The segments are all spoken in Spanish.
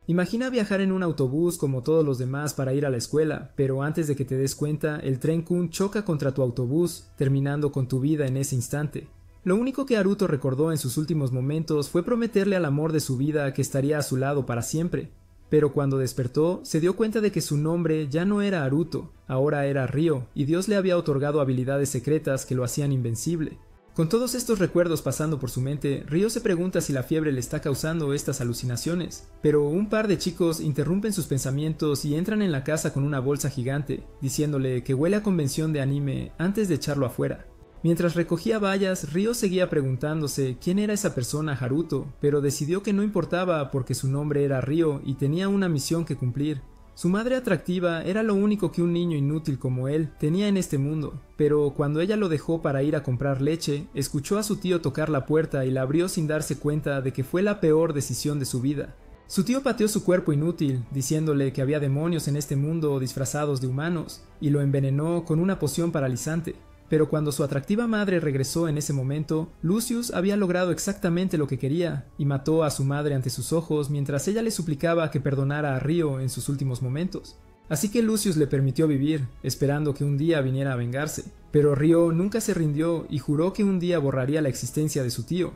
Imagina viajar en un autobús como todos los demás para ir a la escuela, pero antes de que te des cuenta, el tren Kun choca contra tu autobús, terminando con tu vida en ese instante. Lo único que Haruto recordó en sus últimos momentos fue prometerle al amor de su vida que estaría a su lado para siempre. Pero cuando despertó, se dio cuenta de que su nombre ya no era Haruto, ahora era Ryo, y Dios le había otorgado habilidades secretas que lo hacían invencible. Con todos estos recuerdos pasando por su mente, Ryo se pregunta si la fiebre le está causando estas alucinaciones, pero un par de chicos interrumpen sus pensamientos y entran en la casa con una bolsa gigante, diciéndole que huele a convención de anime antes de echarlo afuera. Mientras recogía vallas, Ryo seguía preguntándose quién era esa persona Haruto, pero decidió que no importaba porque su nombre era Ryo y tenía una misión que cumplir. Su madre atractiva era lo único que un niño inútil como él tenía en este mundo, pero cuando ella lo dejó para ir a comprar leche, escuchó a su tío tocar la puerta y la abrió sin darse cuenta de que fue la peor decisión de su vida. Su tío pateó su cuerpo inútil, diciéndole que había demonios en este mundo disfrazados de humanos, y lo envenenó con una poción paralizante. Pero cuando su atractiva madre regresó en ese momento, Lucius había logrado exactamente lo que quería, y mató a su madre ante sus ojos mientras ella le suplicaba que perdonara a Ryo en sus últimos momentos. Así que Lucius le permitió vivir, esperando que un día viniera a vengarse. Pero Ryo nunca se rindió y juró que un día borraría la existencia de su tío.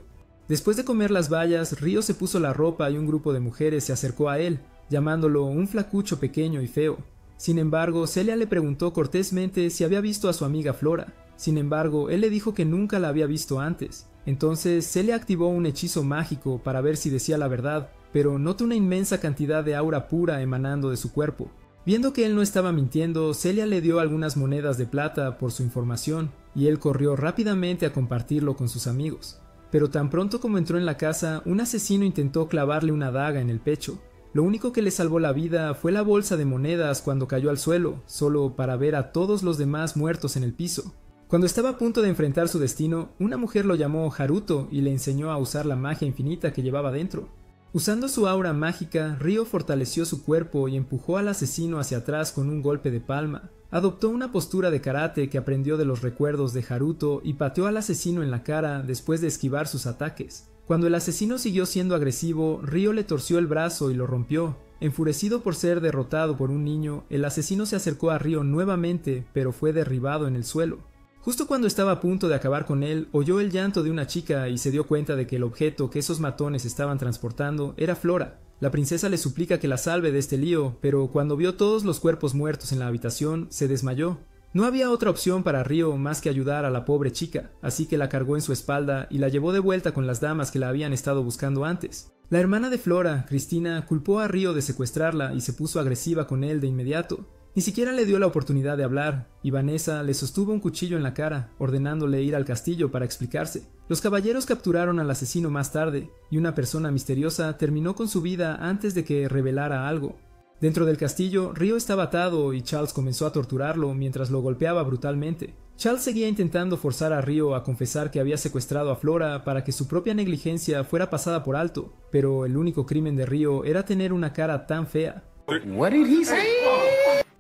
Después de comer las bayas, Ryo se puso la ropa y un grupo de mujeres se acercó a él, llamándolo un flacucho pequeño y feo. Sin embargo, Celia le preguntó cortésmente si había visto a su amiga Flora. Sin embargo, él le dijo que nunca la había visto antes. Entonces, Celia activó un hechizo mágico para ver si decía la verdad, pero notó una inmensa cantidad de aura pura emanando de su cuerpo. Viendo que él no estaba mintiendo, Celia le dio algunas monedas de plata por su información, y él corrió rápidamente a compartirlo con sus amigos. Pero tan pronto como entró en la casa, un asesino intentó clavarle una daga en el pecho. Lo único que le salvó la vida fue la bolsa de monedas cuando cayó al suelo, solo para ver a todos los demás muertos en el piso. Cuando estaba a punto de enfrentar su destino, una mujer lo llamó Haruto y le enseñó a usar la magia infinita que llevaba dentro. Usando su aura mágica, Ryo fortaleció su cuerpo y empujó al asesino hacia atrás con un golpe de palma. Adoptó una postura de karate que aprendió de los recuerdos de Haruto y pateó al asesino en la cara después de esquivar sus ataques. Cuando el asesino siguió siendo agresivo, Ryo le torció el brazo y lo rompió. Enfurecido por ser derrotado por un niño, el asesino se acercó a Ryo nuevamente, pero fue derribado en el suelo. Justo cuando estaba a punto de acabar con él, oyó el llanto de una chica y se dio cuenta de que el objeto que esos matones estaban transportando era Flora. La princesa le suplica que la salve de este lío, pero cuando vio todos los cuerpos muertos en la habitación, se desmayó. No había otra opción para Ryo más que ayudar a la pobre chica, así que la cargó en su espalda y la llevó de vuelta con las damas que la habían estado buscando antes. La hermana de Flora, Cristina, culpó a Ryo de secuestrarla y se puso agresiva con él de inmediato. Ni siquiera le dio la oportunidad de hablar, y Vanessa le sostuvo un cuchillo en la cara, ordenándole ir al castillo para explicarse. Los caballeros capturaron al asesino más tarde, y una persona misteriosa terminó con su vida antes de que revelara algo. Dentro del castillo, Ryo estaba atado y Charles comenzó a torturarlo mientras lo golpeaba brutalmente. Charles seguía intentando forzar a Ryo a confesar que había secuestrado a Flora para que su propia negligencia fuera pasada por alto, pero el único crimen de Ryo era tener una cara tan fea. What did he say?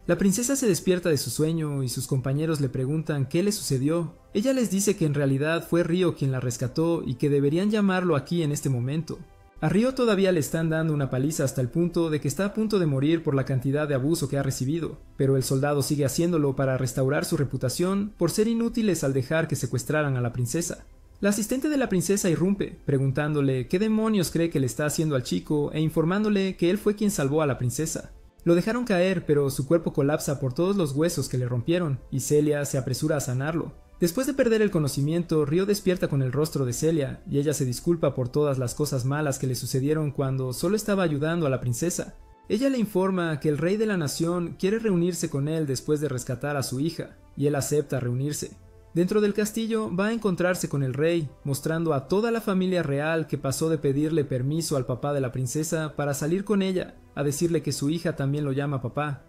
La princesa se despierta de su sueño y sus compañeros le preguntan qué le sucedió. Ella les dice que en realidad fue Ryo quien la rescató y que deberían llamarlo aquí en este momento. A Ryo todavía le están dando una paliza hasta el punto de que está a punto de morir por la cantidad de abuso que ha recibido, pero el soldado sigue haciéndolo para restaurar su reputación por ser inútiles al dejar que secuestraran a la princesa. La asistente de la princesa irrumpe, preguntándole qué demonios cree que le está haciendo al chico e informándole que él fue quien salvó a la princesa. Lo dejaron caer, pero su cuerpo colapsa por todos los huesos que le rompieron, y Celia se apresura a sanarlo. Después de perder el conocimiento, Ryo despierta con el rostro de Celia, y ella se disculpa por todas las cosas malas que le sucedieron cuando solo estaba ayudando a la princesa. Ella le informa que el rey de la nación quiere reunirse con él después de rescatar a su hija, y él acepta reunirse. Dentro del castillo va a encontrarse con el rey, mostrando a toda la familia real que pasó de pedirle permiso al papá de la princesa para salir con ella, a decirle que su hija también lo llama papá.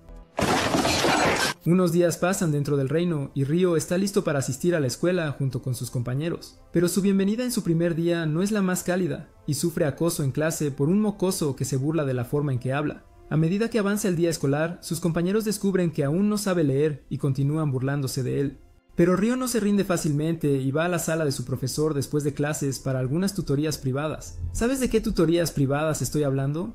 Unos días pasan dentro del reino y Ryo está listo para asistir a la escuela junto con sus compañeros, pero su bienvenida en su primer día no es la más cálida y sufre acoso en clase por un mocoso que se burla de la forma en que habla. A medida que avanza el día escolar, sus compañeros descubren que aún no sabe leer y continúan burlándose de él. Pero Ryo no se rinde fácilmente y va a la sala de su profesor después de clases para algunas tutorías privadas. ¿Sabes de qué tutorías privadas estoy hablando?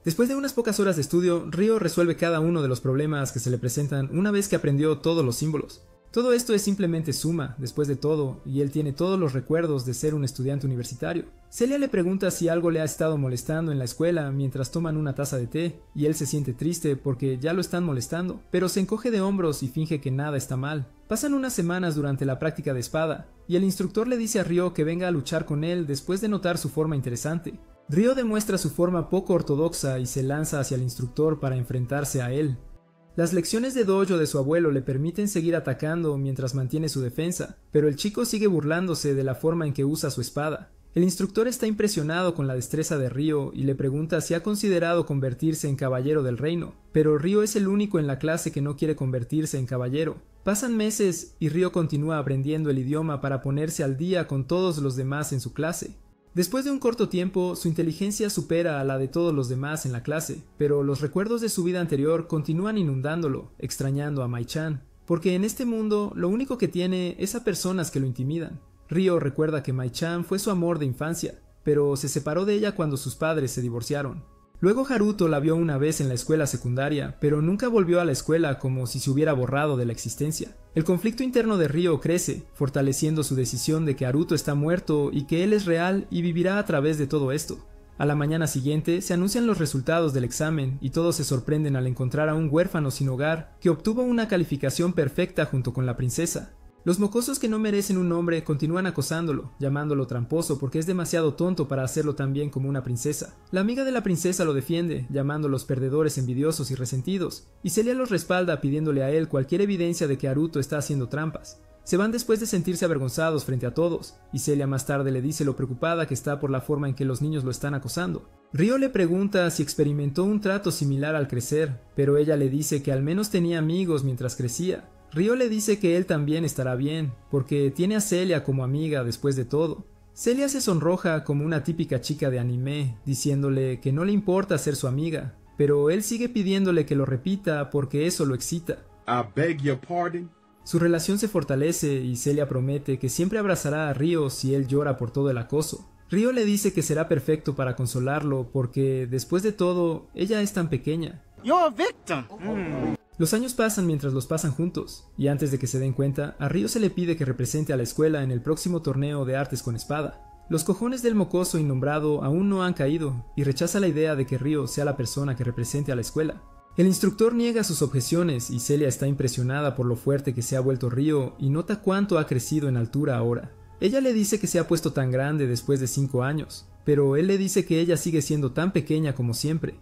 Después de unas pocas horas de estudio, Ryo resuelve cada uno de los problemas que se le presentan una vez que aprendió todos los símbolos. Todo esto es simplemente suma, después de todo, y él tiene todos los recuerdos de ser un estudiante universitario. Celia le pregunta si algo le ha estado molestando en la escuela mientras toman una taza de té, y él se siente triste porque ya lo están molestando, pero se encoge de hombros y finge que nada está mal. Pasan unas semanas durante la práctica de espada, y el instructor le dice a Ryo que venga a luchar con él después de notar su forma interesante. Ryo demuestra su forma poco ortodoxa y se lanza hacia el instructor para enfrentarse a él. Las lecciones de dojo de su abuelo le permiten seguir atacando mientras mantiene su defensa, pero el chico sigue burlándose de la forma en que usa su espada. El instructor está impresionado con la destreza de Ryo y le pregunta si ha considerado convertirse en caballero del reino, pero Ryo es el único en la clase que no quiere convertirse en caballero. Pasan meses y Ryo continúa aprendiendo el idioma para ponerse al día con todos los demás en su clase. Después de un corto tiempo, su inteligencia supera a la de todos los demás en la clase, pero los recuerdos de su vida anterior continúan inundándolo, extrañando a Mai-chan, porque en este mundo lo único que tiene es a personas que lo intimidan. Ryo recuerda que Mai-chan fue su amor de infancia, pero se separó de ella cuando sus padres se divorciaron. Luego Haruto la vio una vez en la escuela secundaria, pero nunca volvió a la escuela como si se hubiera borrado de la existencia. El conflicto interno de Ryo crece, fortaleciendo su decisión de que Haruto está muerto y que él es real y vivirá a través de todo esto. A la mañana siguiente se anuncian los resultados del examen y todos se sorprenden al encontrar a un huérfano sin hogar que obtuvo una calificación perfecta junto con la princesa. Los mocosos que no merecen un nombre continúan acosándolo, llamándolo tramposo porque es demasiado tonto para hacerlo tan bien como una princesa. La amiga de la princesa lo defiende, llamándolos perdedores envidiosos y resentidos, y Celia los respalda pidiéndole a él cualquier evidencia de que Haruto está haciendo trampas. Se van después de sentirse avergonzados frente a todos, y Celia más tarde le dice lo preocupada que está por la forma en que los niños lo están acosando. Ryo le pregunta si experimentó un trato similar al crecer, pero ella le dice que al menos tenía amigos mientras crecía. Ryo le dice que él también estará bien, porque tiene a Celia como amiga después de todo. Celia se sonroja como una típica chica de anime, diciéndole que no le importa ser su amiga, pero él sigue pidiéndole que lo repita porque eso lo excita. I beg your pardon. Su relación se fortalece y Celia promete que siempre abrazará a Ryo si él llora por todo el acoso. Ryo le dice que será perfecto para consolarlo porque, después de todo, ella es tan pequeña. You're a victim. Los años pasan mientras los pasan juntos, y antes de que se den cuenta, a Ryo se le pide que represente a la escuela en el próximo torneo de artes con espada. Los cojones del mocoso innombrado aún no han caído, y rechaza la idea de que Ryo sea la persona que represente a la escuela. El instructor niega sus objeciones y Celia está impresionada por lo fuerte que se ha vuelto Ryo y nota cuánto ha crecido en altura ahora. Ella le dice que se ha puesto tan grande después de 5 años, pero él le dice que ella sigue siendo tan pequeña como siempre.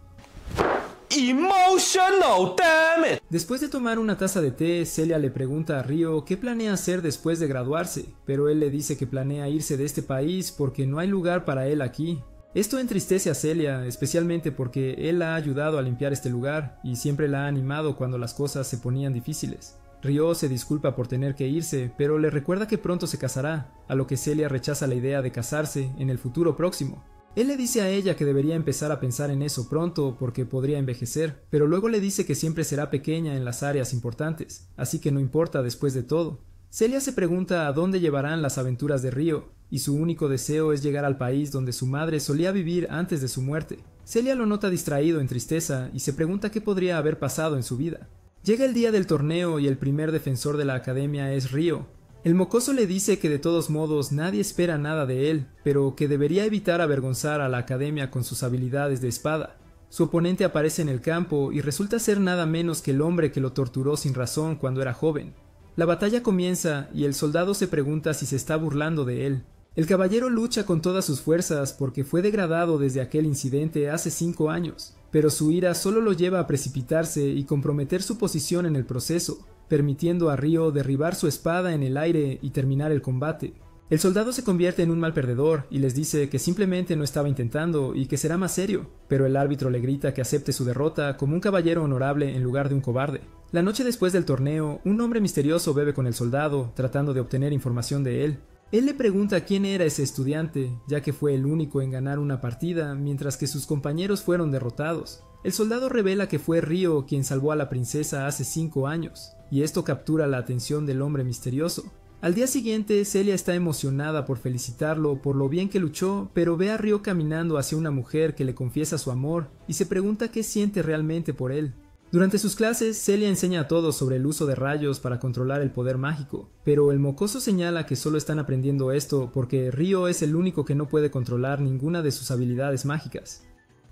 Emotional, damn it. Después de tomar una taza de té, Celia le pregunta a Ryo qué planea hacer después de graduarse, pero él le dice que planea irse de este país porque no hay lugar para él aquí. Esto entristece a Celia, especialmente porque él la ha ayudado a limpiar este lugar y siempre la ha animado cuando las cosas se ponían difíciles. Ryo se disculpa por tener que irse, pero le recuerda que pronto se casará, a lo que Celia rechaza la idea de casarse en el futuro próximo. Él le dice a ella que debería empezar a pensar en eso pronto porque podría envejecer, pero luego le dice que siempre será pequeña en las áreas importantes, así que no importa después de todo. Celia se pregunta a dónde llevarán las aventuras de Ryo, y su único deseo es llegar al país donde su madre solía vivir antes de su muerte. Celia lo nota distraído en tristeza y se pregunta qué podría haber pasado en su vida. Llega el día del torneo y el primer defensor de la academia es Ryo. El mocoso le dice que de todos modos nadie espera nada de él, pero que debería evitar avergonzar a la academia con sus habilidades de espada. Su oponente aparece en el campo y resulta ser nada menos que el hombre que lo torturó sin razón cuando era joven. La batalla comienza y el soldado se pregunta si se está burlando de él. El caballero lucha con todas sus fuerzas porque fue degradado desde aquel incidente hace 5 años, pero su ira solo lo lleva a precipitarse y comprometer su posición en el proceso, permitiendo a Ryo derribar su espada en el aire y terminar el combate. El soldado se convierte en un mal perdedor y les dice que simplemente no estaba intentando y que será más serio, pero el árbitro le grita que acepte su derrota como un caballero honorable en lugar de un cobarde. La noche después del torneo, un hombre misterioso bebe con el soldado, tratando de obtener información de él. Él le pregunta quién era ese estudiante, ya que fue el único en ganar una partida, mientras que sus compañeros fueron derrotados. El soldado revela que fue Ryo quien salvó a la princesa hace 5 años, y esto captura la atención del hombre misterioso. Al día siguiente, Celia está emocionada por felicitarlo por lo bien que luchó, pero ve a Ryo caminando hacia una mujer que le confiesa su amor y se pregunta qué siente realmente por él. Durante sus clases, Celia enseña a todos sobre el uso de rayos para controlar el poder mágico, pero el mocoso señala que solo están aprendiendo esto porque Ryo es el único que no puede controlar ninguna de sus habilidades mágicas.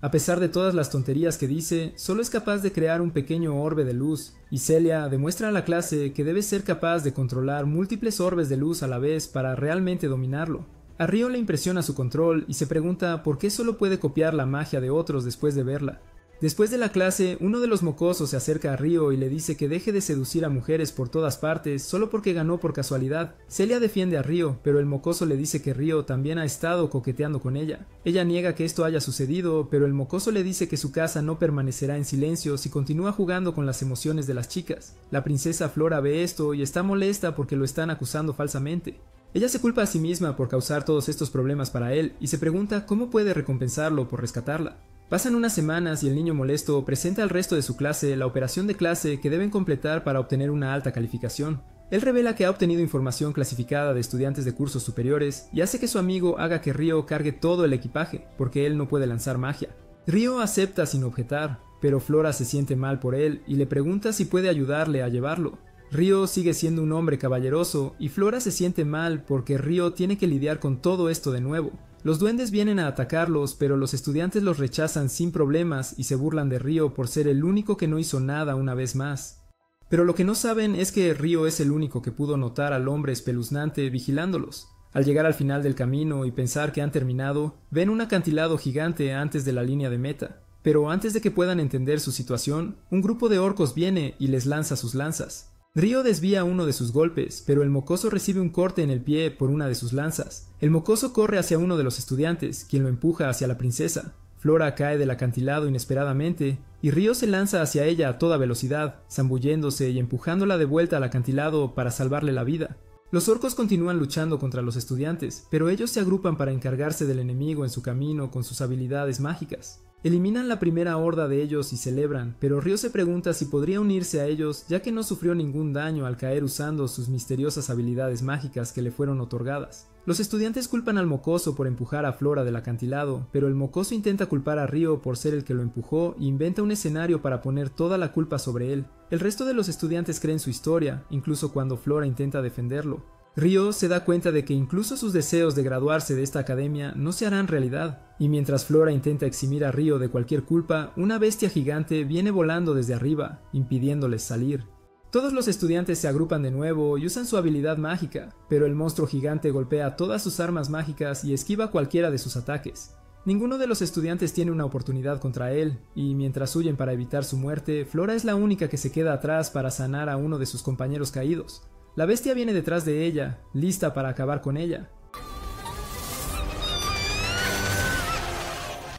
A pesar de todas las tonterías que dice, solo es capaz de crear un pequeño orbe de luz, y Celia demuestra a la clase que debe ser capaz de controlar múltiples orbes de luz a la vez para realmente dominarlo. A Ryo le impresiona su control y se pregunta por qué solo puede copiar la magia de otros después de verla. Después de la clase, uno de los mocosos se acerca a Ryo y le dice que deje de seducir a mujeres por todas partes solo porque ganó por casualidad. Celia defiende a Ryo, pero el mocoso le dice que Ryo también ha estado coqueteando con ella. Ella niega que esto haya sucedido, pero el mocoso le dice que su casa no permanecerá en silencio si continúa jugando con las emociones de las chicas. La princesa Flora ve esto y está molesta porque lo están acusando falsamente. Ella se culpa a sí misma por causar todos estos problemas para él y se pregunta cómo puede recompensarlo por rescatarla. Pasan unas semanas y el niño molesto presenta al resto de su clase la operación de clase que deben completar para obtener una alta calificación. Él revela que ha obtenido información clasificada de estudiantes de cursos superiores y hace que su amigo haga que Ryo cargue todo el equipaje, porque él no puede lanzar magia. Ryo acepta sin objetar, pero Flora se siente mal por él y le pregunta si puede ayudarle a llevarlo. Ryo sigue siendo un hombre caballeroso y Flora se siente mal porque Ryo tiene que lidiar con todo esto de nuevo. Los duendes vienen a atacarlos, pero los estudiantes los rechazan sin problemas y se burlan de Ryo por ser el único que no hizo nada una vez más. Pero lo que no saben es que Ryo es el único que pudo notar al hombre espeluznante vigilándolos. Al llegar al final del camino y pensar que han terminado, ven un acantilado gigante antes de la línea de meta. Pero antes de que puedan entender su situación, un grupo de orcos viene y les lanza sus lanzas. Ryo desvía uno de sus golpes, pero el mocoso recibe un corte en el pie por una de sus lanzas. El mocoso corre hacia uno de los estudiantes, quien lo empuja hacia la princesa. Flora cae del acantilado inesperadamente, y Ryo se lanza hacia ella a toda velocidad, zambulléndose y empujándola de vuelta al acantilado para salvarle la vida. Los orcos continúan luchando contra los estudiantes, pero ellos se agrupan para encargarse del enemigo en su camino con sus habilidades mágicas. Eliminan la primera horda de ellos y celebran, pero Ryo se pregunta si podría unirse a ellos ya que no sufrió ningún daño al caer usando sus misteriosas habilidades mágicas que le fueron otorgadas. Los estudiantes culpan al mocoso por empujar a Flora del acantilado, pero el mocoso intenta culpar a Ryo por ser el que lo empujó e inventa un escenario para poner toda la culpa sobre él. El resto de los estudiantes creen su historia, incluso cuando Flora intenta defenderlo. Ryo se da cuenta de que incluso sus deseos de graduarse de esta academia no se harán realidad, y mientras Flora intenta eximir a Ryo de cualquier culpa, una bestia gigante viene volando desde arriba, impidiéndoles salir. Todos los estudiantes se agrupan de nuevo y usan su habilidad mágica, pero el monstruo gigante golpea todas sus armas mágicas y esquiva cualquiera de sus ataques. Ninguno de los estudiantes tiene una oportunidad contra él, y mientras huyen para evitar su muerte, Flora es la única que se queda atrás para sanar a uno de sus compañeros caídos. La bestia viene detrás de ella, lista para acabar con ella.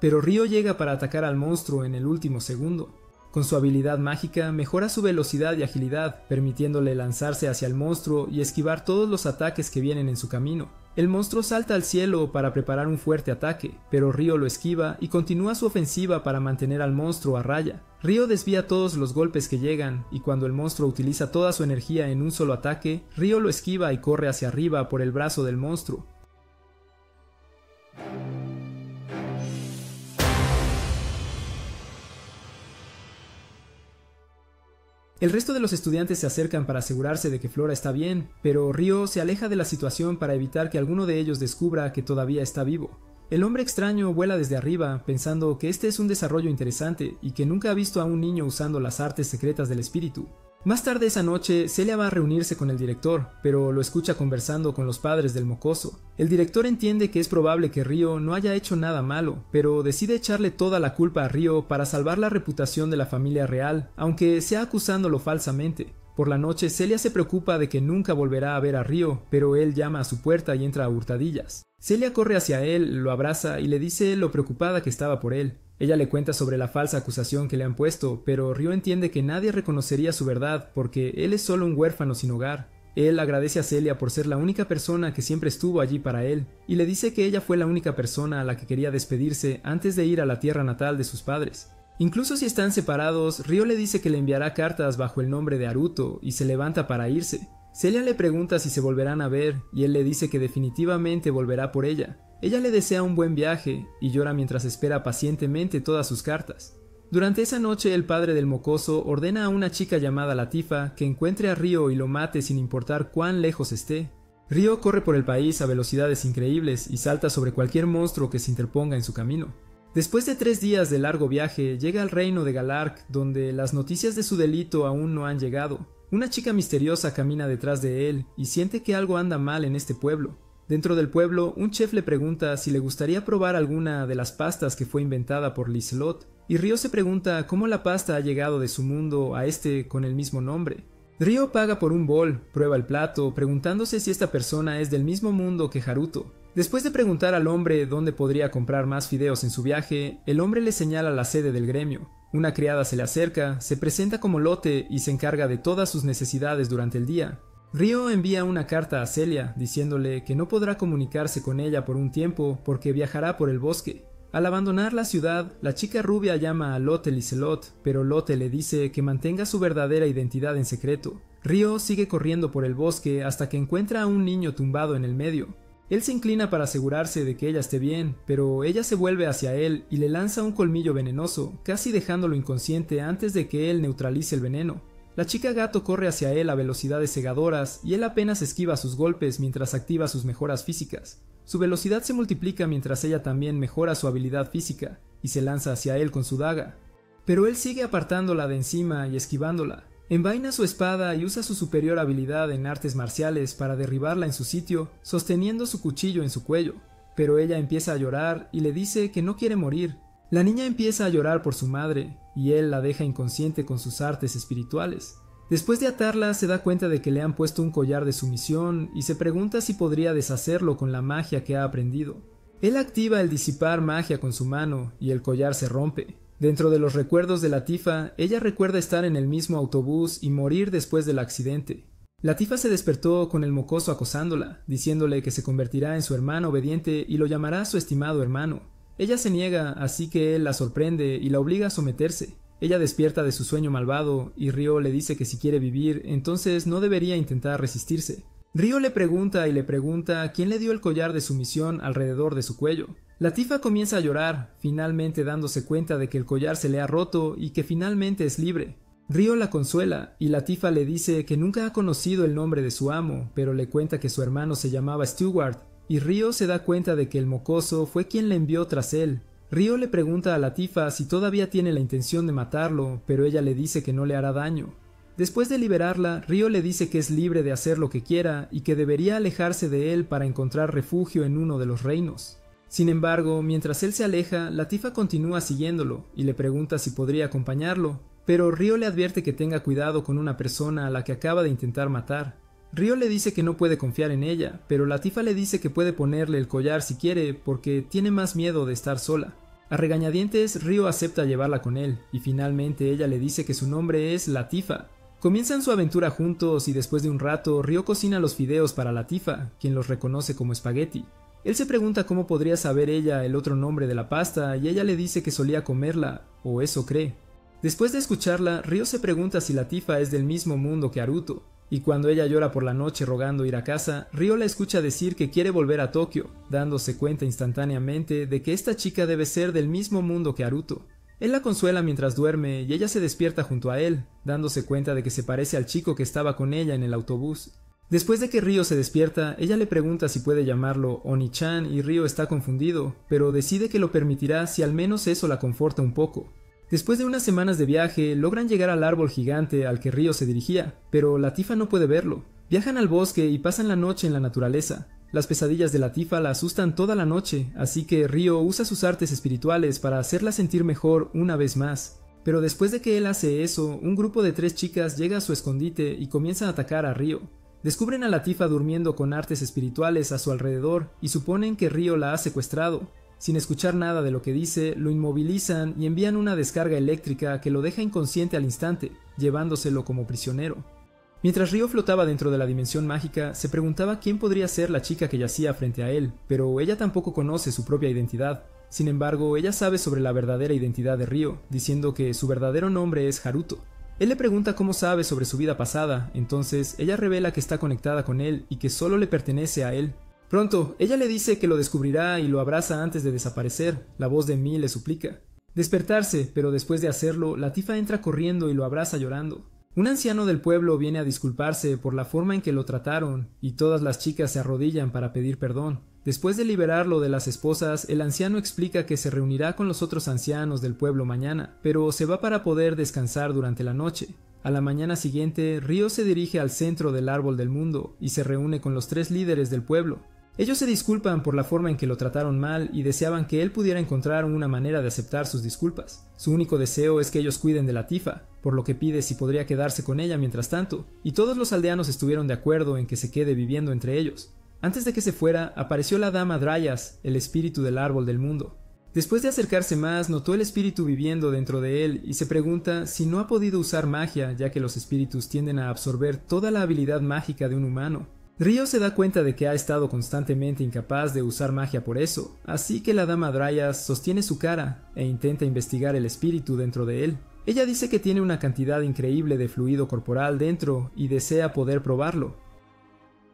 Pero Ryo llega para atacar al monstruo en el último segundo. Con su habilidad mágica mejora su velocidad y agilidad, permitiéndole lanzarse hacia el monstruo y esquivar todos los ataques que vienen en su camino. El monstruo salta al cielo para preparar un fuerte ataque, pero Ryo lo esquiva y continúa su ofensiva para mantener al monstruo a raya. Ryo desvía todos los golpes que llegan, y cuando el monstruo utiliza toda su energía en un solo ataque, Ryo lo esquiva y corre hacia arriba por el brazo del monstruo. El resto de los estudiantes se acercan para asegurarse de que Flora está bien, pero Ryo se aleja de la situación para evitar que alguno de ellos descubra que todavía está vivo. El hombre extraño vuela desde arriba, pensando que este es un desarrollo interesante y que nunca ha visto a un niño usando las artes secretas del espíritu. Más tarde esa noche, Celia va a reunirse con el director, pero lo escucha conversando con los padres del mocoso. El director entiende que es probable que Ryo no haya hecho nada malo, pero decide echarle toda la culpa a Ryo para salvar la reputación de la familia real, aunque sea acusándolo falsamente. Por la noche, Celia se preocupa de que nunca volverá a ver a Ryo, pero él llama a su puerta y entra a hurtadillas. Celia corre hacia él, lo abraza y le dice lo preocupada que estaba por él. Ella le cuenta sobre la falsa acusación que le han puesto, pero Ryo entiende que nadie reconocería su verdad porque él es solo un huérfano sin hogar. Él agradece a Celia por ser la única persona que siempre estuvo allí para él, y le dice que ella fue la única persona a la que quería despedirse antes de ir a la tierra natal de sus padres. Incluso si están separados, Ryo le dice que le enviará cartas bajo el nombre de Haruto y se levanta para irse. Celia le pregunta si se volverán a ver y él le dice que definitivamente volverá por ella. Ella le desea un buen viaje y llora mientras espera pacientemente todas sus cartas. Durante esa noche el padre del mocoso ordena a una chica llamada Latifa que encuentre a Ryo y lo mate sin importar cuán lejos esté. Ryo corre por el país a velocidades increíbles y salta sobre cualquier monstruo que se interponga en su camino. Después de 3 días de largo viaje, llega al reino de Galark, donde las noticias de su delito aún no han llegado. Una chica misteriosa camina detrás de él y siente que algo anda mal en este pueblo. Dentro del pueblo, un chef le pregunta si le gustaría probar alguna de las pastas que fue inventada por Liselot, y Ryo se pregunta cómo la pasta ha llegado de su mundo a este con el mismo nombre. Ryo paga por un bol, prueba el plato, preguntándose si esta persona es del mismo mundo que Haruto. Después de preguntar al hombre dónde podría comprar más fideos en su viaje, el hombre le señala la sede del gremio. Una criada se le acerca, se presenta como Lotte y se encarga de todas sus necesidades durante el día. Ryo envía una carta a Celia diciéndole que no podrá comunicarse con ella por un tiempo porque viajará por el bosque. Al abandonar la ciudad, la chica rubia llama a Lotte Liselot, pero Lotte le dice que mantenga su verdadera identidad en secreto. Ryo sigue corriendo por el bosque hasta que encuentra a un niño tumbado en el medio. Él se inclina para asegurarse de que ella esté bien, pero ella se vuelve hacia él y le lanza un colmillo venenoso, casi dejándolo inconsciente antes de que él neutralice el veneno. La chica gato corre hacia él a velocidades cegadoras y él apenas esquiva sus golpes mientras activa sus mejoras físicas. Su velocidad se multiplica mientras ella también mejora su habilidad física y se lanza hacia él con su daga. Pero él sigue apartándola de encima y esquivándola. Envaina su espada y usa su superior habilidad en artes marciales para derribarla en su sitio, sosteniendo su cuchillo en su cuello. Pero ella empieza a llorar y le dice que no quiere morir. La niña empieza a llorar por su madre, y él la deja inconsciente con sus artes espirituales. Después de atarla, se da cuenta de que le han puesto un collar de sumisión y se pregunta si podría deshacerlo con la magia que ha aprendido. Él activa el disipar magia con su mano y el collar se rompe. Dentro de los recuerdos de Latifa, ella recuerda estar en el mismo autobús y morir después del accidente. Latifa se despertó con el mocoso acosándola, diciéndole que se convertirá en su hermano obediente y lo llamará su estimado hermano. Ella se niega, así que él la sorprende y la obliga a someterse. Ella despierta de su sueño malvado y Ryo le dice que si quiere vivir, entonces no debería intentar resistirse. Ryo le pregunta quién le dio el collar de sumisión alrededor de su cuello. Latifa comienza a llorar, finalmente dándose cuenta de que el collar se le ha roto y que finalmente es libre. Ryo la consuela y Latifa le dice que nunca ha conocido el nombre de su amo, pero le cuenta que su hermano se llamaba Stewart, y Ryo se da cuenta de que el mocoso fue quien le envió tras él. Ryo le pregunta a Latifa si todavía tiene la intención de matarlo, pero ella le dice que no le hará daño. Después de liberarla, Ryo le dice que es libre de hacer lo que quiera y que debería alejarse de él para encontrar refugio en uno de los reinos. Sin embargo, mientras él se aleja, Latifa continúa siguiéndolo y le pregunta si podría acompañarlo, pero Ryo le advierte que tenga cuidado con una persona a la que acaba de intentar matar. Ryo le dice que no puede confiar en ella, pero Latifa le dice que puede ponerle el collar si quiere porque tiene más miedo de estar sola. A regañadientes, Ryo acepta llevarla con él y finalmente ella le dice que su nombre es Latifa. Comienzan su aventura juntos y después de un rato, Ryo cocina los fideos para Latifa, quien los reconoce como espagueti. Él se pregunta cómo podría saber ella el otro nombre de la pasta y ella le dice que solía comerla, o eso cree. Después de escucharla, Ryo se pregunta si Latifa es del mismo mundo que Haruto, y cuando ella llora por la noche rogando ir a casa, Ryo la escucha decir que quiere volver a Tokio, dándose cuenta instantáneamente de que esta chica debe ser del mismo mundo que Haruto. Él la consuela mientras duerme y ella se despierta junto a él, dándose cuenta de que se parece al chico que estaba con ella en el autobús. Después de que Ryo se despierta, ella le pregunta si puede llamarlo Oni-chan y Ryo está confundido, pero decide que lo permitirá si al menos eso la conforta un poco. Después de unas semanas de viaje, logran llegar al árbol gigante al que Ryo se dirigía, pero Latifa no puede verlo. Viajan al bosque y pasan la noche en la naturaleza. Las pesadillas de Latifa la asustan toda la noche, así que Ryo usa sus artes espirituales para hacerla sentir mejor una vez más. Pero después de que él hace eso, un grupo de 3 chicas llega a su escondite y comienza a atacar a Ryo. Descubren a Latifa durmiendo con artes espirituales a su alrededor y suponen que Ryo la ha secuestrado. Sin escuchar nada de lo que dice, lo inmovilizan y envían una descarga eléctrica que lo deja inconsciente al instante, llevándoselo como prisionero. Mientras Ryo flotaba dentro de la dimensión mágica, se preguntaba quién podría ser la chica que yacía frente a él, pero ella tampoco conoce su propia identidad. Sin embargo, ella sabe sobre la verdadera identidad de Ryo, diciendo que su verdadero nombre es Haruto. Él le pregunta cómo sabe sobre su vida pasada, entonces ella revela que está conectada con él y que solo le pertenece a él. Pronto, ella le dice que lo descubrirá y lo abraza antes de desaparecer. La voz de Mi le suplica despertarse, pero después de hacerlo, Latifah entra corriendo y lo abraza llorando. Un anciano del pueblo viene a disculparse por la forma en que lo trataron, y todas las chicas se arrodillan para pedir perdón. Después de liberarlo de las esposas, el anciano explica que se reunirá con los otros ancianos del pueblo mañana, pero se va para poder descansar durante la noche. A la mañana siguiente, Ryo se dirige al centro del árbol del mundo y se reúne con los 3 líderes del pueblo. Ellos se disculpan por la forma en que lo trataron mal y deseaban que él pudiera encontrar una manera de aceptar sus disculpas. Su único deseo es que ellos cuiden de Latifah, por lo que pide si podría quedarse con ella mientras tanto, y todos los aldeanos estuvieron de acuerdo en que se quede viviendo entre ellos. Antes de que se fuera, apareció la dama Dryas, el espíritu del árbol del mundo. Después de acercarse más, notó el espíritu viviendo dentro de él y se pregunta si no ha podido usar magia, ya que los espíritus tienden a absorber toda la habilidad mágica de un humano. Ryo se da cuenta de que ha estado constantemente incapaz de usar magia por eso, así que la dama Dryas sostiene su cara e intenta investigar el espíritu dentro de él. Ella dice que tiene una cantidad increíble de fluido corporal dentro y desea poder probarlo.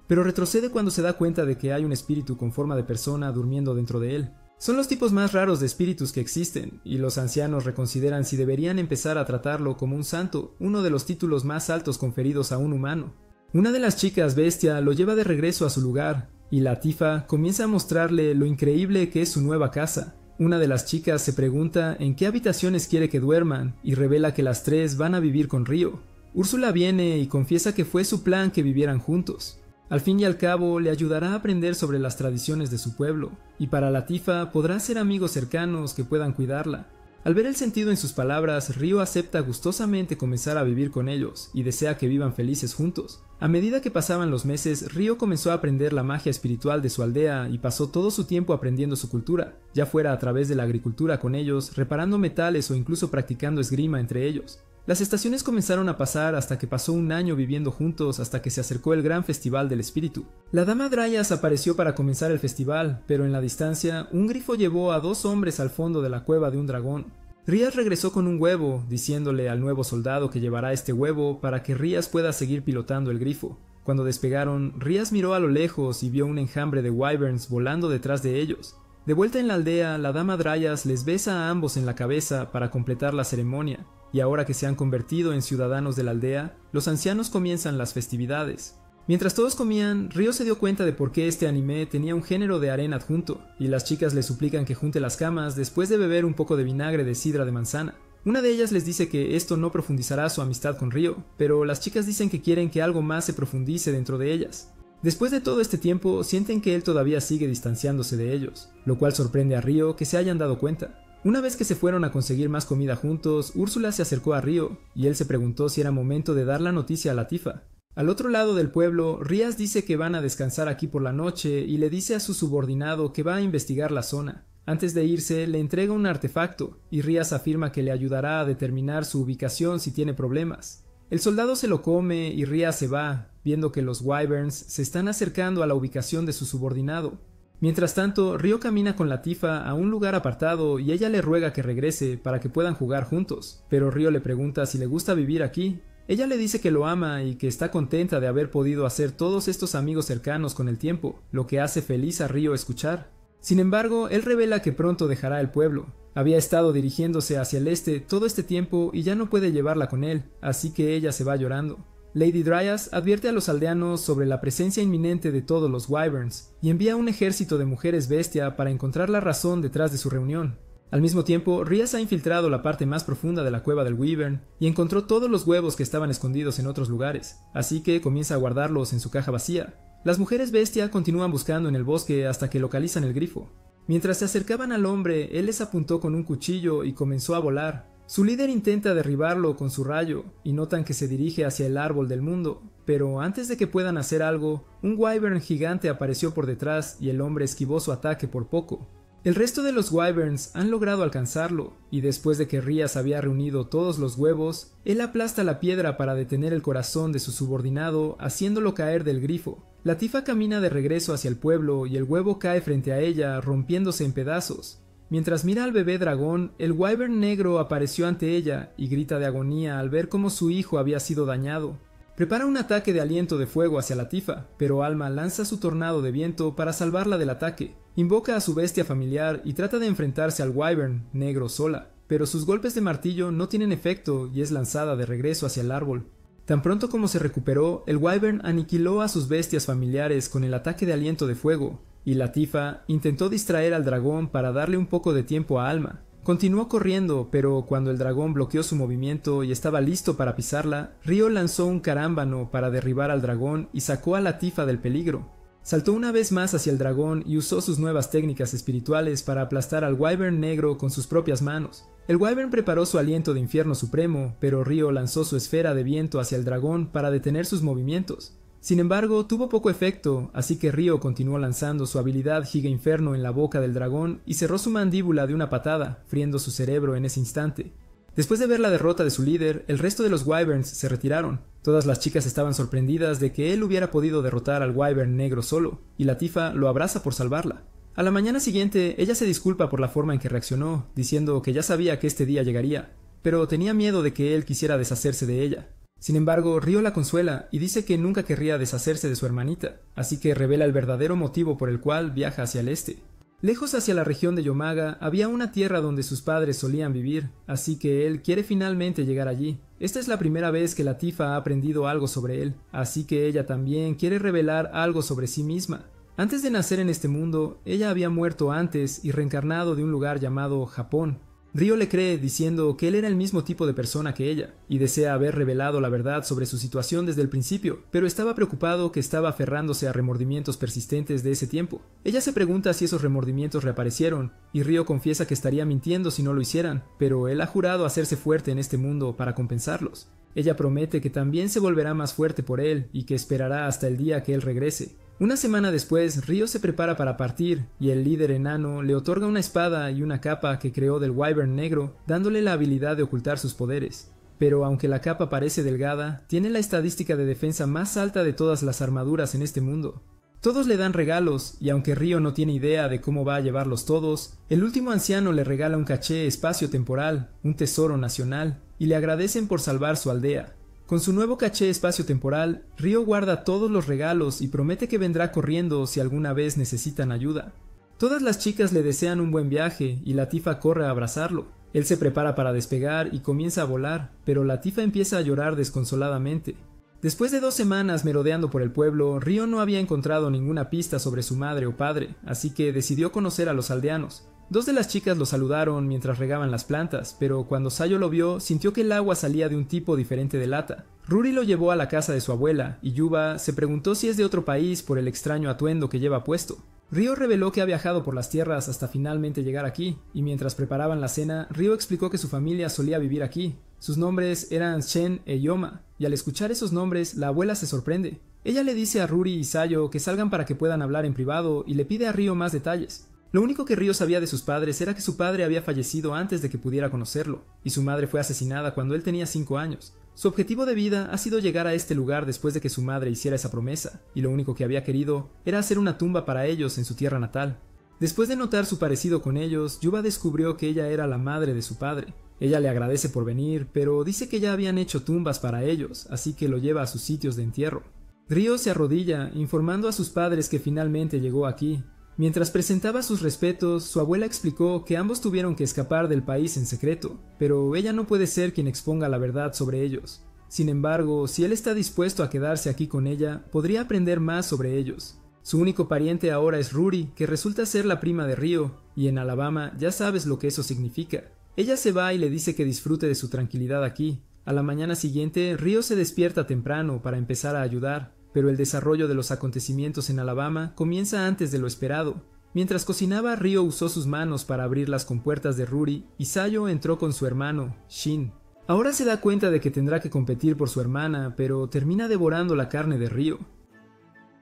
Pero retrocede cuando se da cuenta de que hay un espíritu con forma de persona durmiendo dentro de él. Son los tipos más raros de espíritus que existen, y los ancianos reconsideran si deberían empezar a tratarlo como un santo, uno de los títulos más altos conferidos a un humano. Una de las chicas bestia lo lleva de regreso a su lugar, y Latifah comienza a mostrarle lo increíble que es su nueva casa. Una de las chicas se pregunta en qué habitaciones quiere que duerman, y revela que las 3 van a vivir con Ryo. Úrsula viene y confiesa que fue su plan que vivieran juntos. Al fin y al cabo, le ayudará a aprender sobre las tradiciones de su pueblo, y para Latifah podrá ser amigos cercanos que puedan cuidarla. Al ver el sentido en sus palabras, Ryo acepta gustosamente comenzar a vivir con ellos y desea que vivan felices juntos. A medida que pasaban los meses, Ryo comenzó a aprender la magia espiritual de su aldea y pasó todo su tiempo aprendiendo su cultura, ya fuera a través de la agricultura con ellos, reparando metales o incluso practicando esgrima entre ellos. Las estaciones comenzaron a pasar hasta que pasó un año viviendo juntos hasta que se acercó el gran festival del espíritu. La dama Dryas apareció para comenzar el festival, pero en la distancia, un grifo llevó a 2 hombres al fondo de la cueva de un dragón. Rias regresó con un huevo, diciéndole al nuevo soldado que llevará este huevo para que Rias pueda seguir pilotando el grifo. Cuando despegaron, Rias miró a lo lejos y vio un enjambre de wyverns volando detrás de ellos. De vuelta en la aldea, la dama Dryas les besa a ambos en la cabeza para completar la ceremonia, y ahora que se han convertido en ciudadanos de la aldea, los ancianos comienzan las festividades. Mientras todos comían, Ryo se dio cuenta de por qué este anime tenía un género de harén adjunto, y las chicas le suplican que junte las camas después de beber un poco de vinagre de sidra de manzana. Una de ellas les dice que esto no profundizará su amistad con Ryo, pero las chicas dicen que quieren que algo más se profundice dentro de ellas. Después de todo este tiempo, sienten que él todavía sigue distanciándose de ellos, lo cual sorprende a Ryo que se hayan dado cuenta. Una vez que se fueron a conseguir más comida juntos, Úrsula se acercó a Ryo, y él se preguntó si era momento de dar la noticia a Latifah. Al otro lado del pueblo, Rias dice que van a descansar aquí por la noche y le dice a su subordinado que va a investigar la zona. Antes de irse, le entrega un artefacto, y Rias afirma que le ayudará a determinar su ubicación si tiene problemas. El soldado se lo come y Rias se va, viendo que los wyverns se están acercando a la ubicación de su subordinado. Mientras tanto, Ryo camina con Latifah a un lugar apartado y ella le ruega que regrese para que puedan jugar juntos, pero Ryo le pregunta si le gusta vivir aquí. Ella le dice que lo ama y que está contenta de haber podido hacer todos estos amigos cercanos con el tiempo, lo que hace feliz a Ryo escuchar. Sin embargo, él revela que pronto dejará el pueblo. Había estado dirigiéndose hacia el este todo este tiempo y ya no puede llevarla con él, así que ella se va llorando. Lady Dryas advierte a los aldeanos sobre la presencia inminente de todos los wyverns y envía un ejército de mujeres bestia para encontrar la razón detrás de su reunión. Al mismo tiempo, Rias ha infiltrado la parte más profunda de la cueva del Wyvern y encontró todos los huevos que estaban escondidos en otros lugares, así que comienza a guardarlos en su caja vacía. Las mujeres bestia continúan buscando en el bosque hasta que localizan el grifo. Mientras se acercaban al hombre, él les apuntó con un cuchillo y comenzó a volar. Su líder intenta derribarlo con su rayo y notan que se dirige hacia el árbol del mundo, pero antes de que puedan hacer algo, un wyvern gigante apareció por detrás y el hombre esquivó su ataque por poco. El resto de los wyverns han logrado alcanzarlo, y después de que Rias había reunido todos los huevos, él aplasta la piedra para detener el corazón de su subordinado, haciéndolo caer del grifo. Latifah camina de regreso hacia el pueblo y el huevo cae frente a ella, rompiéndose en pedazos. Mientras mira al bebé dragón, el wyvern negro apareció ante ella y grita de agonía al ver cómo su hijo había sido dañado. Prepara un ataque de aliento de fuego hacia la tifa, pero Alma lanza su tornado de viento para salvarla del ataque. Invoca a su bestia familiar y trata de enfrentarse al wyvern negro sola, pero sus golpes de martillo no tienen efecto y es lanzada de regreso hacia el árbol. Tan pronto como se recuperó, el wyvern aniquiló a sus bestias familiares con el ataque de aliento de fuego, y la tifa intentó distraer al dragón para darle un poco de tiempo a Alma. Continuó corriendo, pero cuando el dragón bloqueó su movimiento y estaba listo para pisarla, Ryo lanzó un carámbano para derribar al dragón y sacó a la tifa del peligro. Saltó una vez más hacia el dragón y usó sus nuevas técnicas espirituales para aplastar al wyvern negro con sus propias manos. El wyvern preparó su aliento de infierno supremo, pero Ryo lanzó su esfera de viento hacia el dragón para detener sus movimientos. Sin embargo, tuvo poco efecto, así que Ryo continuó lanzando su habilidad Giga Inferno en la boca del dragón y cerró su mandíbula de una patada, friendo su cerebro en ese instante. Después de ver la derrota de su líder, el resto de los wyverns se retiraron. Todas las chicas estaban sorprendidas de que él hubiera podido derrotar al wyvern negro solo, y la tifa lo abraza por salvarla. A la mañana siguiente, ella se disculpa por la forma en que reaccionó, diciendo que ya sabía que este día llegaría, pero tenía miedo de que él quisiera deshacerse de ella. Sin embargo, Ryo la consuela y dice que nunca querría deshacerse de su hermanita, así que revela el verdadero motivo por el cual viaja hacia el este. Lejos hacia la región de Yomaga había una tierra donde sus padres solían vivir, así que él quiere finalmente llegar allí. Esta es la primera vez que la tifa ha aprendido algo sobre él, así que ella también quiere revelar algo sobre sí misma. Antes de nacer en este mundo, ella había muerto antes y reencarnado de un lugar llamado Japón. Ryo le cree diciendo que él era el mismo tipo de persona que ella, y desea haber revelado la verdad sobre su situación desde el principio, pero estaba preocupado que estaba aferrándose a remordimientos persistentes de ese tiempo. Ella se pregunta si esos remordimientos reaparecieron, y Ryo confiesa que estaría mintiendo si no lo hicieran, pero él ha jurado hacerse fuerte en este mundo para compensarlos. Ella promete que también se volverá más fuerte por él y que esperará hasta el día que él regrese. Una semana después, Ryo se prepara para partir y el líder enano le otorga una espada y una capa que creó del wyvern negro, dándole la habilidad de ocultar sus poderes. Pero aunque la capa parece delgada, tiene la estadística de defensa más alta de todas las armaduras en este mundo. Todos le dan regalos, y aunque Ryo no tiene idea de cómo va a llevarlos todos, el último anciano le regala un caché espacio-temporal, un tesoro nacional, y le agradecen por salvar su aldea. Con su nuevo caché espacio-temporal, Ryo guarda todos los regalos y promete que vendrá corriendo si alguna vez necesitan ayuda. Todas las chicas le desean un buen viaje y la tifa corre a abrazarlo. Él se prepara para despegar y comienza a volar, pero la tifa empieza a llorar desconsoladamente. Después de 2 semanas merodeando por el pueblo, Ryo no había encontrado ninguna pista sobre su madre o padre, así que decidió conocer a los aldeanos. 2 de las chicas lo saludaron mientras regaban las plantas, pero cuando Sayo lo vio, sintió que el agua salía de un tipo diferente de lata. Ruri lo llevó a la casa de su abuela, y Yuba se preguntó si es de otro país por el extraño atuendo que lleva puesto. Ryo reveló que ha viajado por las tierras hasta finalmente llegar aquí, y mientras preparaban la cena, Ryo explicó que su familia solía vivir aquí. Sus nombres eran Shen e Yoma, y al escuchar esos nombres, la abuela se sorprende. Ella le dice a Ruri y Sayo que salgan para que puedan hablar en privado y le pide a Ryo más detalles. Lo único que Ryo sabía de sus padres era que su padre había fallecido antes de que pudiera conocerlo, y su madre fue asesinada cuando él tenía 5 años. Su objetivo de vida ha sido llegar a este lugar después de que su madre hiciera esa promesa, y lo único que había querido era hacer una tumba para ellos en su tierra natal. Después de notar su parecido con ellos, Yuba descubrió que ella era la madre de su padre. Ella le agradece por venir, pero dice que ya habían hecho tumbas para ellos, así que lo lleva a sus sitios de entierro. Ryo se arrodilla, informando a sus padres que finalmente llegó aquí. Mientras presentaba sus respetos, su abuela explicó que ambos tuvieron que escapar del país en secreto, pero ella no puede ser quien exponga la verdad sobre ellos. Sin embargo, si él está dispuesto a quedarse aquí con ella, podría aprender más sobre ellos. Su único pariente ahora es Ruri, que resulta ser la prima de Ryo, y en Alabama ya sabes lo que eso significa. Ella se va y le dice que disfrute de su tranquilidad aquí. A la mañana siguiente, Ryo se despierta temprano para empezar a ayudar. Pero el desarrollo de los acontecimientos en Alabama comienza antes de lo esperado. Mientras cocinaba, Ryo usó sus manos para abrir las compuertas de Ruri y Sayo entró con su hermano, Shin. Ahora se da cuenta de que tendrá que competir por su hermana, pero termina devorando la carne de Ryo.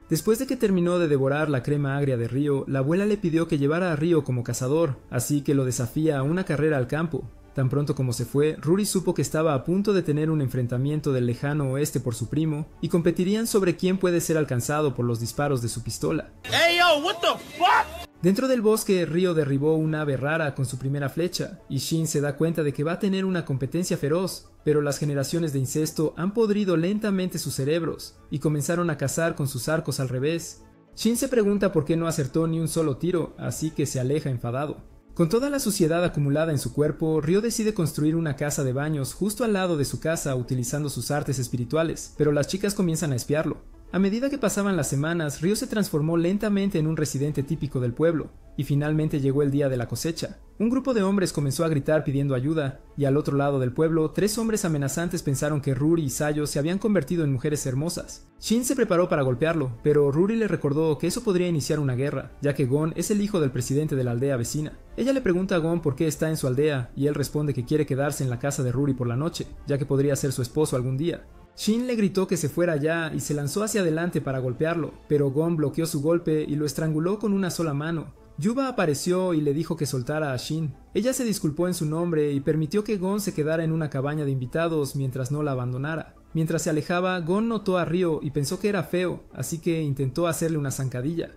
Después de que terminó de devorar la crema agria de Ryo, la abuela le pidió que llevara a Ryo como cazador, así que lo desafía a una carrera al campo. Tan pronto como se fue, Ruri supo que estaba a punto de tener un enfrentamiento del lejano oeste por su primo, y competirían sobre quién puede ser alcanzado por los disparos de su pistola. Hey, yo, what the fuck? Dentro del bosque, Ryo derribó un ave rara con su primera flecha, y Shin se da cuenta de que va a tener una competencia feroz, pero las generaciones de incesto han podrido lentamente sus cerebros, y comenzaron a cazar con sus arcos al revés. Shin se pregunta por qué no acertó ni un solo tiro, así que se aleja enfadado. Con toda la suciedad acumulada en su cuerpo, Ryo decide construir una casa de baños justo al lado de su casa utilizando sus artes espirituales, pero las chicas comienzan a espiarlo. A medida que pasaban las semanas, Ryo se transformó lentamente en un residente típico del pueblo, y finalmente llegó el día de la cosecha. Un grupo de hombres comenzó a gritar pidiendo ayuda, y al otro lado del pueblo, 3 hombres amenazantes pensaron que Ruri y Sayo se habían convertido en mujeres hermosas. Shin se preparó para golpearlo, pero Ruri le recordó que eso podría iniciar una guerra, ya que Gon es el hijo del presidente de la aldea vecina. Ella le pregunta a Gon por qué está en su aldea, y él responde que quiere quedarse en la casa de Ruri por la noche, ya que podría ser su esposo algún día. Shin le gritó que se fuera ya y se lanzó hacia adelante para golpearlo, pero Gon bloqueó su golpe y lo estranguló con una sola mano. Yuba apareció y le dijo que soltara a Shin. Ella se disculpó en su nombre y permitió que Gon se quedara en una cabaña de invitados mientras no la abandonara. Mientras se alejaba, Gon notó a Ryo y pensó que era feo, así que intentó hacerle una zancadilla.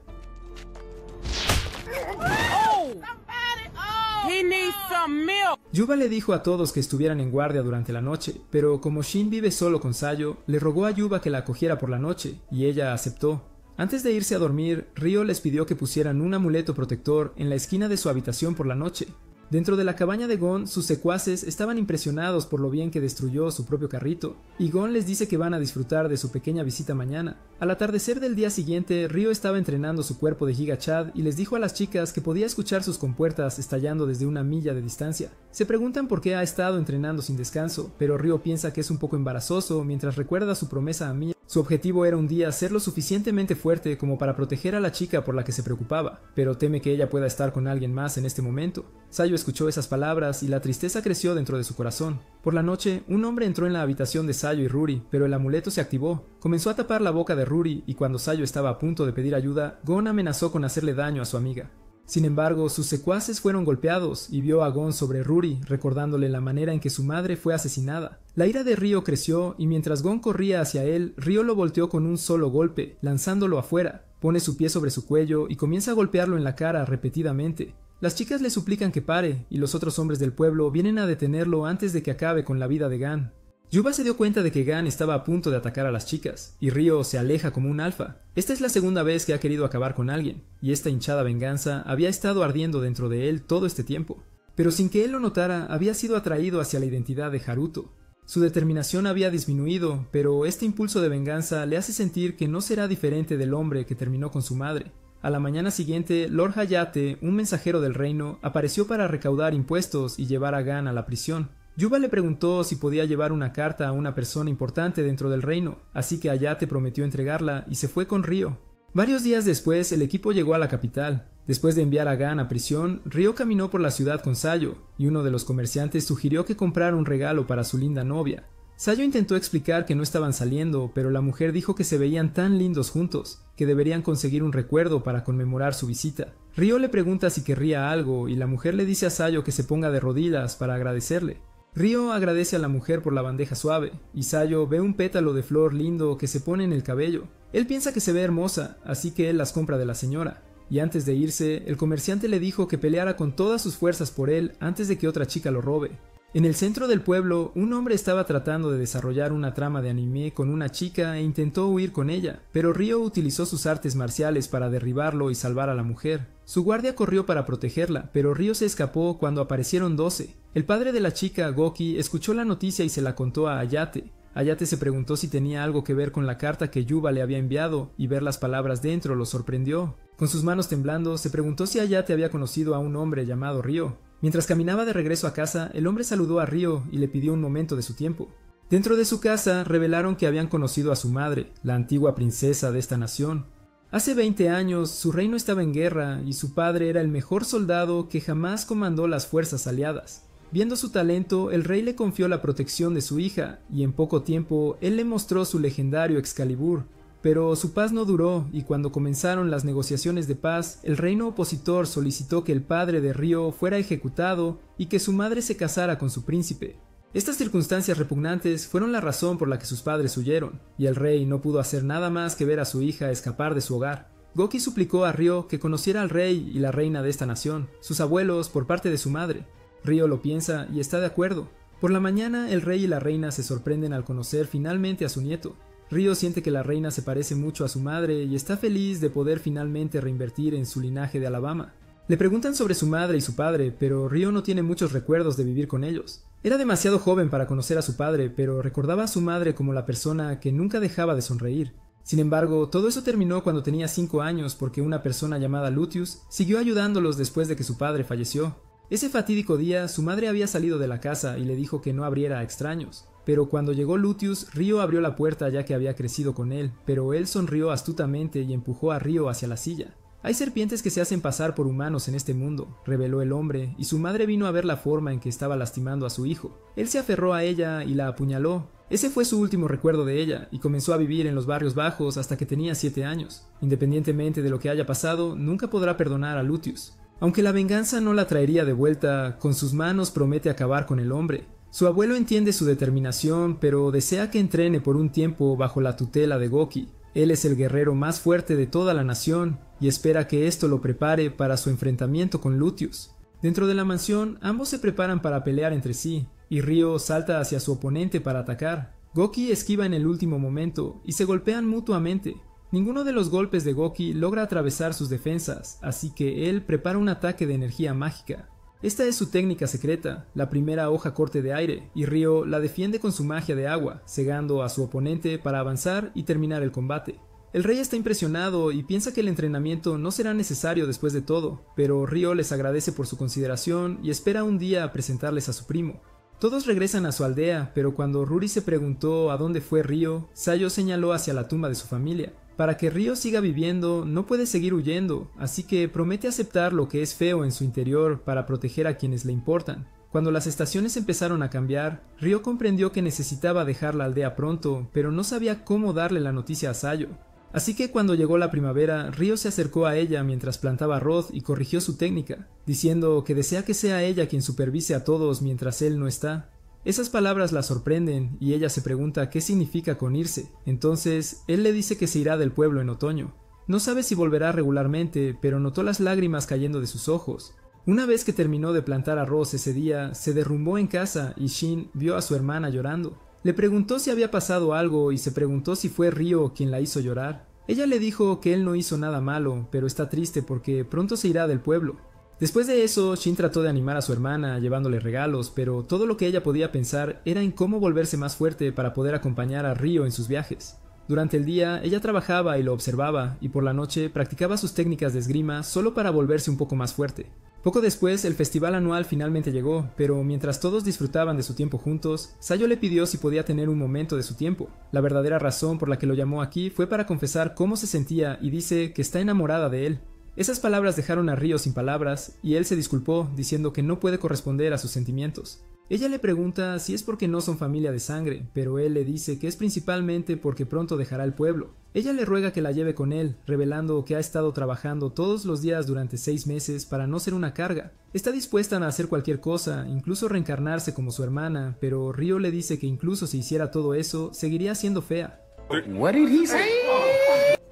Yuba le dijo a todos que estuvieran en guardia durante la noche, pero como Shin vive solo con Sayo, le rogó a Yuba que la acogiera por la noche, y ella aceptó. Antes de irse a dormir, Ryo les pidió que pusieran un amuleto protector en la esquina de su habitación por la noche. Dentro de la cabaña de Gon, sus secuaces estaban impresionados por lo bien que destruyó su propio carrito, y Gon les dice que van a disfrutar de su pequeña visita mañana. Al atardecer del día siguiente, Ryo estaba entrenando su cuerpo de Giga Chad y les dijo a las chicas que podía escuchar sus compuertas estallando desde una milla de distancia. Se preguntan por qué ha estado entrenando sin descanso, pero Ryo piensa que es un poco embarazoso mientras recuerda su promesa a Mia. Su objetivo era un día ser lo suficientemente fuerte como para proteger a la chica por la que se preocupaba, pero teme que ella pueda estar con alguien más en este momento. Sayo escuchó esas palabras y la tristeza creció dentro de su corazón. Por la noche, un hombre entró en la habitación de Sayo y Ruri, pero el amuleto se activó. Comenzó a tapar la boca de Ruri y cuando Sayo estaba a punto de pedir ayuda, Gon amenazó con hacerle daño a su amiga. Sin embargo, sus secuaces fueron golpeados y vio a Gon sobre Ruri, recordándole la manera en que su madre fue asesinada. La ira de Ryo creció y mientras Gon corría hacia él, Ryo lo volteó con un solo golpe, lanzándolo afuera. Pone su pie sobre su cuello y comienza a golpearlo en la cara repetidamente. Las chicas le suplican que pare y los otros hombres del pueblo vienen a detenerlo antes de que acabe con la vida de Gan. Yuba se dio cuenta de que Gan estaba a punto de atacar a las chicas, y Ryo se aleja como un alfa. Esta es la segunda vez que ha querido acabar con alguien, y esta hinchada venganza había estado ardiendo dentro de él todo este tiempo. Pero sin que él lo notara, había sido atraído hacia la identidad de Haruto. Su determinación había disminuido, pero este impulso de venganza le hace sentir que no será diferente del hombre que terminó con su madre. A la mañana siguiente, Lord Hayate, un mensajero del reino, apareció para recaudar impuestos y llevar a Gan a la prisión. Yuba le preguntó si podía llevar una carta a una persona importante dentro del reino, así que Hayate prometió entregarla y se fue con Ryo. Varios días después, el equipo llegó a la capital. Después de enviar a Gan a prisión, Ryo caminó por la ciudad con Sayo, y uno de los comerciantes sugirió que comprara un regalo para su linda novia. Sayo intentó explicar que no estaban saliendo, pero la mujer dijo que se veían tan lindos juntos, que deberían conseguir un recuerdo para conmemorar su visita. Ryo le pregunta si querría algo, y la mujer le dice a Sayo que se ponga de rodillas para agradecerle. Ryo agradece a la mujer por la bandeja suave, y Sayo ve un pétalo de flor lindo que se pone en el cabello. Él piensa que se ve hermosa, así que él las compra de la señora. Y antes de irse, el comerciante le dijo que peleara con todas sus fuerzas por él antes de que otra chica lo robe. En el centro del pueblo, un hombre estaba tratando de desarrollar una trama de anime con una chica e intentó huir con ella, pero Ryo utilizó sus artes marciales para derribarlo y salvar a la mujer. Su guardia corrió para protegerla, pero Ryo se escapó cuando aparecieron 12. El padre de la chica, Goki, escuchó la noticia y se la contó a Hayate. Hayate se preguntó si tenía algo que ver con la carta que Yuba le había enviado, y ver las palabras dentro lo sorprendió. Con sus manos temblando, se preguntó si Hayate había conocido a un hombre llamado Ryo. Mientras caminaba de regreso a casa, el hombre saludó a Ryo y le pidió un momento de su tiempo. Dentro de su casa, revelaron que habían conocido a su madre, la antigua princesa de esta nación. Hace 20 años, su reino estaba en guerra y su padre era el mejor soldado que jamás comandó las fuerzas aliadas. Viendo su talento, el rey le confió la protección de su hija, y en poco tiempo, él le mostró su legendario Excalibur. Pero su paz no duró, y cuando comenzaron las negociaciones de paz, el reino opositor solicitó que el padre de Ryo fuera ejecutado y que su madre se casara con su príncipe. Estas circunstancias repugnantes fueron la razón por la que sus padres huyeron, y el rey no pudo hacer nada más que ver a su hija escapar de su hogar. Goki suplicó a Ryo que conociera al rey y la reina de esta nación, sus abuelos por parte de su madre. Ryo lo piensa y está de acuerdo. Por la mañana, el rey y la reina se sorprenden al conocer finalmente a su nieto. Ryo siente que la reina se parece mucho a su madre y está feliz de poder finalmente reinvertir en su linaje de Alabama. Le preguntan sobre su madre y su padre, pero Ryo no tiene muchos recuerdos de vivir con ellos. Era demasiado joven para conocer a su padre, pero recordaba a su madre como la persona que nunca dejaba de sonreír. Sin embargo, todo eso terminó cuando tenía 5 años porque una persona llamada Lucius siguió ayudándolos después de que su padre falleció. Ese fatídico día, su madre había salido de la casa y le dijo que no abriera a extraños. Pero cuando llegó Lucius, Ryo abrió la puerta ya que había crecido con él, pero él sonrió astutamente y empujó a Ryo hacia la silla. Hay serpientes que se hacen pasar por humanos en este mundo, reveló el hombre, y su madre vino a ver la forma en que estaba lastimando a su hijo. Él se aferró a ella y la apuñaló. Ese fue su último recuerdo de ella, y comenzó a vivir en los barrios bajos hasta que tenía 7 años. Independientemente de lo que haya pasado, nunca podrá perdonar a Lucius. Aunque la venganza no la traería de vuelta, con sus manos promete acabar con el hombre. Su abuelo entiende su determinación, pero desea que entrene por un tiempo bajo la tutela de Goki. Él es el guerrero más fuerte de toda la nación y espera que esto lo prepare para su enfrentamiento con Lucius. Dentro de la mansión, ambos se preparan para pelear entre sí, y Ryo salta hacia su oponente para atacar. Goki esquiva en el último momento y se golpean mutuamente. Ninguno de los golpes de Goki logra atravesar sus defensas, así que él prepara un ataque de energía mágica. Esta es su técnica secreta, la primera hoja corte de aire, y Ryo la defiende con su magia de agua, cegando a su oponente para avanzar y terminar el combate. El rey está impresionado y piensa que el entrenamiento no será necesario después de todo, pero Ryo les agradece por su consideración y espera un día presentarles a su primo. Todos regresan a su aldea, pero cuando Ruri se preguntó a dónde fue Ryo, Sayo señaló hacia la tumba de su familia. Para que Ryo siga viviendo, no puede seguir huyendo, así que promete aceptar lo que es feo en su interior para proteger a quienes le importan. Cuando las estaciones empezaron a cambiar, Ryo comprendió que necesitaba dejar la aldea pronto, pero no sabía cómo darle la noticia a Sayo. Así que cuando llegó la primavera, Ryo se acercó a ella mientras plantaba arroz y corrigió su técnica, diciendo que desea que sea ella quien supervise a todos mientras él no está. Esas palabras la sorprenden y ella se pregunta qué significa con irse. Entonces, él le dice que se irá del pueblo en otoño. No sabe si volverá regularmente, pero notó las lágrimas cayendo de sus ojos. Una vez que terminó de plantar arroz ese día, se derrumbó en casa y Shin vio a su hermana llorando. Le preguntó si había pasado algo y se preguntó si fue Ryo quien la hizo llorar. Ella le dijo que él no hizo nada malo, pero está triste porque pronto se irá del pueblo. Después de eso, Shin trató de animar a su hermana, llevándole regalos, pero todo lo que ella podía pensar era en cómo volverse más fuerte para poder acompañar a Ryo en sus viajes. Durante el día, ella trabajaba y lo observaba, y por la noche practicaba sus técnicas de esgrima solo para volverse un poco más fuerte. Poco después, el festival anual finalmente llegó, pero mientras todos disfrutaban de su tiempo juntos, Sayo le pidió si podía tener un momento de su tiempo. La verdadera razón por la que lo llamó aquí fue para confesar cómo se sentía y dice que está enamorada de él. Esas palabras dejaron a Ryo sin palabras, y él se disculpó, diciendo que no puede corresponder a sus sentimientos. Ella le pregunta si es porque no son familia de sangre, pero él le dice que es principalmente porque pronto dejará el pueblo. Ella le ruega que la lleve con él, revelando que ha estado trabajando todos los días durante 6 meses para no ser una carga. Está dispuesta a hacer cualquier cosa, incluso reencarnarse como su hermana, pero Ryo le dice que incluso si hiciera todo eso, seguiría siendo fea. What did he say?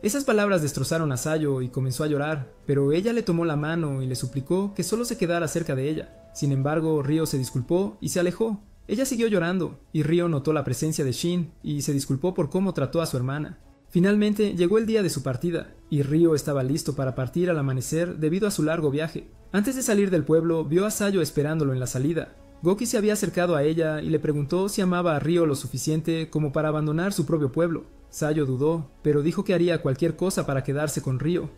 Esas palabras destrozaron a Sayo y comenzó a llorar, pero ella le tomó la mano y le suplicó que solo se quedara cerca de ella. Sin embargo, Ryo se disculpó y se alejó. Ella siguió llorando, y Ryo notó la presencia de Shin y se disculpó por cómo trató a su hermana. Finalmente llegó el día de su partida, y Ryo estaba listo para partir al amanecer debido a su largo viaje. Antes de salir del pueblo, vio a Sayo esperándolo en la salida. Goki se había acercado a ella y le preguntó si amaba a Ryo lo suficiente como para abandonar su propio pueblo. Sayo dudó, pero dijo que haría cualquier cosa para quedarse con Ryo.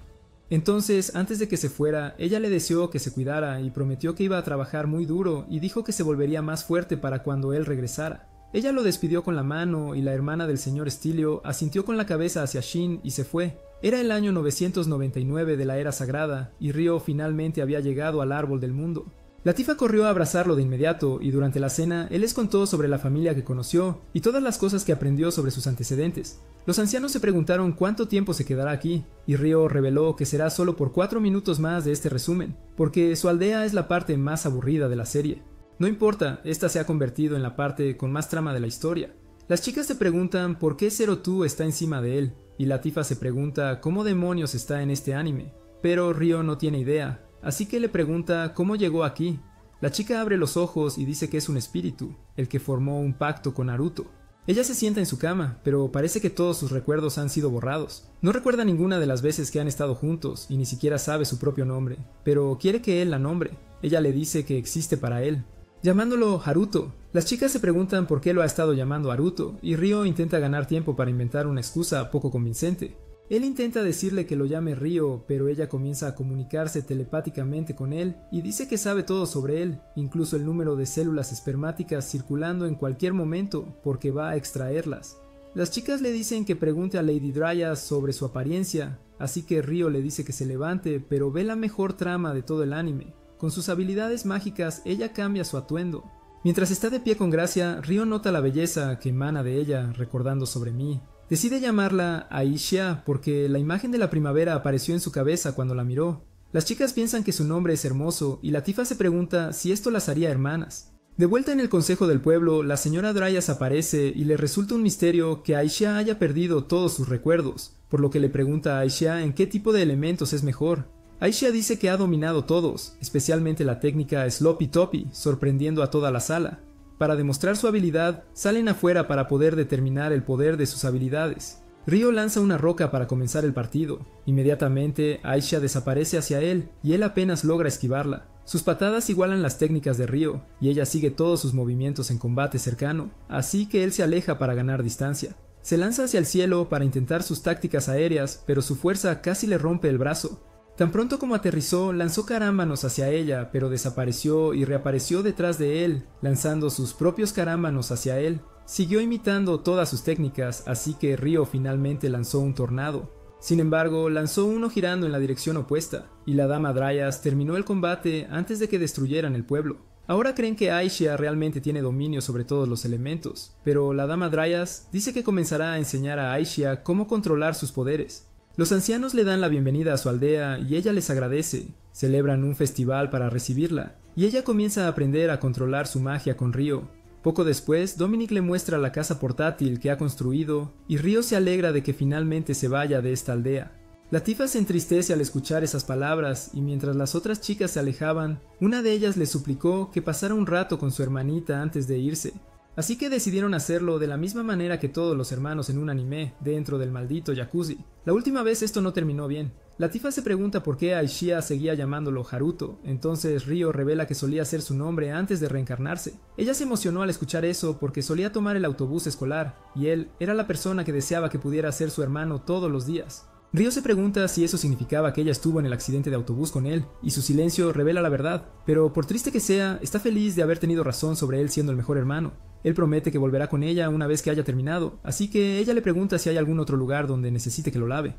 Entonces, antes de que se fuera, ella le deseó que se cuidara y prometió que iba a trabajar muy duro y dijo que se volvería más fuerte para cuando él regresara. Ella lo despidió con la mano y la hermana del señor Stilio asintió con la cabeza hacia Shin y se fue. Era el año 999 de la Era Sagrada y Ryo finalmente había llegado al árbol del mundo. La Tifa corrió a abrazarlo de inmediato y durante la cena él les contó sobre la familia que conoció y todas las cosas que aprendió sobre sus antecedentes. Los ancianos se preguntaron cuánto tiempo se quedará aquí y Ryo reveló que será solo por 4 minutos más de este resumen, porque su aldea es la parte más aburrida de la serie. No importa, esta se ha convertido en la parte con más trama de la historia. Las chicas se preguntan por qué Zero Two está encima de él, y la Tifa se pregunta cómo demonios está en este anime, pero Ryo no tiene idea, así que le pregunta cómo llegó aquí. La chica abre los ojos y dice que es un espíritu, el que formó un pacto con Naruto. Ella se sienta en su cama, pero parece que todos sus recuerdos han sido borrados. No recuerda ninguna de las veces que han estado juntos y ni siquiera sabe su propio nombre, pero quiere que él la nombre. Ella le dice que existe para él, llamándolo Haruto. Las chicas se preguntan por qué lo ha estado llamando Haruto, y Ryo intenta ganar tiempo para inventar una excusa poco convincente. Él intenta decirle que lo llame Ryo, pero ella comienza a comunicarse telepáticamente con él y dice que sabe todo sobre él, incluso el número de células espermáticas circulando en cualquier momento, porque va a extraerlas. Las chicas le dicen que pregunte a Lady Dryas sobre su apariencia, así que Ryo le dice que se levante, pero ve la mejor trama de todo el anime. Con sus habilidades mágicas, ella cambia su atuendo. Mientras está de pie con gracia, Ryo nota la belleza que emana de ella, recordando sobre mí. Decide llamarla Aisha porque la imagen de la primavera apareció en su cabeza cuando la miró. Las chicas piensan que su nombre es hermoso y la Tifa se pregunta si esto las haría hermanas. De vuelta en el consejo del pueblo, la señora Dryas aparece y le resulta un misterio que Aisha haya perdido todos sus recuerdos, por lo que le pregunta a Aisha en qué tipo de elementos es mejor. Aisha dice que ha dominado todos, especialmente la técnica Sloppy Toppy, sorprendiendo a toda la sala. Para demostrar su habilidad, salen afuera para poder determinar el poder de sus habilidades. Ryo lanza una roca para comenzar el partido. Inmediatamente, Aisha desaparece hacia él y él apenas logra esquivarla. Sus patadas igualan las técnicas de Ryo, y ella sigue todos sus movimientos en combate cercano, así que él se aleja para ganar distancia. Se lanza hacia el cielo para intentar sus tácticas aéreas, pero su fuerza casi le rompe el brazo. Tan pronto como aterrizó, lanzó carámbanos hacia ella, pero desapareció y reapareció detrás de él, lanzando sus propios carámbanos hacia él. Siguió imitando todas sus técnicas, así que Ryo finalmente lanzó un tornado. Sin embargo, lanzó uno girando en la dirección opuesta, y la dama Dryas terminó el combate antes de que destruyeran el pueblo. Ahora creen que Aisha realmente tiene dominio sobre todos los elementos, pero la dama Dryas dice que comenzará a enseñar a Aisha cómo controlar sus poderes. Los ancianos le dan la bienvenida a su aldea y ella les agradece. Celebran un festival para recibirla, y ella comienza a aprender a controlar su magia con Ryo. Poco después, Dominic le muestra la casa portátil que ha construido, y Ryo se alegra de que finalmente se vaya de esta aldea. La Tifa se entristece al escuchar esas palabras, y mientras las otras chicas se alejaban, una de ellas le suplicó que pasara un rato con su hermanita antes de irse. Así que decidieron hacerlo de la misma manera que todos los hermanos en un anime, dentro del maldito jacuzzi. La última vez esto no terminó bien. La Tifa se pregunta por qué Aisha seguía llamándolo Haruto, entonces Ryo revela que solía ser su nombre antes de reencarnarse. Ella se emocionó al escuchar eso porque solía tomar el autobús escolar, y él era la persona que deseaba que pudiera ser su hermano todos los días. Ryo se pregunta si eso significaba que ella estuvo en el accidente de autobús con él, y su silencio revela la verdad, pero por triste que sea, está feliz de haber tenido razón sobre él siendo el mejor hermano. Él promete que volverá con ella una vez que haya terminado, así que ella le pregunta si hay algún otro lugar donde necesite que lo lave.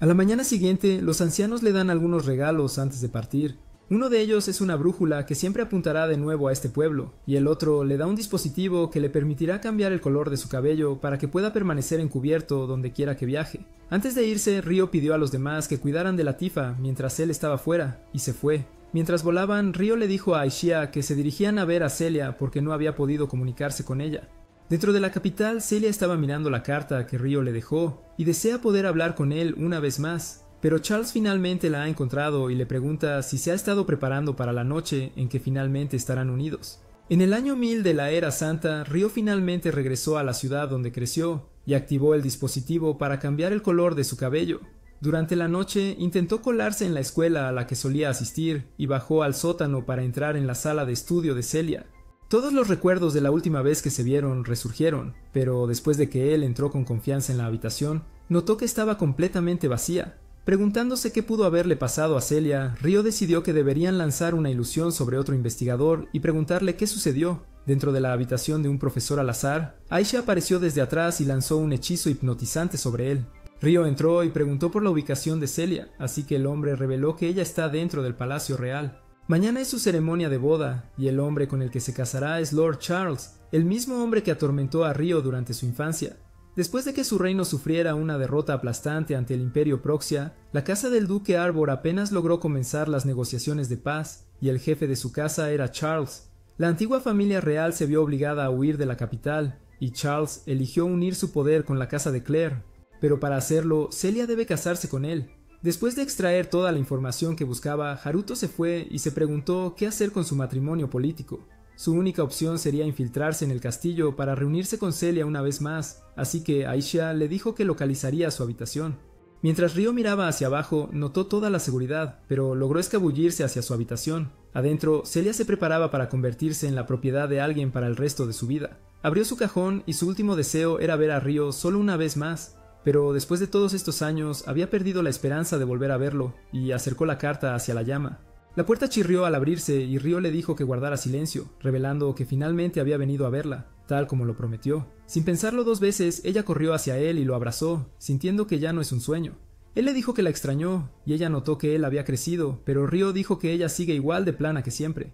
A la mañana siguiente, los ancianos le dan algunos regalos antes de partir. Uno de ellos es una brújula que siempre apuntará de nuevo a este pueblo, y el otro le da un dispositivo que le permitirá cambiar el color de su cabello para que pueda permanecer encubierto donde quiera que viaje. Antes de irse, Ryo pidió a los demás que cuidaran de la Tifa mientras él estaba fuera, y se fue. Mientras volaban, Ryo le dijo a Aisha que se dirigían a ver a Celia porque no había podido comunicarse con ella. Dentro de la capital, Celia estaba mirando la carta que Ryo le dejó, y desea poder hablar con él una vez más. Pero Charles finalmente la ha encontrado y le pregunta si se ha estado preparando para la noche en que finalmente estarán unidos. En el año 1000 de la Era Santa, Ryo finalmente regresó a la ciudad donde creció y activó el dispositivo para cambiar el color de su cabello. Durante la noche intentó colarse en la escuela a la que solía asistir y bajó al sótano para entrar en la sala de estudio de Celia. Todos los recuerdos de la última vez que se vieron resurgieron, pero después de que él entró con confianza en la habitación, notó que estaba completamente vacía. Preguntándose qué pudo haberle pasado a Celia, Ryo decidió que deberían lanzar una ilusión sobre otro investigador y preguntarle qué sucedió. Dentro de la habitación de un profesor al azar, Aisha apareció desde atrás y lanzó un hechizo hipnotizante sobre él. Ryo entró y preguntó por la ubicación de Celia, así que el hombre reveló que ella está dentro del Palacio Real. Mañana es su ceremonia de boda, y el hombre con el que se casará es Lord Charles, el mismo hombre que atormentó a Ryo durante su infancia. Después de que su reino sufriera una derrota aplastante ante el Imperio Proxia, la casa del duque Arbor apenas logró comenzar las negociaciones de paz, y el jefe de su casa era Charles. La antigua familia real se vio obligada a huir de la capital, y Charles eligió unir su poder con la casa de Claire. Pero para hacerlo, Celia debe casarse con él. Después de extraer toda la información que buscaba, Haruto se fue y se preguntó qué hacer con su matrimonio político. Su única opción sería infiltrarse en el castillo para reunirse con Celia una vez más, así que Aisha le dijo que localizaría su habitación. Mientras Ryo miraba hacia abajo, notó toda la seguridad, pero logró escabullirse hacia su habitación. Adentro, Celia se preparaba para convertirse en la propiedad de alguien para el resto de su vida. Abrió su cajón y su último deseo era ver a Ryo solo una vez más, pero después de todos estos años había perdido la esperanza de volver a verlo, y acercó la carta hacia la llama. La puerta chirrió al abrirse y Ryo le dijo que guardara silencio, revelando que finalmente había venido a verla, tal como lo prometió. Sin pensarlo dos veces, ella corrió hacia él y lo abrazó, sintiendo que ya no es un sueño. Él le dijo que la extrañó, y ella notó que él había crecido, pero Ryo dijo que ella sigue igual de plana que siempre.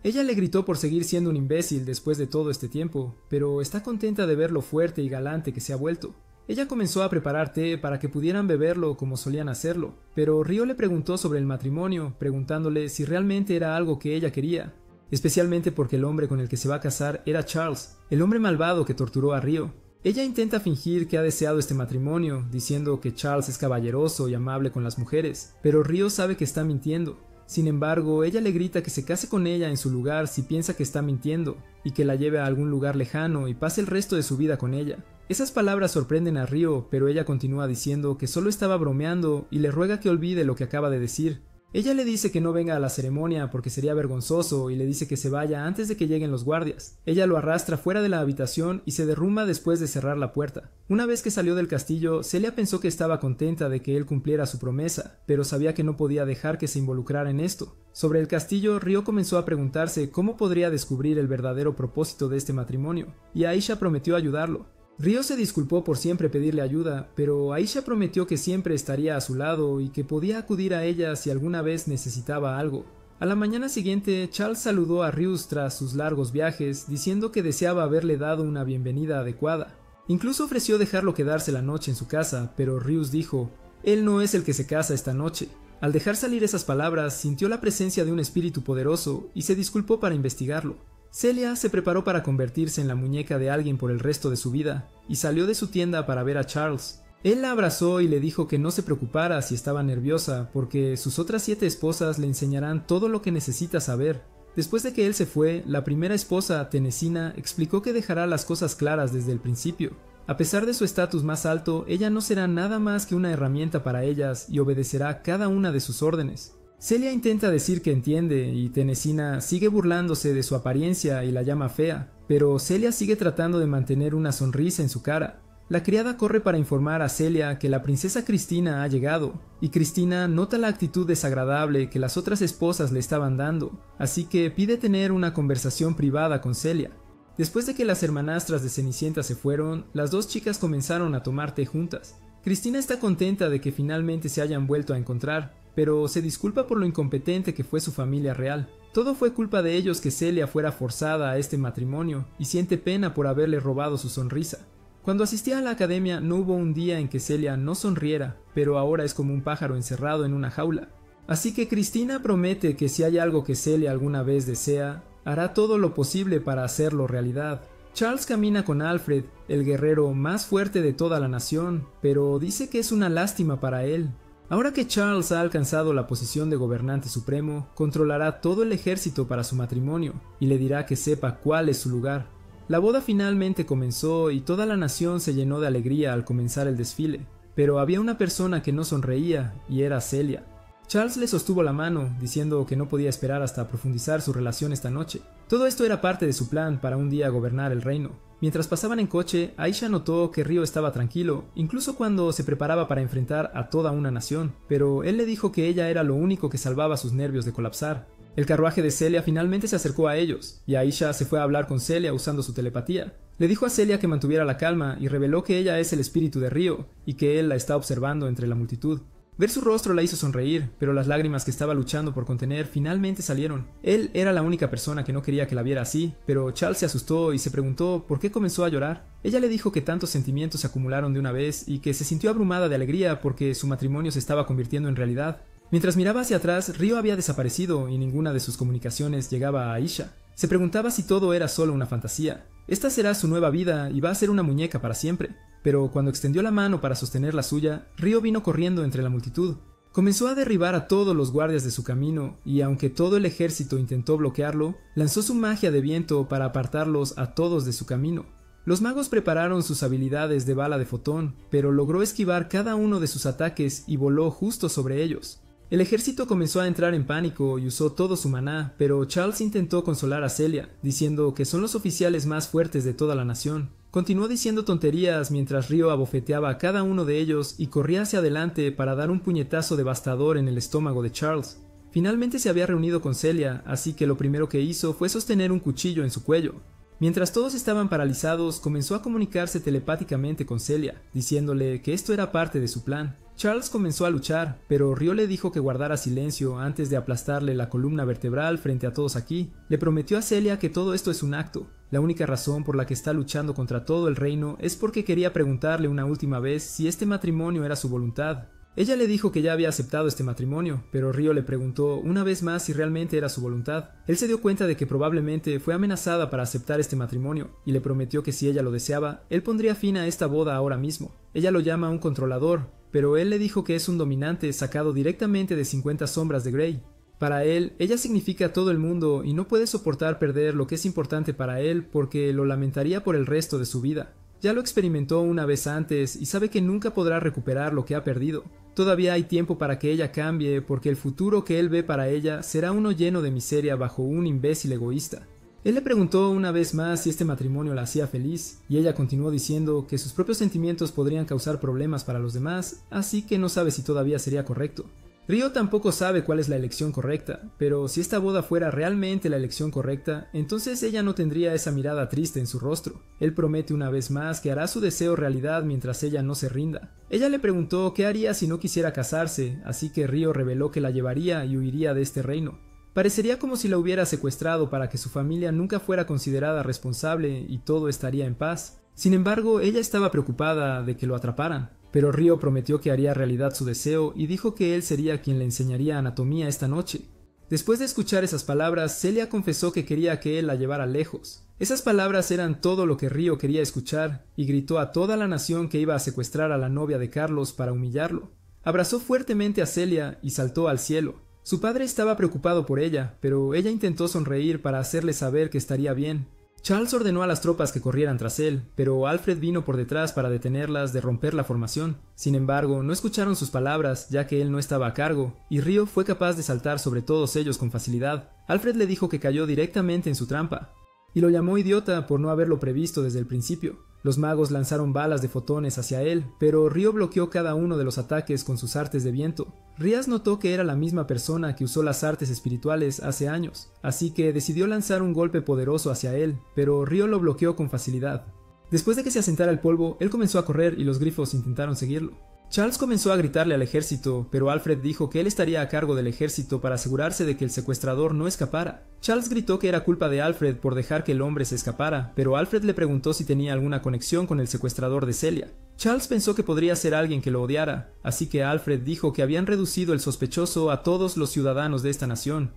Ella le gritó por seguir siendo un imbécil después de todo este tiempo, pero está contenta de ver lo fuerte y galante que se ha vuelto. Ella comenzó a preparar té para que pudieran beberlo como solían hacerlo, pero Ryo le preguntó sobre el matrimonio, preguntándole si realmente era algo que ella quería, especialmente porque el hombre con el que se va a casar era Charles, el hombre malvado que torturó a Ryo. Ella intenta fingir que ha deseado este matrimonio, diciendo que Charles es caballeroso y amable con las mujeres, pero Ryo sabe que está mintiendo. Sin embargo, ella le grita que se case con ella en su lugar si piensa que está mintiendo, y que la lleve a algún lugar lejano y pase el resto de su vida con ella. Esas palabras sorprenden a Ryo, pero ella continúa diciendo que solo estaba bromeando y le ruega que olvide lo que acaba de decir. Ella le dice que no venga a la ceremonia porque sería vergonzoso y le dice que se vaya antes de que lleguen los guardias. Ella lo arrastra fuera de la habitación y se derrumba después de cerrar la puerta. Una vez que salió del castillo, Celia pensó que estaba contenta de que él cumpliera su promesa, pero sabía que no podía dejar que se involucrara en esto. Sobre el castillo, Ryo comenzó a preguntarse cómo podría descubrir el verdadero propósito de este matrimonio, y Aisha prometió ayudarlo. Ryo se disculpó por siempre pedirle ayuda, pero Aisha prometió que siempre estaría a su lado y que podía acudir a ella si alguna vez necesitaba algo. A la mañana siguiente, Charles saludó a Ryus tras sus largos viajes, diciendo que deseaba haberle dado una bienvenida adecuada. Incluso ofreció dejarlo quedarse la noche en su casa, pero Ryus dijo, «Él no es el que se casa esta noche». Al dejar salir esas palabras, sintió la presencia de un espíritu poderoso y se disculpó para investigarlo. Celia se preparó para convertirse en la muñeca de alguien por el resto de su vida, y salió de su tienda para ver a Charles. Él la abrazó y le dijo que no se preocupara si estaba nerviosa, porque sus otras 7 esposas le enseñarán todo lo que necesita saber. Después de que él se fue, la primera esposa, Tenesina, explicó que dejará las cosas claras desde el principio. A pesar de su estatus más alto, ella no será nada más que una herramienta para ellas y obedecerá cada una de sus órdenes. Celia intenta decir que entiende y Tenesina sigue burlándose de su apariencia y la llama fea, pero Celia sigue tratando de mantener una sonrisa en su cara. La criada corre para informar a Celia que la princesa Cristina ha llegado, y Cristina nota la actitud desagradable que las otras esposas le estaban dando, así que pide tener una conversación privada con Celia. Después de que las hermanastras de Cenicienta se fueron, las dos chicas comenzaron a tomar té juntas. Cristina está contenta de que finalmente se hayan vuelto a encontrar, pero se disculpa por lo incompetente que fue su familia real. Todo fue culpa de ellos que Celia fuera forzada a este matrimonio, y siente pena por haberle robado su sonrisa. Cuando asistía a la academia no hubo un día en que Celia no sonriera, pero ahora es como un pájaro encerrado en una jaula. Así que Cristina promete que si hay algo que Celia alguna vez desea, hará todo lo posible para hacerlo realidad. Charles camina con Alfred, el guerrero más fuerte de toda la nación, pero dice que es una lástima para él. Ahora que Charles ha alcanzado la posición de gobernante supremo, controlará todo el ejército para su matrimonio y le dirá que sepa cuál es su lugar. La boda finalmente comenzó y toda la nación se llenó de alegría al comenzar el desfile, pero había una persona que no sonreía y era Celia. Charles le sostuvo la mano, diciendo que no podía esperar hasta profundizar su relación esta noche. Todo esto era parte de su plan para un día gobernar el reino. Mientras pasaban en coche, Aisha notó que Ryo estaba tranquilo, incluso cuando se preparaba para enfrentar a toda una nación, pero él le dijo que ella era lo único que salvaba sus nervios de colapsar. El carruaje de Celia finalmente se acercó a ellos, y Aisha se fue a hablar con Celia usando su telepatía. Le dijo a Celia que mantuviera la calma y reveló que ella es el espíritu de Ryo, y que él la está observando entre la multitud. Ver su rostro la hizo sonreír, pero las lágrimas que estaba luchando por contener finalmente salieron. Él era la única persona que no quería que la viera así, pero Charles se asustó y se preguntó por qué comenzó a llorar. Ella le dijo que tantos sentimientos se acumularon de una vez y que se sintió abrumada de alegría porque su matrimonio se estaba convirtiendo en realidad. Mientras miraba hacia atrás, Ryo había desaparecido y ninguna de sus comunicaciones llegaba a Aisha. Se preguntaba si todo era solo una fantasía. Esta será su nueva vida y va a ser una muñeca para siempre. Pero cuando extendió la mano para sostener la suya, Ryo vino corriendo entre la multitud. Comenzó a derribar a todos los guardias de su camino y aunque todo el ejército intentó bloquearlo, lanzó su magia de viento para apartarlos a todos de su camino. Los magos prepararon sus habilidades de bala de fotón, pero logró esquivar cada uno de sus ataques y voló justo sobre ellos. El ejército comenzó a entrar en pánico y usó todo su maná, pero Charles intentó consolar a Celia, diciendo que son los oficiales más fuertes de toda la nación. Continuó diciendo tonterías mientras Ryo abofeteaba a cada uno de ellos y corría hacia adelante para dar un puñetazo devastador en el estómago de Charles. Finalmente se había reunido con Celia, así que lo primero que hizo fue sostener un cuchillo en su cuello. Mientras todos estaban paralizados, comenzó a comunicarse telepáticamente con Celia, diciéndole que esto era parte de su plan. Charles comenzó a luchar, pero Ryo le dijo que guardara silencio antes de aplastarle la columna vertebral frente a todos aquí. Le prometió a Celia que todo esto es un acto. La única razón por la que está luchando contra todo el reino es porque quería preguntarle una última vez si este matrimonio era su voluntad. Ella le dijo que ya había aceptado este matrimonio, pero Ryo le preguntó una vez más si realmente era su voluntad. Él se dio cuenta de que probablemente fue amenazada para aceptar este matrimonio, y le prometió que si ella lo deseaba, él pondría fin a esta boda ahora mismo. Ella lo llama un controlador, pero él le dijo que es un dominante sacado directamente de 50 sombras de Grey. Para él, ella significa todo el mundo y no puede soportar perder lo que es importante para él porque lo lamentaría por el resto de su vida. Ya lo experimentó una vez antes y sabe que nunca podrá recuperar lo que ha perdido. Todavía hay tiempo para que ella cambie porque el futuro que él ve para ella será uno lleno de miseria bajo un imbécil egoísta. Él le preguntó una vez más si este matrimonio la hacía feliz, y ella continuó diciendo que sus propios sentimientos podrían causar problemas para los demás, así que no sabe si todavía sería correcto. Ryo tampoco sabe cuál es la elección correcta, pero si esta boda fuera realmente la elección correcta, entonces ella no tendría esa mirada triste en su rostro. Él promete una vez más que hará su deseo realidad mientras ella no se rinda. Ella le preguntó qué haría si no quisiera casarse, así que Ryo reveló que la llevaría y huiría de este reino. Parecería como si la hubiera secuestrado para que su familia nunca fuera considerada responsable y todo estaría en paz. Sin embargo, ella estaba preocupada de que lo atraparan. Pero Ryo prometió que haría realidad su deseo y dijo que él sería quien le enseñaría anatomía esta noche. Después de escuchar esas palabras, Celia confesó que quería que él la llevara lejos. Esas palabras eran todo lo que Ryo quería escuchar y gritó a toda la nación que iba a secuestrar a la novia de Carlos para humillarlo. Abrazó fuertemente a Celia y saltó al cielo. Su padre estaba preocupado por ella, pero ella intentó sonreír para hacerle saber que estaría bien. Charles ordenó a las tropas que corrieran tras él, pero Alfred vino por detrás para detenerlas de romper la formación. Sin embargo, no escucharon sus palabras, ya que él no estaba a cargo, y Ryo fue capaz de saltar sobre todos ellos con facilidad. Alfred le dijo que cayó directamente en su trampa, y lo llamó idiota por no haberlo previsto desde el principio. Los magos lanzaron balas de fotones hacia él, pero Ryo bloqueó cada uno de los ataques con sus artes de viento. Rias notó que era la misma persona que usó las artes espirituales hace años, así que decidió lanzar un golpe poderoso hacia él, pero Ryo lo bloqueó con facilidad. Después de que se asentara el polvo, él comenzó a correr y los grifos intentaron seguirlo. Charles comenzó a gritarle al ejército, pero Alfred dijo que él estaría a cargo del ejército para asegurarse de que el secuestrador no escapara. Charles gritó que era culpa de Alfred por dejar que el hombre se escapara, pero Alfred le preguntó si tenía alguna conexión con el secuestrador de Celia. Charles pensó que podría ser alguien que lo odiara, así que Alfred dijo que habían reducido el sospechoso a todos los ciudadanos de esta nación.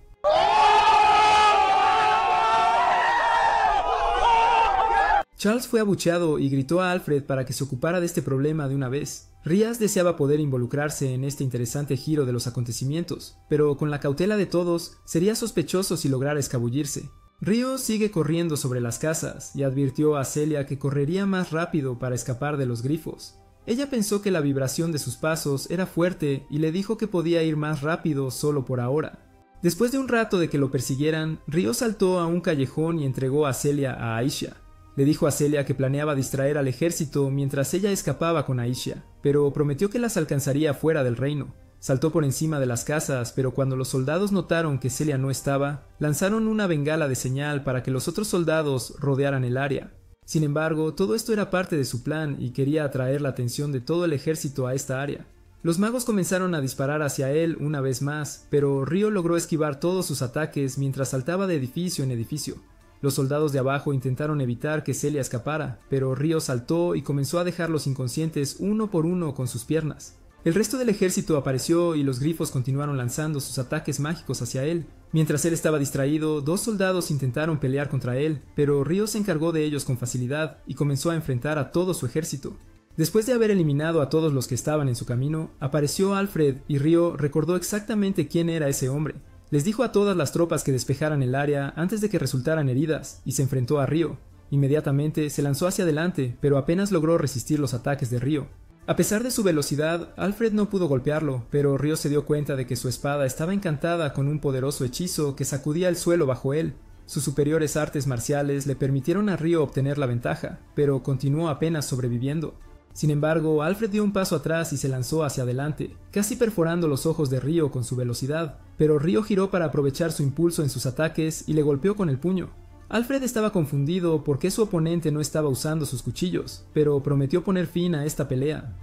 Charles fue abucheado y gritó a Alfred para que se ocupara de este problema de una vez. Rias deseaba poder involucrarse en este interesante giro de los acontecimientos, pero con la cautela de todos, sería sospechoso si lograra escabullirse. Ryo sigue corriendo sobre las casas y advirtió a Celia que correría más rápido para escapar de los grifos. Ella pensó que la vibración de sus pasos era fuerte y le dijo que podía ir más rápido solo por ahora. Después de un rato de que lo persiguieran, Ryo saltó a un callejón y entregó a Celia a Aisha. Le dijo a Celia que planeaba distraer al ejército mientras ella escapaba con Aisha, pero prometió que las alcanzaría fuera del reino. Saltó por encima de las casas, pero cuando los soldados notaron que Celia no estaba, lanzaron una bengala de señal para que los otros soldados rodearan el área. Sin embargo, todo esto era parte de su plan y quería atraer la atención de todo el ejército a esta área. Los magos comenzaron a disparar hacia él una vez más, pero Ryo logró esquivar todos sus ataques mientras saltaba de edificio en edificio. Los soldados de abajo intentaron evitar que Celia escapara, pero Ryo saltó y comenzó a dejarlos inconscientes uno por uno con sus piernas. El resto del ejército apareció y los grifos continuaron lanzando sus ataques mágicos hacia él. Mientras él estaba distraído, 2 soldados intentaron pelear contra él, pero Ryo se encargó de ellos con facilidad y comenzó a enfrentar a todo su ejército. Después de haber eliminado a todos los que estaban en su camino, apareció Alfred y Ryo recordó exactamente quién era ese hombre. Les dijo a todas las tropas que despejaran el área antes de que resultaran heridas y se enfrentó a Ryo. Inmediatamente se lanzó hacia adelante, pero apenas logró resistir los ataques de Ryo. A pesar de su velocidad, Alfred no pudo golpearlo, pero Ryo se dio cuenta de que su espada estaba encantada con un poderoso hechizo que sacudía el suelo bajo él. Sus superiores artes marciales le permitieron a Ryo obtener la ventaja, pero continuó apenas sobreviviendo. Sin embargo, Alfred dio un paso atrás y se lanzó hacia adelante, casi perforando los ojos de Ryo con su velocidad, pero Ryo giró para aprovechar su impulso en sus ataques y le golpeó con el puño. Alfred estaba confundido porque su oponente no estaba usando sus cuchillos, pero prometió poner fin a esta pelea.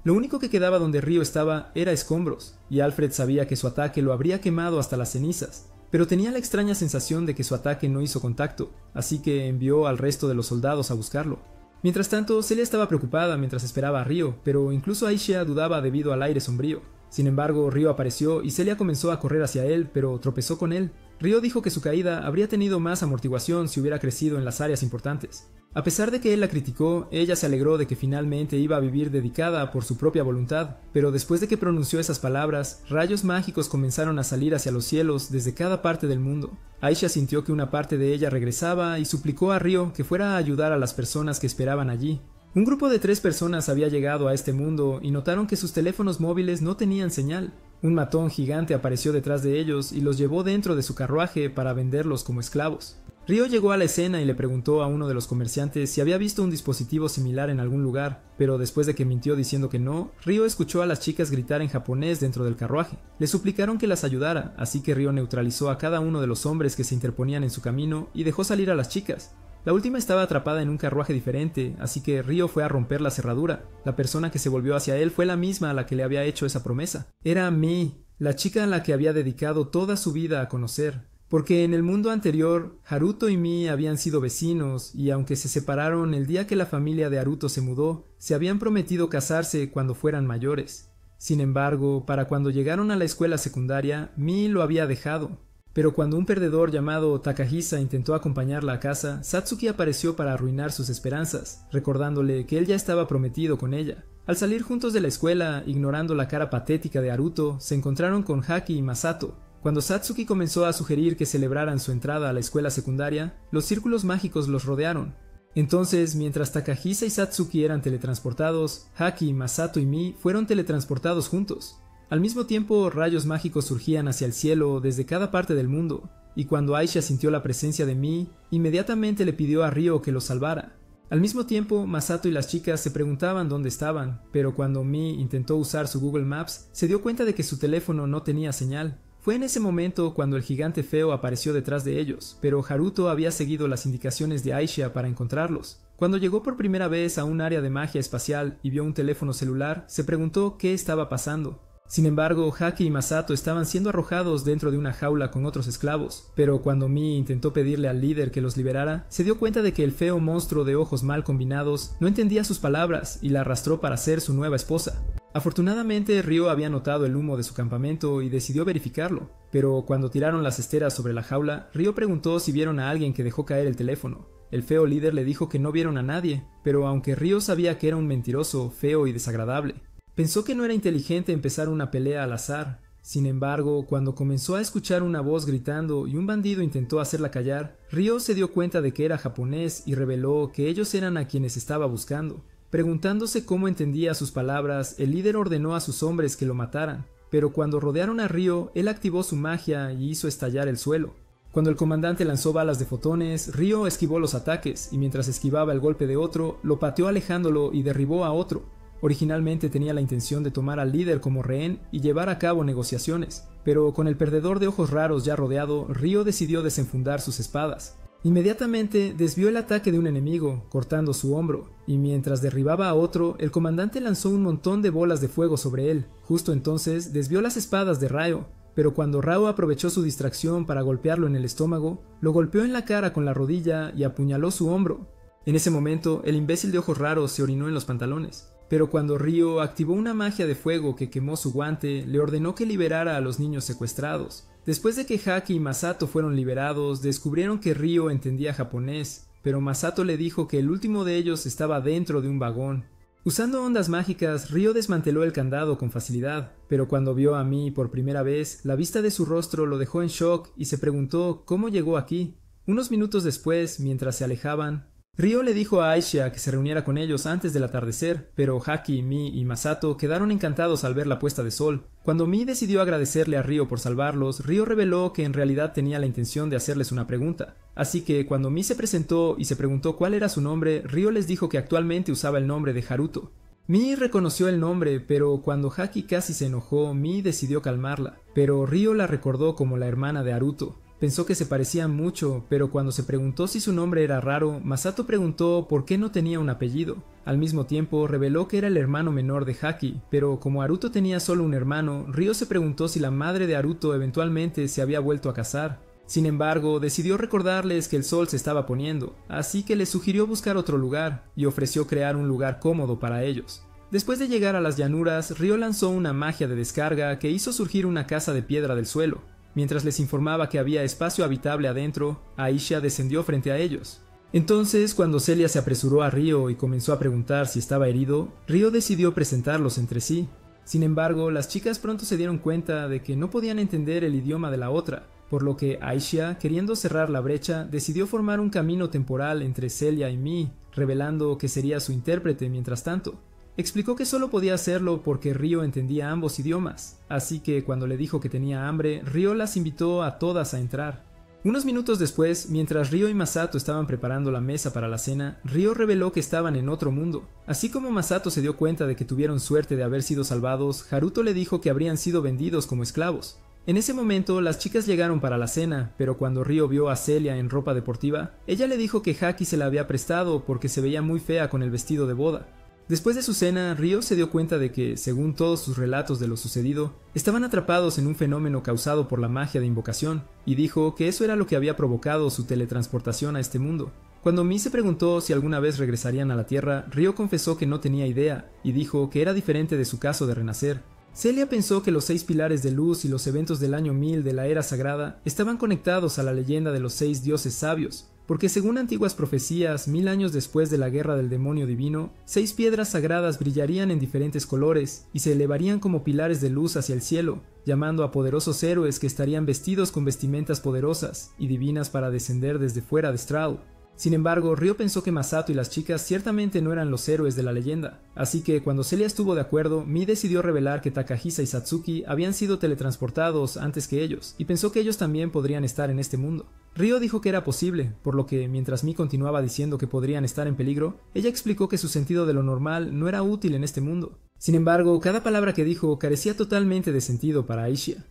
Lo único que quedaba donde Ryo estaba era escombros, y Alfred sabía que su ataque lo habría quemado hasta las cenizas, pero tenía la extraña sensación de que su ataque no hizo contacto, así que envió al resto de los soldados a buscarlo. Mientras tanto, Celia estaba preocupada mientras esperaba a Ryo, pero incluso Aisha dudaba debido al aire sombrío. Sin embargo, Ryo apareció y Celia comenzó a correr hacia él, pero tropezó con él. Ryo dijo que su caída habría tenido más amortiguación si hubiera crecido en las áreas importantes. A pesar de que él la criticó, ella se alegró de que finalmente iba a vivir dedicada por su propia voluntad, pero después de que pronunció esas palabras, rayos mágicos comenzaron a salir hacia los cielos desde cada parte del mundo. Aisha sintió que una parte de ella regresaba y suplicó a Ryo que fuera a ayudar a las personas que esperaban allí. Un grupo de 3 personas había llegado a este mundo y notaron que sus teléfonos móviles no tenían señal. Un matón gigante apareció detrás de ellos y los llevó dentro de su carruaje para venderlos como esclavos. Ryo llegó a la escena y le preguntó a uno de los comerciantes si había visto un dispositivo similar en algún lugar, pero después de que mintió diciendo que no, Ryo escuchó a las chicas gritar en japonés dentro del carruaje. Le suplicaron que las ayudara, así que Ryo neutralizó a cada uno de los hombres que se interponían en su camino y dejó salir a las chicas. La última estaba atrapada en un carruaje diferente, así que Ryo fue a romper la cerradura. La persona que se volvió hacia él fue la misma a la que le había hecho esa promesa. Era Mi, la chica a la que había dedicado toda su vida a conocer. Porque en el mundo anterior, Haruto y Mi habían sido vecinos, y aunque se separaron el día que la familia de Haruto se mudó, se habían prometido casarse cuando fueran mayores. Sin embargo, para cuando llegaron a la escuela secundaria, Mi lo había dejado. Pero cuando un perdedor llamado Takahisa intentó acompañarla a casa, Satsuki apareció para arruinar sus esperanzas, recordándole que él ya estaba prometido con ella. Al salir juntos de la escuela, ignorando la cara patética de Haruto, se encontraron con Haki y Masato. Cuando Satsuki comenzó a sugerir que celebraran su entrada a la escuela secundaria, los círculos mágicos los rodearon. Entonces, mientras Takahisa y Satsuki eran teletransportados, Haki, Masato y Mi fueron teletransportados juntos. Al mismo tiempo, rayos mágicos surgían hacia el cielo desde cada parte del mundo, y cuando Aisha sintió la presencia de Mi, inmediatamente le pidió a Ryo que los salvara. Al mismo tiempo, Masato y las chicas se preguntaban dónde estaban, pero cuando Mi intentó usar su Google Maps, se dio cuenta de que su teléfono no tenía señal. Fue en ese momento cuando el gigante feo apareció detrás de ellos, pero Haruto había seguido las indicaciones de Aisha para encontrarlos. Cuando llegó por primera vez a un área de magia espacial y vio un teléfono celular, se preguntó qué estaba pasando. Sin embargo, Haki y Masato estaban siendo arrojados dentro de una jaula con otros esclavos, pero cuando Mi intentó pedirle al líder que los liberara, se dio cuenta de que el feo monstruo de ojos mal combinados no entendía sus palabras y la arrastró para ser su nueva esposa. Afortunadamente, Ryo había notado el humo de su campamento y decidió verificarlo, pero cuando tiraron las esteras sobre la jaula, Ryo preguntó si vieron a alguien que dejó caer el teléfono. El feo líder le dijo que no vieron a nadie, pero aunque Ryo sabía que era un mentiroso, feo y desagradable, pensó que no era inteligente empezar una pelea al azar. Sin embargo, cuando comenzó a escuchar una voz gritando y un bandido intentó hacerla callar, Ryo se dio cuenta de que era japonés y reveló que ellos eran a quienes estaba buscando. Preguntándose cómo entendía sus palabras, el líder ordenó a sus hombres que lo mataran, pero cuando rodearon a Ryo, él activó su magia y hizo estallar el suelo. Cuando el comandante lanzó balas de fotones, Ryo esquivó los ataques y mientras esquivaba el golpe de otro, lo pateó alejándolo y derribó a otro. Originalmente tenía la intención de tomar al líder como rehén y llevar a cabo negociaciones, pero con el perdedor de ojos raros ya rodeado, Ryo decidió desenfundar sus espadas. Inmediatamente desvió el ataque de un enemigo, cortando su hombro, y mientras derribaba a otro, el comandante lanzó un montón de bolas de fuego sobre él. Justo entonces desvió las espadas de Ryo. pero cuando Rao aprovechó su distracción para golpearlo en el estómago, lo golpeó en la cara con la rodilla y apuñaló su hombro. En ese momento, el imbécil de ojos raros se orinó en los pantalones, pero cuando Ryo activó una magia de fuego que quemó su guante, le ordenó que liberara a los niños secuestrados. Después de que Haki y Masato fueron liberados, descubrieron que Ryo entendía japonés, pero Masato le dijo que el último de ellos estaba dentro de un vagón. Usando ondas mágicas, Ryo desmanteló el candado con facilidad, pero cuando vio a Mii por primera vez, la vista de su rostro lo dejó en shock y se preguntó cómo llegó aquí. Unos minutos después, mientras se alejaban, Ryo le dijo a Aisha que se reuniera con ellos antes del atardecer, pero Haki, Mii y Masato quedaron encantados al ver la puesta de sol. Cuando Mii decidió agradecerle a Ryo por salvarlos, Ryo reveló que en realidad tenía la intención de hacerles una pregunta. Así que cuando Mii se presentó y se preguntó cuál era su nombre, Ryo les dijo que actualmente usaba el nombre de Haruto. Mii reconoció el nombre, pero cuando Haki casi se enojó, Mii decidió calmarla, pero Ryo la recordó como la hermana de Haruto. Pensó que se parecían mucho, pero cuando se preguntó si su nombre era raro, Masato preguntó por qué no tenía un apellido. Al mismo tiempo, reveló que era el hermano menor de Haki, pero como Haruto tenía solo un hermano, Ryo se preguntó si la madre de Haruto eventualmente se había vuelto a casar. Sin embargo, decidió recordarles que el sol se estaba poniendo, así que les sugirió buscar otro lugar, y ofreció crear un lugar cómodo para ellos. Después de llegar a las llanuras, Ryo lanzó una magia de descarga que hizo surgir una casa de piedra del suelo. Mientras les informaba que había espacio habitable adentro, Aisha descendió frente a ellos. Entonces, cuando Celia se apresuró a Ryo y comenzó a preguntar si estaba herido, Ryo decidió presentarlos entre sí. Sin embargo, las chicas pronto se dieron cuenta de que no podían entender el idioma de la otra, por lo que Aisha, queriendo cerrar la brecha, decidió formar un camino temporal entre Celia y Mii, revelando que sería su intérprete mientras tanto. Explicó que solo podía hacerlo porque Ryo entendía ambos idiomas, así que cuando le dijo que tenía hambre, Ryo las invitó a todas a entrar. Unos minutos después, mientras Ryo y Masato estaban preparando la mesa para la cena, Ryo reveló que estaban en otro mundo. Así como Masato se dio cuenta de que tuvieron suerte de haber sido salvados, Haruto le dijo que habrían sido vendidos como esclavos. En ese momento, las chicas llegaron para la cena, pero cuando Ryo vio a Celia en ropa deportiva, ella le dijo que Haki se la había prestado porque se veía muy fea con el vestido de boda. Después de su cena, Ryo se dio cuenta de que, según todos sus relatos de lo sucedido, estaban atrapados en un fenómeno causado por la magia de invocación, y dijo que eso era lo que había provocado su teletransportación a este mundo. Cuando Mii se preguntó si alguna vez regresarían a la Tierra, Ryo confesó que no tenía idea, y dijo que era diferente de su caso de renacer. Celia pensó que los 6 pilares de luz y los eventos del año 1000 de la era sagrada estaban conectados a la leyenda de los 6 dioses sabios, porque según antiguas profecías, 1000 años después de la guerra del demonio divino, 6 piedras sagradas brillarían en diferentes colores y se elevarían como pilares de luz hacia el cielo, llamando a poderosos héroes que estarían vestidos con vestimentas poderosas y divinas para descender desde fuera de Strahl. Sin embargo, Ryo pensó que Masato y las chicas ciertamente no eran los héroes de la leyenda, así que cuando Celia estuvo de acuerdo, Mii decidió revelar que Takahisa y Satsuki habían sido teletransportados antes que ellos, y pensó que ellos también podrían estar en este mundo. Ryo dijo que era posible, por lo que mientras Mii continuaba diciendo que podrían estar en peligro, ella explicó que su sentido de lo normal no era útil en este mundo. Sin embargo, cada palabra que dijo carecía totalmente de sentido para Aisha.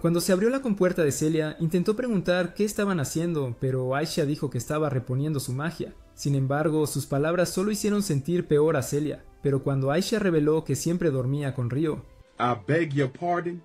Cuando se abrió la compuerta de Celia, intentó preguntar qué estaban haciendo, pero Aisha dijo que estaba reponiendo su magia. Sin embargo, sus palabras solo hicieron sentir peor a Celia, pero cuando Aisha reveló que siempre dormía con Ryo. I beg your pardon?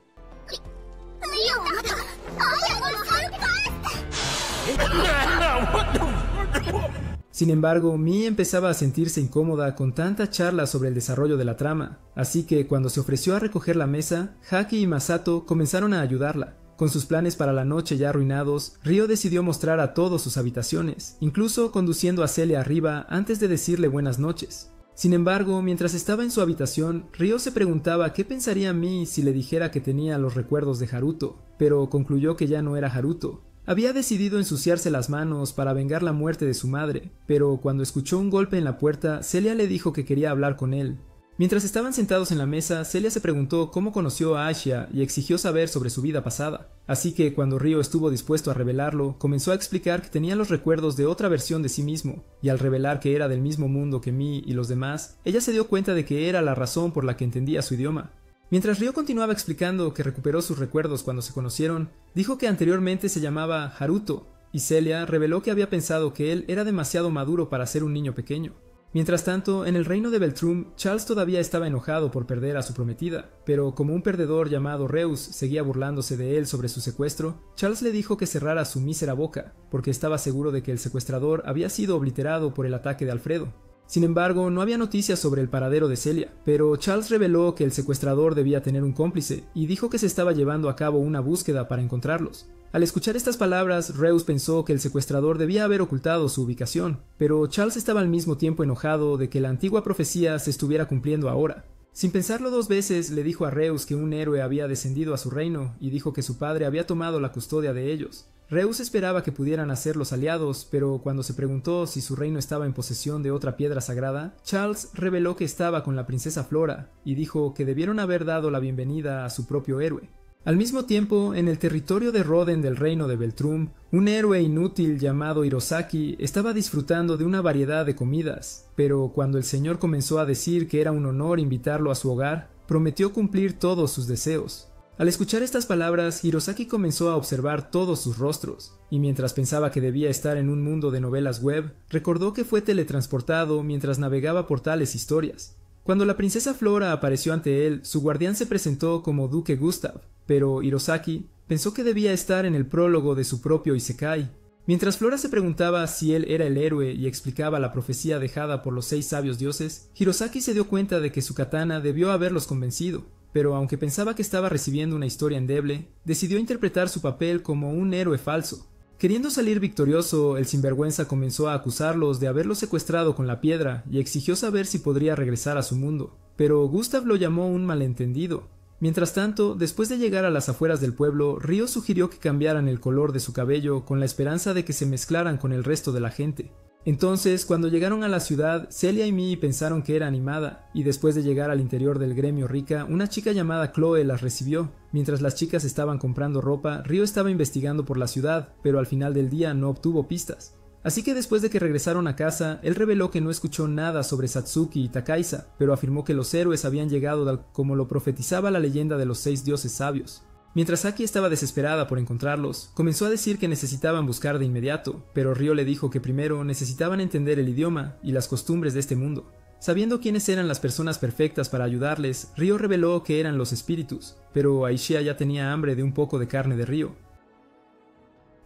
Sin embargo, Mii empezaba a sentirse incómoda con tanta charla sobre el desarrollo de la trama, así que cuando se ofreció a recoger la mesa, Haki y Masato comenzaron a ayudarla. Con sus planes para la noche ya arruinados, Ryo decidió mostrar a todos sus habitaciones, incluso conduciendo a Celia arriba antes de decirle buenas noches. Sin embargo, mientras estaba en su habitación, Ryo se preguntaba qué pensaría Mii si le dijera que tenía los recuerdos de Haruto, pero concluyó que ya no era Haruto. Había decidido ensuciarse las manos para vengar la muerte de su madre, pero cuando escuchó un golpe en la puerta, Celia le dijo que quería hablar con él. Mientras estaban sentados en la mesa, Celia se preguntó cómo conoció a Aisha y exigió saber sobre su vida pasada. Así que cuando Ryo estuvo dispuesto a revelarlo, comenzó a explicar que tenía los recuerdos de otra versión de sí mismo, y al revelar que era del mismo mundo que Mii y los demás, ella se dio cuenta de que era la razón por la que entendía su idioma. Mientras Ryo continuaba explicando que recuperó sus recuerdos cuando se conocieron, dijo que anteriormente se llamaba Haruto, y Celia reveló que había pensado que él era demasiado maduro para ser un niño pequeño. Mientras tanto, en el reino de Beltrum, Charles todavía estaba enojado por perder a su prometida, pero como un perdedor llamado Reus seguía burlándose de él sobre su secuestro, Charles le dijo que cerrara su mísera boca, porque estaba seguro de que el secuestrador había sido obliterado por el ataque de Alfredo. Sin embargo, no había noticias sobre el paradero de Celia, pero Charles reveló que el secuestrador debía tener un cómplice y dijo que se estaba llevando a cabo una búsqueda para encontrarlos. Al escuchar estas palabras, Reus pensó que el secuestrador debía haber ocultado su ubicación, pero Charles estaba al mismo tiempo enojado de que la antigua profecía se estuviera cumpliendo ahora. Sin pensarlo dos veces, le dijo a Reus que un héroe había descendido a su reino y dijo que su padre había tomado la custodia de ellos. Reus esperaba que pudieran hacer los aliados, pero cuando se preguntó si su reino estaba en posesión de otra piedra sagrada, Charles reveló que estaba con la princesa Flora y dijo que debieron haber dado la bienvenida a su propio héroe. Al mismo tiempo, en el territorio de Roden del reino de Beltrum, un héroe inútil llamado Hirosaki estaba disfrutando de una variedad de comidas, pero cuando el señor comenzó a decir que era un honor invitarlo a su hogar, prometió cumplir todos sus deseos. Al escuchar estas palabras, Hirosaki comenzó a observar todos sus rostros, y mientras pensaba que debía estar en un mundo de novelas web, recordó que fue teletransportado mientras navegaba por tales historias. Cuando la princesa Flora apareció ante él, su guardián se presentó como Duque Gustav, pero Hirosaki pensó que debía estar en el prólogo de su propio Isekai. Mientras Flora se preguntaba si él era el héroe y explicaba la profecía dejada por los 6 sabios dioses, Hirosaki se dio cuenta de que su katana debió haberlos convencido. Pero aunque pensaba que estaba recibiendo una historia endeble, decidió interpretar su papel como un héroe falso. Queriendo salir victorioso, el sinvergüenza comenzó a acusarlos de haberlo secuestrado con la piedra y exigió saber si podría regresar a su mundo. Pero Gustav lo llamó un malentendido. Mientras tanto, después de llegar a las afueras del pueblo, Ryo sugirió que cambiaran el color de su cabello con la esperanza de que se mezclaran con el resto de la gente. Entonces, cuando llegaron a la ciudad, Celia y Mii pensaron que era animada, y después de llegar al interior del gremio Rika, una chica llamada Chloe las recibió. Mientras las chicas estaban comprando ropa, Ryo estaba investigando por la ciudad, pero al final del día no obtuvo pistas. Así que después de que regresaron a casa, él reveló que no escuchó nada sobre Satsuki y Takaisa, pero afirmó que los héroes habían llegado como lo profetizaba la leyenda de los 6 dioses sabios. Mientras Aki estaba desesperada por encontrarlos, comenzó a decir que necesitaban buscar de inmediato, pero Ryo le dijo que primero necesitaban entender el idioma y las costumbres de este mundo. Sabiendo quiénes eran las personas perfectas para ayudarles, Ryo reveló que eran los espíritus, pero Aishia ya tenía hambre de un poco de carne de Ryo.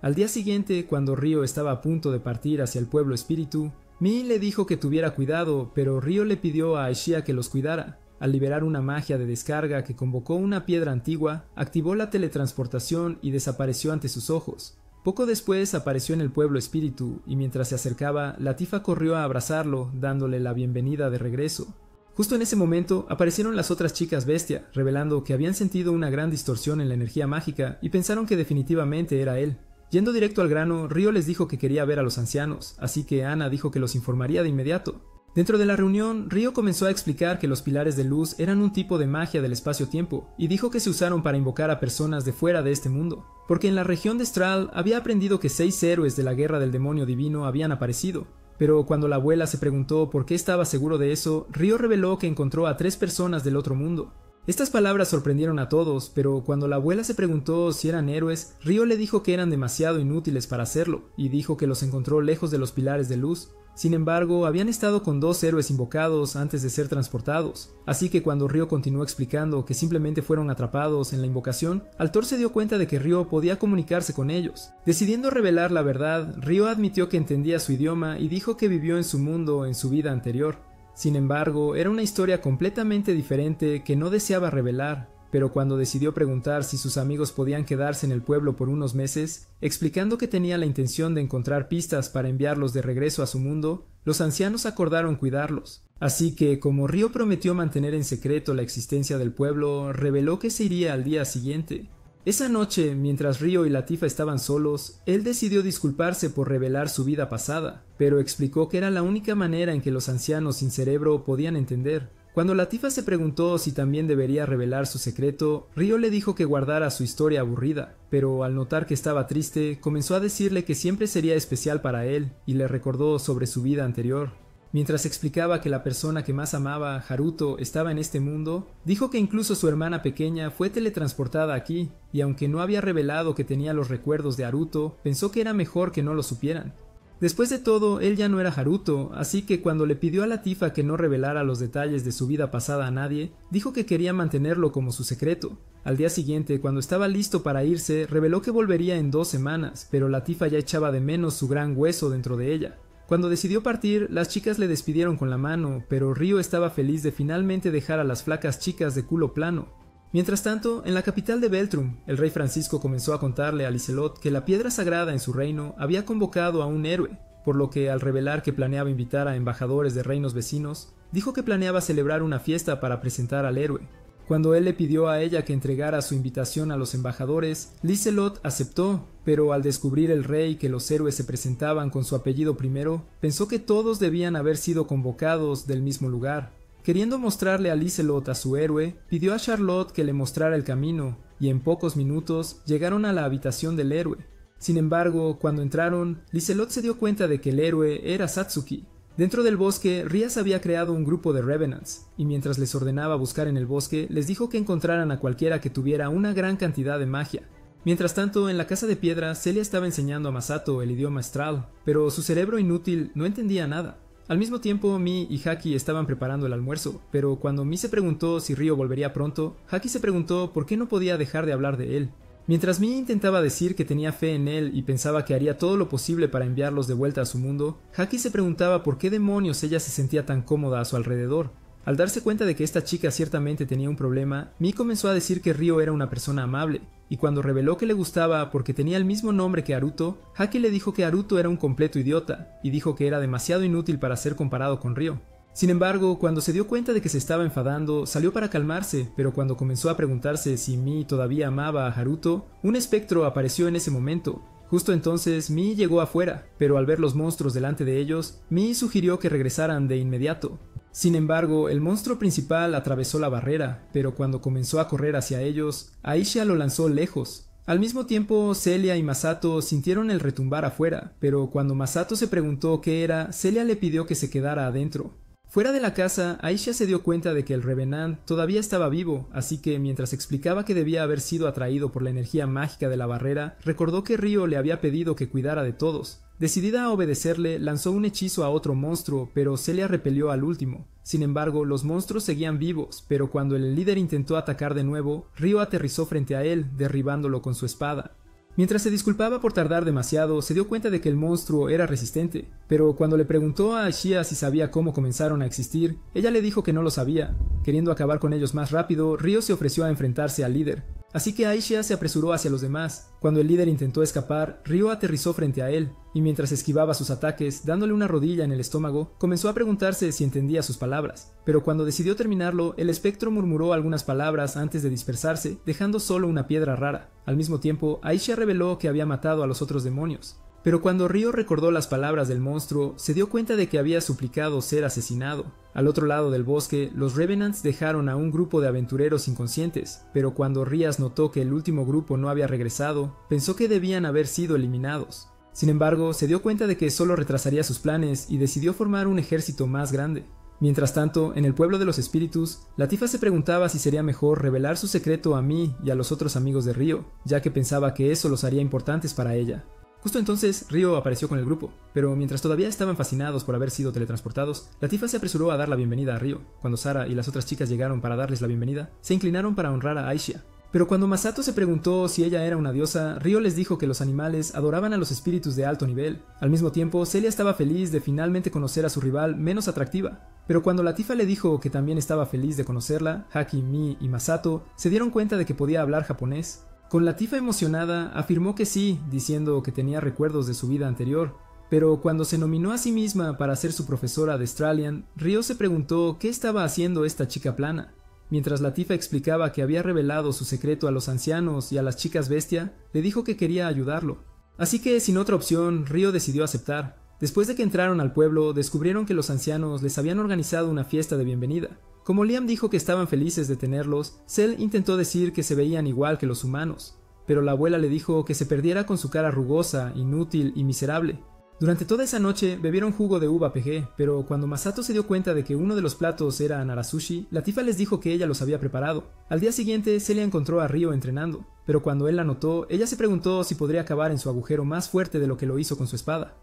Al día siguiente, cuando Ryo estaba a punto de partir hacia el pueblo espíritu, Mii le dijo que tuviera cuidado, pero Ryo le pidió a Aishia que los cuidara. Al liberar una magia de descarga que convocó una piedra antigua, activó la teletransportación y desapareció ante sus ojos. Poco después apareció en el pueblo espíritu, y mientras se acercaba, Latifa corrió a abrazarlo, dándole la bienvenida de regreso. Justo en ese momento, aparecieron las otras chicas bestia, revelando que habían sentido una gran distorsión en la energía mágica y pensaron que definitivamente era él. Yendo directo al grano, Ryo les dijo que quería ver a los ancianos, así que Ana dijo que los informaría de inmediato. Dentro de la reunión, Ryo comenzó a explicar que los pilares de luz eran un tipo de magia del espacio-tiempo, y dijo que se usaron para invocar a personas de fuera de este mundo, porque en la región de Stral había aprendido que 6 héroes de la guerra del demonio divino habían aparecido. Pero cuando la abuela se preguntó por qué estaba seguro de eso, Ryo reveló que encontró a 3 personas del otro mundo. Estas palabras sorprendieron a todos, pero cuando la abuela se preguntó si eran héroes, Ryo le dijo que eran demasiado inútiles para hacerlo, y dijo que los encontró lejos de los pilares de luz. Sin embargo, habían estado con 2 héroes invocados antes de ser transportados, así que cuando Ryo continuó explicando que simplemente fueron atrapados en la invocación, Altor se dio cuenta de que Ryo podía comunicarse con ellos. Decidiendo revelar la verdad, Ryo admitió que entendía su idioma y dijo que vivió en su mundo en su vida anterior. Sin embargo, era una historia completamente diferente que no deseaba revelar, pero cuando decidió preguntar si sus amigos podían quedarse en el pueblo por unos meses, explicando que tenía la intención de encontrar pistas para enviarlos de regreso a su mundo, los ancianos acordaron cuidarlos. Así que, como Ryo prometió mantener en secreto la existencia del pueblo, reveló que se iría al día siguiente. Esa noche, mientras Ryo y Latifa estaban solos, él decidió disculparse por revelar su vida pasada, pero explicó que era la única manera en que los ancianos sin cerebro podían entender. Cuando Latifa se preguntó si también debería revelar su secreto, Ryo le dijo que guardara su historia aburrida, pero al notar que estaba triste, comenzó a decirle que siempre sería especial para él, y le recordó sobre su vida anterior. Mientras explicaba que la persona que más amaba, Haruto, estaba en este mundo, dijo que incluso su hermana pequeña fue teletransportada aquí, y aunque no había revelado que tenía los recuerdos de Haruto, pensó que era mejor que no lo supieran. Después de todo, él ya no era Haruto, así que cuando le pidió a la Tifa que no revelara los detalles de su vida pasada a nadie, dijo que quería mantenerlo como su secreto. Al día siguiente, cuando estaba listo para irse, reveló que volvería en 2 semanas, pero la Tifa ya echaba de menos su gran hueso dentro de ella. Cuando decidió partir, las chicas le despidieron con la mano, pero Ryo estaba feliz de finalmente dejar a las flacas chicas de culo plano. Mientras tanto, en la capital de Beltrum, el rey Francisco comenzó a contarle a Liselot que la piedra sagrada en su reino había convocado a un héroe, por lo que al revelar que planeaba invitar a embajadores de reinos vecinos, dijo que planeaba celebrar una fiesta para presentar al héroe. Cuando él le pidió a ella que entregara su invitación a los embajadores, Liselot aceptó, pero al descubrir el rey que los héroes se presentaban con su apellido primero, pensó que todos debían haber sido convocados del mismo lugar. Queriendo mostrarle a Liselot a su héroe, pidió a Charlotte que le mostrara el camino, y en pocos minutos llegaron a la habitación del héroe. Sin embargo, cuando entraron, Liselot se dio cuenta de que el héroe era Satsuki. Dentro del bosque, Rias había creado un grupo de Revenants, y mientras les ordenaba buscar en el bosque, les dijo que encontraran a cualquiera que tuviera una gran cantidad de magia. Mientras tanto, en la casa de piedra, Celia estaba enseñando a Masato el idioma astral, pero su cerebro inútil no entendía nada. Al mismo tiempo, Mi y Haki estaban preparando el almuerzo, pero cuando Mi se preguntó si Ryo volvería pronto, Haki se preguntó por qué no podía dejar de hablar de él. Mientras Mi intentaba decir que tenía fe en él y pensaba que haría todo lo posible para enviarlos de vuelta a su mundo, Haki se preguntaba por qué demonios ella se sentía tan cómoda a su alrededor. Al darse cuenta de que esta chica ciertamente tenía un problema, Mi comenzó a decir que Ryo era una persona amable, y cuando reveló que le gustaba porque tenía el mismo nombre que Haruto, Haki le dijo que Haruto era un completo idiota, y dijo que era demasiado inútil para ser comparado con Ryo. Sin embargo, cuando se dio cuenta de que se estaba enfadando, salió para calmarse, pero cuando comenzó a preguntarse si Mi todavía amaba a Haruto, un espectro apareció en ese momento. Justo entonces, Mi llegó afuera, pero al ver los monstruos delante de ellos, Mi sugirió que regresaran de inmediato. Sin embargo, el monstruo principal atravesó la barrera, pero cuando comenzó a correr hacia ellos, Aisha lo lanzó lejos. Al mismo tiempo, Celia y Masato sintieron el retumbar afuera, pero cuando Masato se preguntó qué era, Celia le pidió que se quedara adentro. Fuera de la casa, Aisha se dio cuenta de que el Revenant todavía estaba vivo, así que mientras explicaba que debía haber sido atraído por la energía mágica de la barrera, recordó que Ryo le había pedido que cuidara de todos. Decidida a obedecerle, lanzó un hechizo a otro monstruo, pero Celia repelió al último. Sin embargo, los monstruos seguían vivos, pero cuando el líder intentó atacar de nuevo, Ryo aterrizó frente a él, derribándolo con su espada. Mientras se disculpaba por tardar demasiado, se dio cuenta de que el monstruo era resistente, pero cuando le preguntó a Aisha si sabía cómo comenzaron a existir, ella le dijo que no lo sabía. Queriendo acabar con ellos más rápido, Ryo se ofreció a enfrentarse al líder. Así que Aisha se apresuró hacia los demás. Cuando el líder intentó escapar, Ryo aterrizó frente a él, y mientras esquivaba sus ataques, dándole una rodilla en el estómago, comenzó a preguntarse si entendía sus palabras. Pero cuando decidió terminarlo, el espectro murmuró algunas palabras antes de dispersarse, dejando solo una piedra rara. Al mismo tiempo, Aisha reveló que había matado a los otros demonios. Pero cuando Ryo recordó las palabras del monstruo, se dio cuenta de que había suplicado ser asesinado. Al otro lado del bosque, los Revenants dejaron a un grupo de aventureros inconscientes, pero cuando Rias notó que el último grupo no había regresado, pensó que debían haber sido eliminados. Sin embargo, se dio cuenta de que solo retrasaría sus planes y decidió formar un ejército más grande. Mientras tanto, en el pueblo de los espíritus, la Tifa se preguntaba si sería mejor revelar su secreto a Mi y a los otros amigos de Ryo, ya que pensaba que eso los haría importantes para ella. Justo entonces, Ryo apareció con el grupo, pero mientras todavía estaban fascinados por haber sido teletransportados, la Tifa se apresuró a dar la bienvenida a Ryo. Cuando Sara y las otras chicas llegaron para darles la bienvenida, se inclinaron para honrar a Aisha. Pero cuando Masato se preguntó si ella era una diosa, Ryo les dijo que los animales adoraban a los espíritus de alto nivel. Al mismo tiempo, Celia estaba feliz de finalmente conocer a su rival menos atractiva. Pero cuando la Tifa le dijo que también estaba feliz de conocerla, Haki, Mi y Masato se dieron cuenta de que podía hablar japonés. Con la Tifa emocionada, afirmó que sí, diciendo que tenía recuerdos de su vida anterior. Pero cuando se nominó a sí misma para ser su profesora de Australian, Ryo se preguntó qué estaba haciendo esta chica plana. Mientras la Tifa explicaba que había revelado su secreto a los ancianos y a las chicas bestia, le dijo que quería ayudarlo. Así que, sin otra opción, Ryo decidió aceptar. Después de que entraron al pueblo, descubrieron que los ancianos les habían organizado una fiesta de bienvenida. Como Liam dijo que estaban felices de tenerlos, Cell intentó decir que se veían igual que los humanos, pero la abuela le dijo que se perdiera con su cara rugosa, inútil y miserable. Durante toda esa noche bebieron jugo de uva PG, pero cuando Masato se dio cuenta de que uno de los platos era Narasushi, la tifa les dijo que ella los había preparado. Al día siguiente, Celia encontró a Ryo entrenando, pero cuando él la notó, ella se preguntó si podría acabar en su agujero más fuerte de lo que lo hizo con su espada.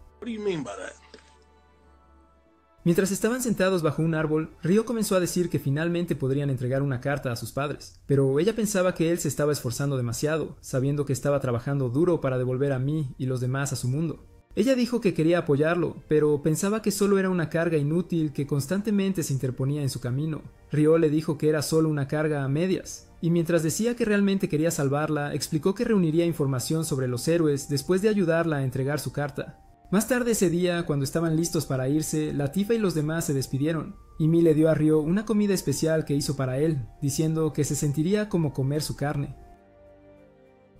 Mientras estaban sentados bajo un árbol, Ryo comenzó a decir que finalmente podrían entregar una carta a sus padres, pero ella pensaba que él se estaba esforzando demasiado, sabiendo que estaba trabajando duro para devolver a mí y los demás a su mundo. Ella dijo que quería apoyarlo, pero pensaba que solo era una carga inútil que constantemente se interponía en su camino. Ryo le dijo que era solo una carga a medias, y mientras decía que realmente quería salvarla, explicó que reuniría información sobre los héroes después de ayudarla a entregar su carta. Más tarde ese día, cuando estaban listos para irse, la tifa y los demás se despidieron, y Mi le dio a Ryo una comida especial que hizo para él, diciendo que se sentiría como comer su carne.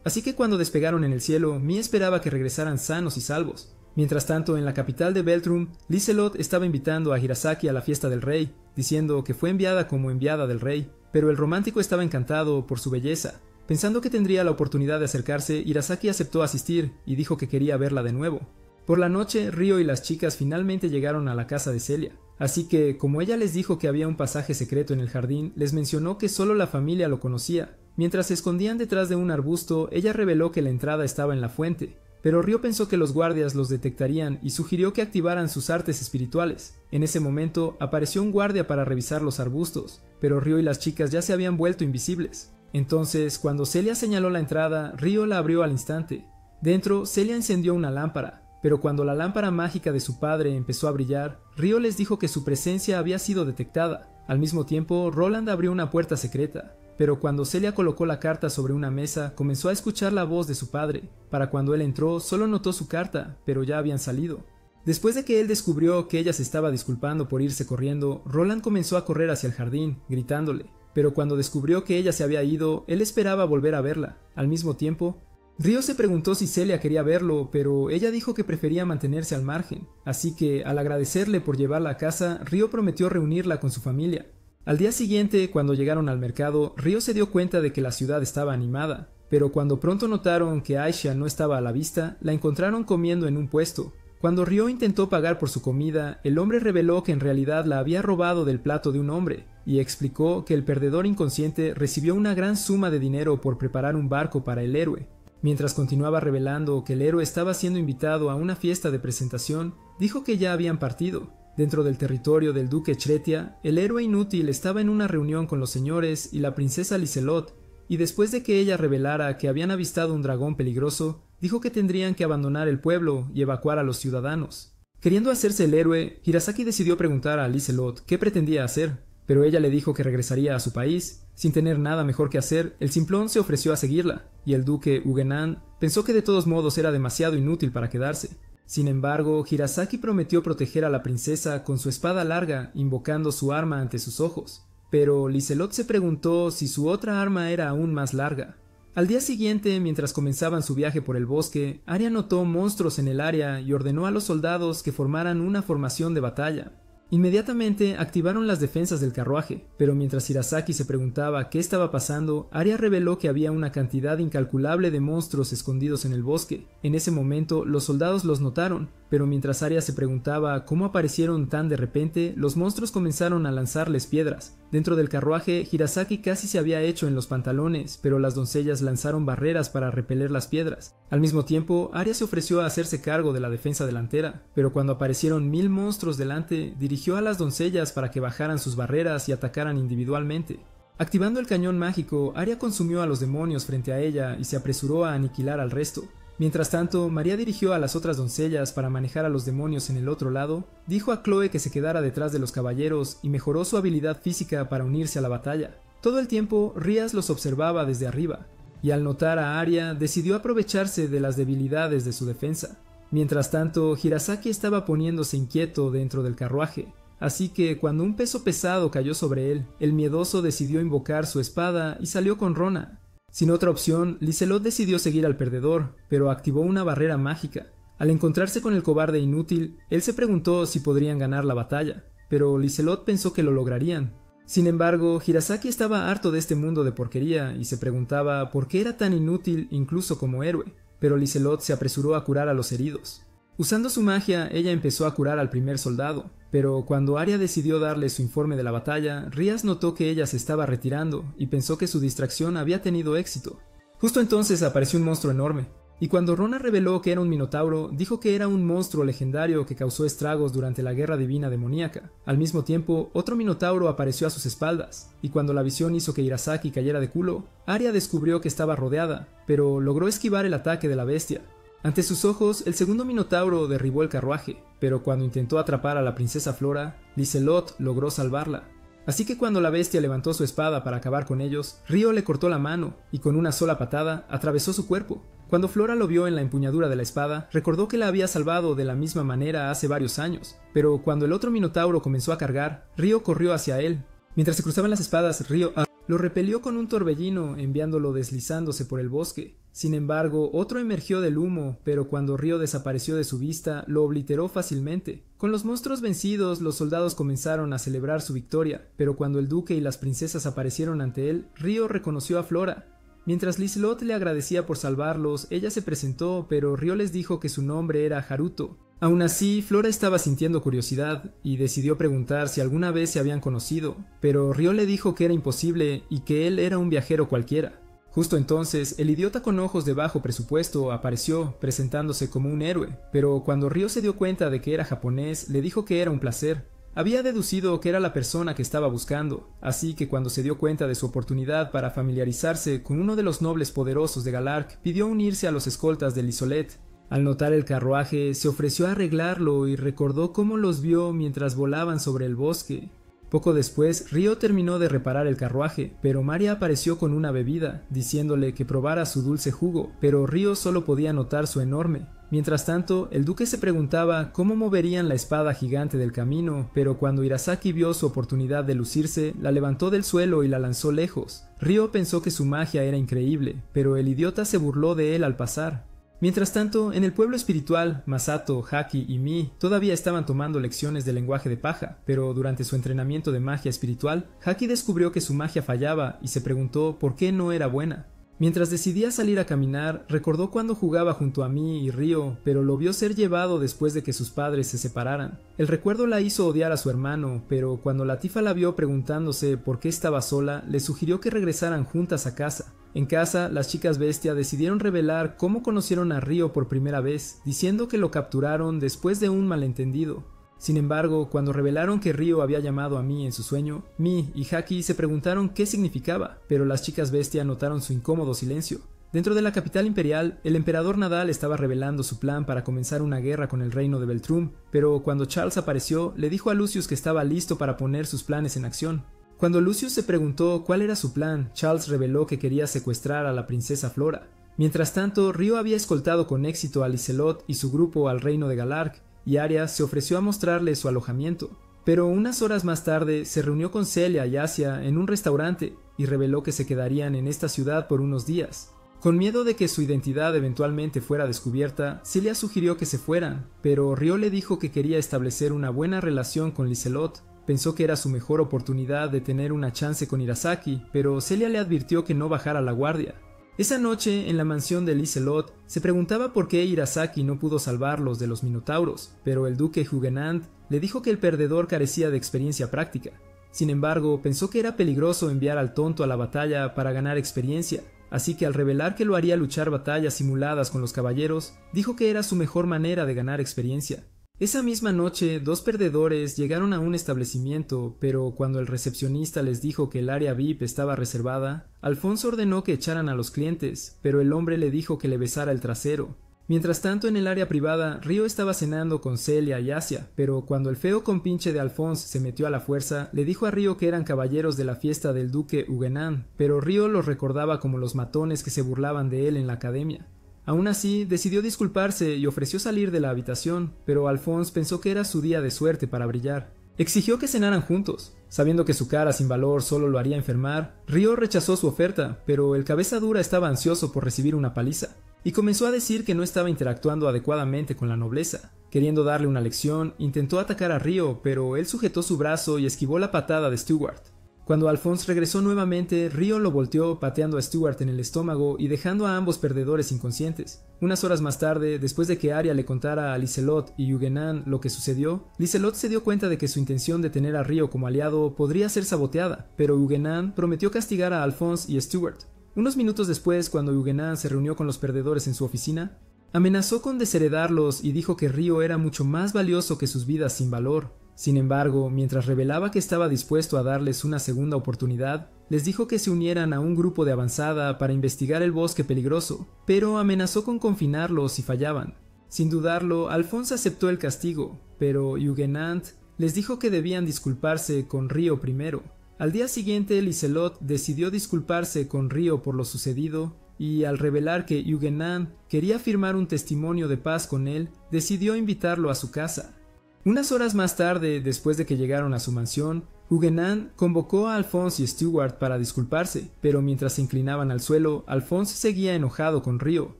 Así que cuando despegaron en el cielo, Mi esperaba que regresaran sanos y salvos. Mientras tanto, en la capital de Beltrum, Liselot estaba invitando a Hirasaki a la fiesta del rey, diciendo que fue enviada como enviada del rey, pero el romántico estaba encantado por su belleza. Pensando que tendría la oportunidad de acercarse, Hirasaki aceptó asistir y dijo que quería verla de nuevo. Por la noche, Ryo y las chicas finalmente llegaron a la casa de Celia, así que, como ella les dijo que había un pasaje secreto en el jardín, les mencionó que solo la familia lo conocía. Mientras se escondían detrás de un arbusto, ella reveló que la entrada estaba en la fuente, pero Ryo pensó que los guardias los detectarían y sugirió que activaran sus artes espirituales. En ese momento, apareció un guardia para revisar los arbustos, pero Ryo y las chicas ya se habían vuelto invisibles. Entonces, cuando Celia señaló la entrada, Ryo la abrió al instante. Dentro, Celia encendió una lámpara, pero cuando la lámpara mágica de su padre empezó a brillar, Ryo les dijo que su presencia había sido detectada. Al mismo tiempo, Roland abrió una puerta secreta, pero cuando Celia colocó la carta sobre una mesa, comenzó a escuchar la voz de su padre. Para cuando él entró, solo notó su carta, pero ya habían salido. Después de que él descubrió que ella se estaba disculpando por irse corriendo, Roland comenzó a correr hacia el jardín, gritándole. Pero cuando descubrió que ella se había ido, él esperaba volver a verla. Al mismo tiempo, Ryo se preguntó si Celia quería verlo, pero ella dijo que prefería mantenerse al margen, así que, al agradecerle por llevarla a casa, Ryo prometió reunirla con su familia. Al día siguiente, cuando llegaron al mercado, Ryo se dio cuenta de que la ciudad estaba animada, pero cuando pronto notaron que Aisha no estaba a la vista, la encontraron comiendo en un puesto. Cuando Ryo intentó pagar por su comida, el hombre reveló que en realidad la había robado del plato de un hombre, y explicó que el perdedor inconsciente recibió una gran suma de dinero por preparar un barco para el héroe. Mientras continuaba revelando que el héroe estaba siendo invitado a una fiesta de presentación, dijo que ya habían partido. Dentro del territorio del duque Chretia, el héroe inútil estaba en una reunión con los señores y la princesa Liselot, y después de que ella revelara que habían avistado un dragón peligroso, dijo que tendrían que abandonar el pueblo y evacuar a los ciudadanos. Queriendo hacerse el héroe, Hirasaki decidió preguntar a Liselot qué pretendía hacer, pero ella le dijo que regresaría a su país. Sin tener nada mejor que hacer, el simplón se ofreció a seguirla, y el duque Huguenan pensó que de todos modos era demasiado inútil para quedarse. Sin embargo, Hirasaki prometió proteger a la princesa con su espada larga, invocando su arma ante sus ojos. Pero Liselot se preguntó si su otra arma era aún más larga. Al día siguiente, mientras comenzaban su viaje por el bosque, Arya notó monstruos en el área y ordenó a los soldados que formaran una formación de batalla. Inmediatamente activaron las defensas del carruaje, pero mientras Hirasaki se preguntaba qué estaba pasando, Arya reveló que había una cantidad incalculable de monstruos escondidos en el bosque. En ese momento, los soldados los notaron, pero mientras Arya se preguntaba cómo aparecieron tan de repente, los monstruos comenzaron a lanzarles piedras. Dentro del carruaje, Hirasaki casi se había hecho en los pantalones, pero las doncellas lanzaron barreras para repeler las piedras. Al mismo tiempo, Arya se ofreció a hacerse cargo de la defensa delantera, pero cuando aparecieron 1000 monstruos delante, dirigió a las doncellas para que bajaran sus barreras y atacaran individualmente. Activando el cañón mágico, Arya consumió a los demonios frente a ella y se apresuró a aniquilar al resto. Mientras tanto, María dirigió a las otras doncellas para manejar a los demonios en el otro lado, dijo a Chloe que se quedara detrás de los caballeros y mejoró su habilidad física para unirse a la batalla. Todo el tiempo, Rías los observaba desde arriba, y al notar a Arya, decidió aprovecharse de las debilidades de su defensa. Mientras tanto, Hirasaki estaba poniéndose inquieto dentro del carruaje, así que cuando un peso pesado cayó sobre él, el miedoso decidió invocar su espada y salió con Rona. Sin otra opción, Liselot decidió seguir al perdedor, pero activó una barrera mágica. Al encontrarse con el cobarde inútil, él se preguntó si podrían ganar la batalla, pero Liselot pensó que lo lograrían. Sin embargo, Hirasaki estaba harto de este mundo de porquería y se preguntaba por qué era tan inútil incluso como héroe, pero Liselot se apresuró a curar a los heridos. Usando su magia, ella empezó a curar al primer soldado, pero cuando Arya decidió darle su informe de la batalla, Rías notó que ella se estaba retirando y pensó que su distracción había tenido éxito. Justo entonces apareció un monstruo enorme, y cuando Rona reveló que era un minotauro, dijo que era un monstruo legendario que causó estragos durante la Guerra Divina Demoníaca. Al mismo tiempo, otro minotauro apareció a sus espaldas, y cuando la visión hizo que Hirasaki cayera de culo, Arya descubrió que estaba rodeada, pero logró esquivar el ataque de la bestia. Ante sus ojos, el segundo minotauro derribó el carruaje, pero cuando intentó atrapar a la princesa Flora, Liselot logró salvarla. Así que cuando la bestia levantó su espada para acabar con ellos, Río le cortó la mano y con una sola patada atravesó su cuerpo. Cuando Flora lo vio en la empuñadura de la espada, recordó que la había salvado de la misma manera hace varios años, pero cuando el otro minotauro comenzó a cargar, Río corrió hacia él. Mientras se cruzaban las espadas, Río lo repelió con un torbellino, enviándolo deslizándose por el bosque. Sin embargo, otro emergió del humo, pero cuando Río desapareció de su vista, lo obliteró fácilmente. Con los monstruos vencidos, los soldados comenzaron a celebrar su victoria, pero cuando el duque y las princesas aparecieron ante él, Río reconoció a Flora. Mientras Liselot le agradecía por salvarlos, ella se presentó, pero Río les dijo que su nombre era Haruto. Aún así, Flora estaba sintiendo curiosidad y decidió preguntar si alguna vez se habían conocido, pero Río le dijo que era imposible y que él era un viajero cualquiera. Justo entonces, el idiota con ojos de bajo presupuesto apareció, presentándose como un héroe, pero cuando Río se dio cuenta de que era japonés, le dijo que era un placer. Había deducido que era la persona que estaba buscando, así que cuando se dio cuenta de su oportunidad para familiarizarse con uno de los nobles poderosos de Galark, pidió unirse a los escoltas de Lisolet. Al notar el carruaje, se ofreció a arreglarlo y recordó cómo los vio mientras volaban sobre el bosque. Poco después, Río terminó de reparar el carruaje, pero Maria apareció con una bebida, diciéndole que probara su dulce jugo, pero Río solo podía notar su enorme. Mientras tanto, el duque se preguntaba cómo moverían la espada gigante del camino, pero cuando Hirasaki vio su oportunidad de lucirse, la levantó del suelo y la lanzó lejos. Río pensó que su magia era increíble, pero el idiota se burló de él al pasar. Mientras tanto, en el pueblo espiritual, Masato, Haki y Mi todavía estaban tomando lecciones de lenguaje de paja, pero durante su entrenamiento de magia espiritual, Haki descubrió que su magia fallaba y se preguntó por qué no era buena. Mientras decidía salir a caminar, recordó cuando jugaba junto a Mi y Río, pero lo vio ser llevado después de que sus padres se separaran. El recuerdo la hizo odiar a su hermano, pero cuando Latifa la vio preguntándose por qué estaba sola, le sugirió que regresaran juntas a casa. En casa, las chicas bestia decidieron revelar cómo conocieron a Río por primera vez, diciendo que lo capturaron después de un malentendido. Sin embargo, cuando revelaron que Río había llamado a Mi en su sueño, Mi y Haki se preguntaron qué significaba, pero las chicas bestia notaron su incómodo silencio. Dentro de la capital imperial, el emperador Nadal estaba revelando su plan para comenzar una guerra con el reino de Beltrum, pero cuando Charles apareció, le dijo a Lucius que estaba listo para poner sus planes en acción. Cuando Lucius se preguntó cuál era su plan, Charles reveló que quería secuestrar a la princesa Flora. Mientras tanto, Río había escoltado con éxito a Liselot y su grupo al reino de Galark, y Arya se ofreció a mostrarle su alojamiento. Pero unas horas más tarde se reunió con Celia y Asia en un restaurante y reveló que se quedarían en esta ciudad por unos días. Con miedo de que su identidad eventualmente fuera descubierta, Celia sugirió que se fueran, pero Río le dijo que quería establecer una buena relación con Liselot. Pensó que era su mejor oportunidad de tener una chance con Hirasaki, pero Celia le advirtió que no bajara la guardia. Esa noche, en la mansión de Liselot, se preguntaba por qué Hirasaki no pudo salvarlos de los minotauros, pero el duque Hugenant le dijo que el perdedor carecía de experiencia práctica. Sin embargo, pensó que era peligroso enviar al tonto a la batalla para ganar experiencia, así que al revelar que lo haría luchar batallas simuladas con los caballeros, dijo que era su mejor manera de ganar experiencia. Esa misma noche, dos perdedores llegaron a un establecimiento, pero cuando el recepcionista les dijo que el área VIP estaba reservada, Alfonso ordenó que echaran a los clientes, pero el hombre le dijo que le besara el trasero. Mientras tanto, en el área privada, Río estaba cenando con Celia y Asia, pero cuando el feo compinche de Alfonso se metió a la fuerza, le dijo a Río que eran caballeros de la fiesta del duque Hugenant, pero Río los recordaba como los matones que se burlaban de él en la academia. Aún así, decidió disculparse y ofreció salir de la habitación, pero Alphonse pensó que era su día de suerte para brillar. Exigió que cenaran juntos. Sabiendo que su cara sin valor solo lo haría enfermar, Río rechazó su oferta, pero el cabeza dura estaba ansioso por recibir una paliza, y comenzó a decir que no estaba interactuando adecuadamente con la nobleza. Queriendo darle una lección, intentó atacar a Río, pero él sujetó su brazo y esquivó la patada de Stewart. Cuando Alphonse regresó nuevamente, Rio lo volteó pateando a Stuart en el estómago y dejando a ambos perdedores inconscientes. Unas horas más tarde, después de que Arya le contara a Liselot y Huguenin lo que sucedió, Liselot se dio cuenta de que su intención de tener a Rio como aliado podría ser saboteada, pero Huguenin prometió castigar a Alphonse y Stuart. Unos minutos después, cuando Huguenin se reunió con los perdedores en su oficina, amenazó con desheredarlos y dijo que Rio era mucho más valioso que sus vidas sin valor. Sin embargo, mientras revelaba que estaba dispuesto a darles una segunda oportunidad, les dijo que se unieran a un grupo de avanzada para investigar el bosque peligroso, pero amenazó con confinarlos si fallaban. Sin dudarlo, Alphonse aceptó el castigo, pero Huguenin les dijo que debían disculparse con Rio primero. Al día siguiente, Liselot decidió disculparse con Rio por lo sucedido, y al revelar que Huguenin quería firmar un testimonio de paz con él, decidió invitarlo a su casa. Unas horas más tarde, después de que llegaron a su mansión, Huguenin convocó a Alphonse y Stuart para disculparse, pero mientras se inclinaban al suelo, Alphonse seguía enojado con Rio.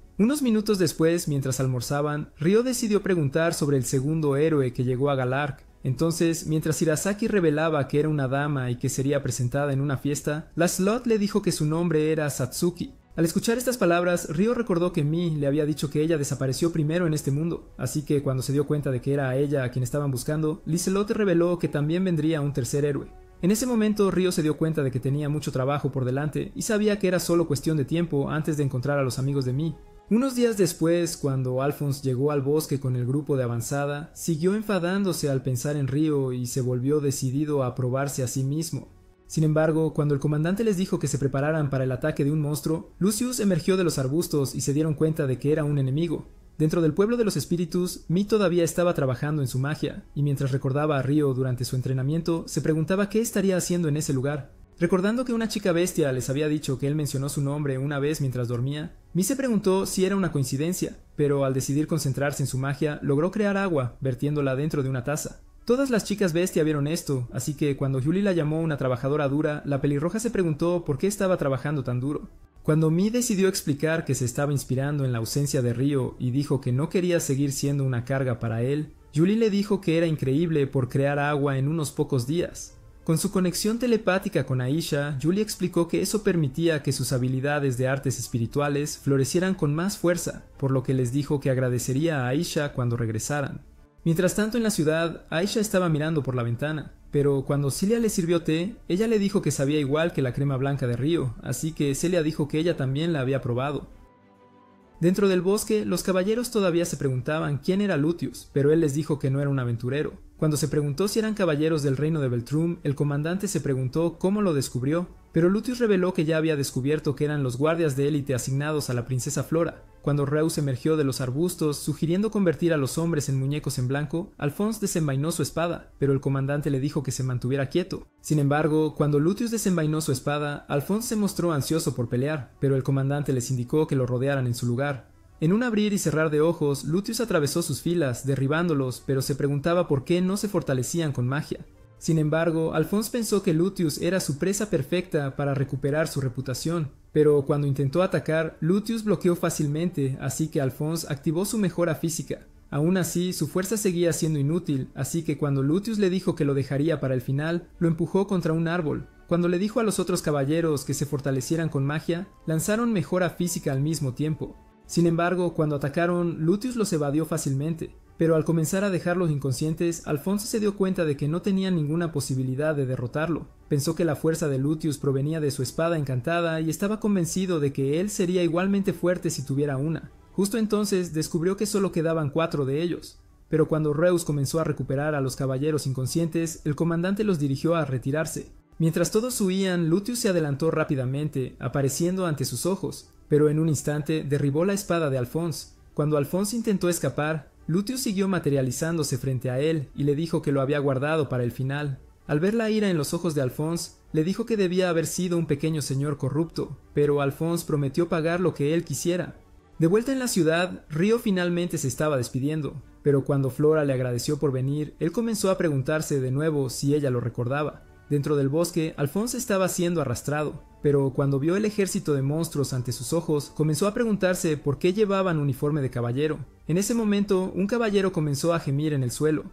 Unos minutos después, mientras almorzaban, Rio decidió preguntar sobre el segundo héroe que llegó a Galark. Entonces, mientras Hirasaki revelaba que era una dama y que sería presentada en una fiesta, Liselot le dijo que su nombre era Satsuki. Al escuchar estas palabras, Rio recordó que Mi le había dicho que ella desapareció primero en este mundo, así que cuando se dio cuenta de que era a ella a quien estaban buscando, Liselot reveló que también vendría un tercer héroe. En ese momento, Rio se dio cuenta de que tenía mucho trabajo por delante y sabía que era solo cuestión de tiempo antes de encontrar a los amigos de Mi. Unos días después, cuando Alphonse llegó al bosque con el grupo de avanzada, siguió enfadándose al pensar en Rio y se volvió decidido a probarse a sí mismo. Sin embargo, cuando el comandante les dijo que se prepararan para el ataque de un monstruo, Lucius emergió de los arbustos y se dieron cuenta de que era un enemigo. Dentro del pueblo de los espíritus, Mi todavía estaba trabajando en su magia, y mientras recordaba a Rio durante su entrenamiento, se preguntaba qué estaría haciendo en ese lugar. Recordando que una chica bestia les había dicho que él mencionó su nombre una vez mientras dormía, Mi se preguntó si era una coincidencia, pero al decidir concentrarse en su magia, logró crear agua, vertiéndola dentro de una taza. Todas las chicas bestia vieron esto, así que cuando Julie la llamó una trabajadora dura, la pelirroja se preguntó por qué estaba trabajando tan duro. Cuando Mi decidió explicar que se estaba inspirando en la ausencia de Rio y dijo que no quería seguir siendo una carga para él, Julie le dijo que era increíble por crear agua en unos pocos días. Con su conexión telepática con Aisha, Julie explicó que eso permitía que sus habilidades de artes espirituales florecieran con más fuerza, por lo que les dijo que agradecería a Aisha cuando regresaran. Mientras tanto en la ciudad, Aisha estaba mirando por la ventana, pero cuando Celia le sirvió té, ella le dijo que sabía igual que la crema blanca de Rio, así que Celia dijo que ella también la había probado. Dentro del bosque, los caballeros todavía se preguntaban quién era Lucius, pero él les dijo que no era un aventurero. Cuando se preguntó si eran caballeros del reino de Beltrum, el comandante se preguntó cómo lo descubrió, pero Lucius reveló que ya había descubierto que eran los guardias de élite asignados a la princesa Flora. Cuando Reus emergió de los arbustos, sugiriendo convertir a los hombres en muñecos en blanco, Alphonse desenvainó su espada, pero el comandante le dijo que se mantuviera quieto. Sin embargo, cuando Lucius desenvainó su espada, Alphonse se mostró ansioso por pelear, pero el comandante les indicó que lo rodearan en su lugar. En un abrir y cerrar de ojos, Lucius atravesó sus filas, derribándolos, pero se preguntaba por qué no se fortalecían con magia. Sin embargo, Alphonse pensó que Lucius era su presa perfecta para recuperar su reputación, pero cuando intentó atacar, Lucius bloqueó fácilmente, así que Alphonse activó su mejora física. Aún así, su fuerza seguía siendo inútil, así que cuando Lucius le dijo que lo dejaría para el final, lo empujó contra un árbol. Cuando le dijo a los otros caballeros que se fortalecieran con magia, lanzaron mejora física al mismo tiempo. Sin embargo, cuando atacaron, Lucius los evadió fácilmente, pero al comenzar a dejarlos inconscientes, Alphonse se dio cuenta de que no tenía ninguna posibilidad de derrotarlo. Pensó que la fuerza de Lucius provenía de su espada encantada y estaba convencido de que él sería igualmente fuerte si tuviera una. Justo entonces descubrió que solo quedaban 4 de ellos, pero cuando Reus comenzó a recuperar a los caballeros inconscientes, el comandante los dirigió a retirarse. Mientras todos huían, Lucius se adelantó rápidamente, apareciendo ante sus ojos, pero en un instante derribó la espada de Alphonse. Cuando Alphonse intentó escapar, Lucius siguió materializándose frente a él y le dijo que lo había guardado para el final. Al ver la ira en los ojos de Alphonse, le dijo que debía haber sido un pequeño señor corrupto, pero Alphonse prometió pagar lo que él quisiera. De vuelta en la ciudad, Rio finalmente se estaba despidiendo, pero cuando Flora le agradeció por venir, él comenzó a preguntarse de nuevo si ella lo recordaba. Dentro del bosque, Alphonse estaba siendo arrastrado, pero cuando vio el ejército de monstruos ante sus ojos, comenzó a preguntarse por qué llevaban uniforme de caballero. En ese momento, un caballero comenzó a gemir en el suelo.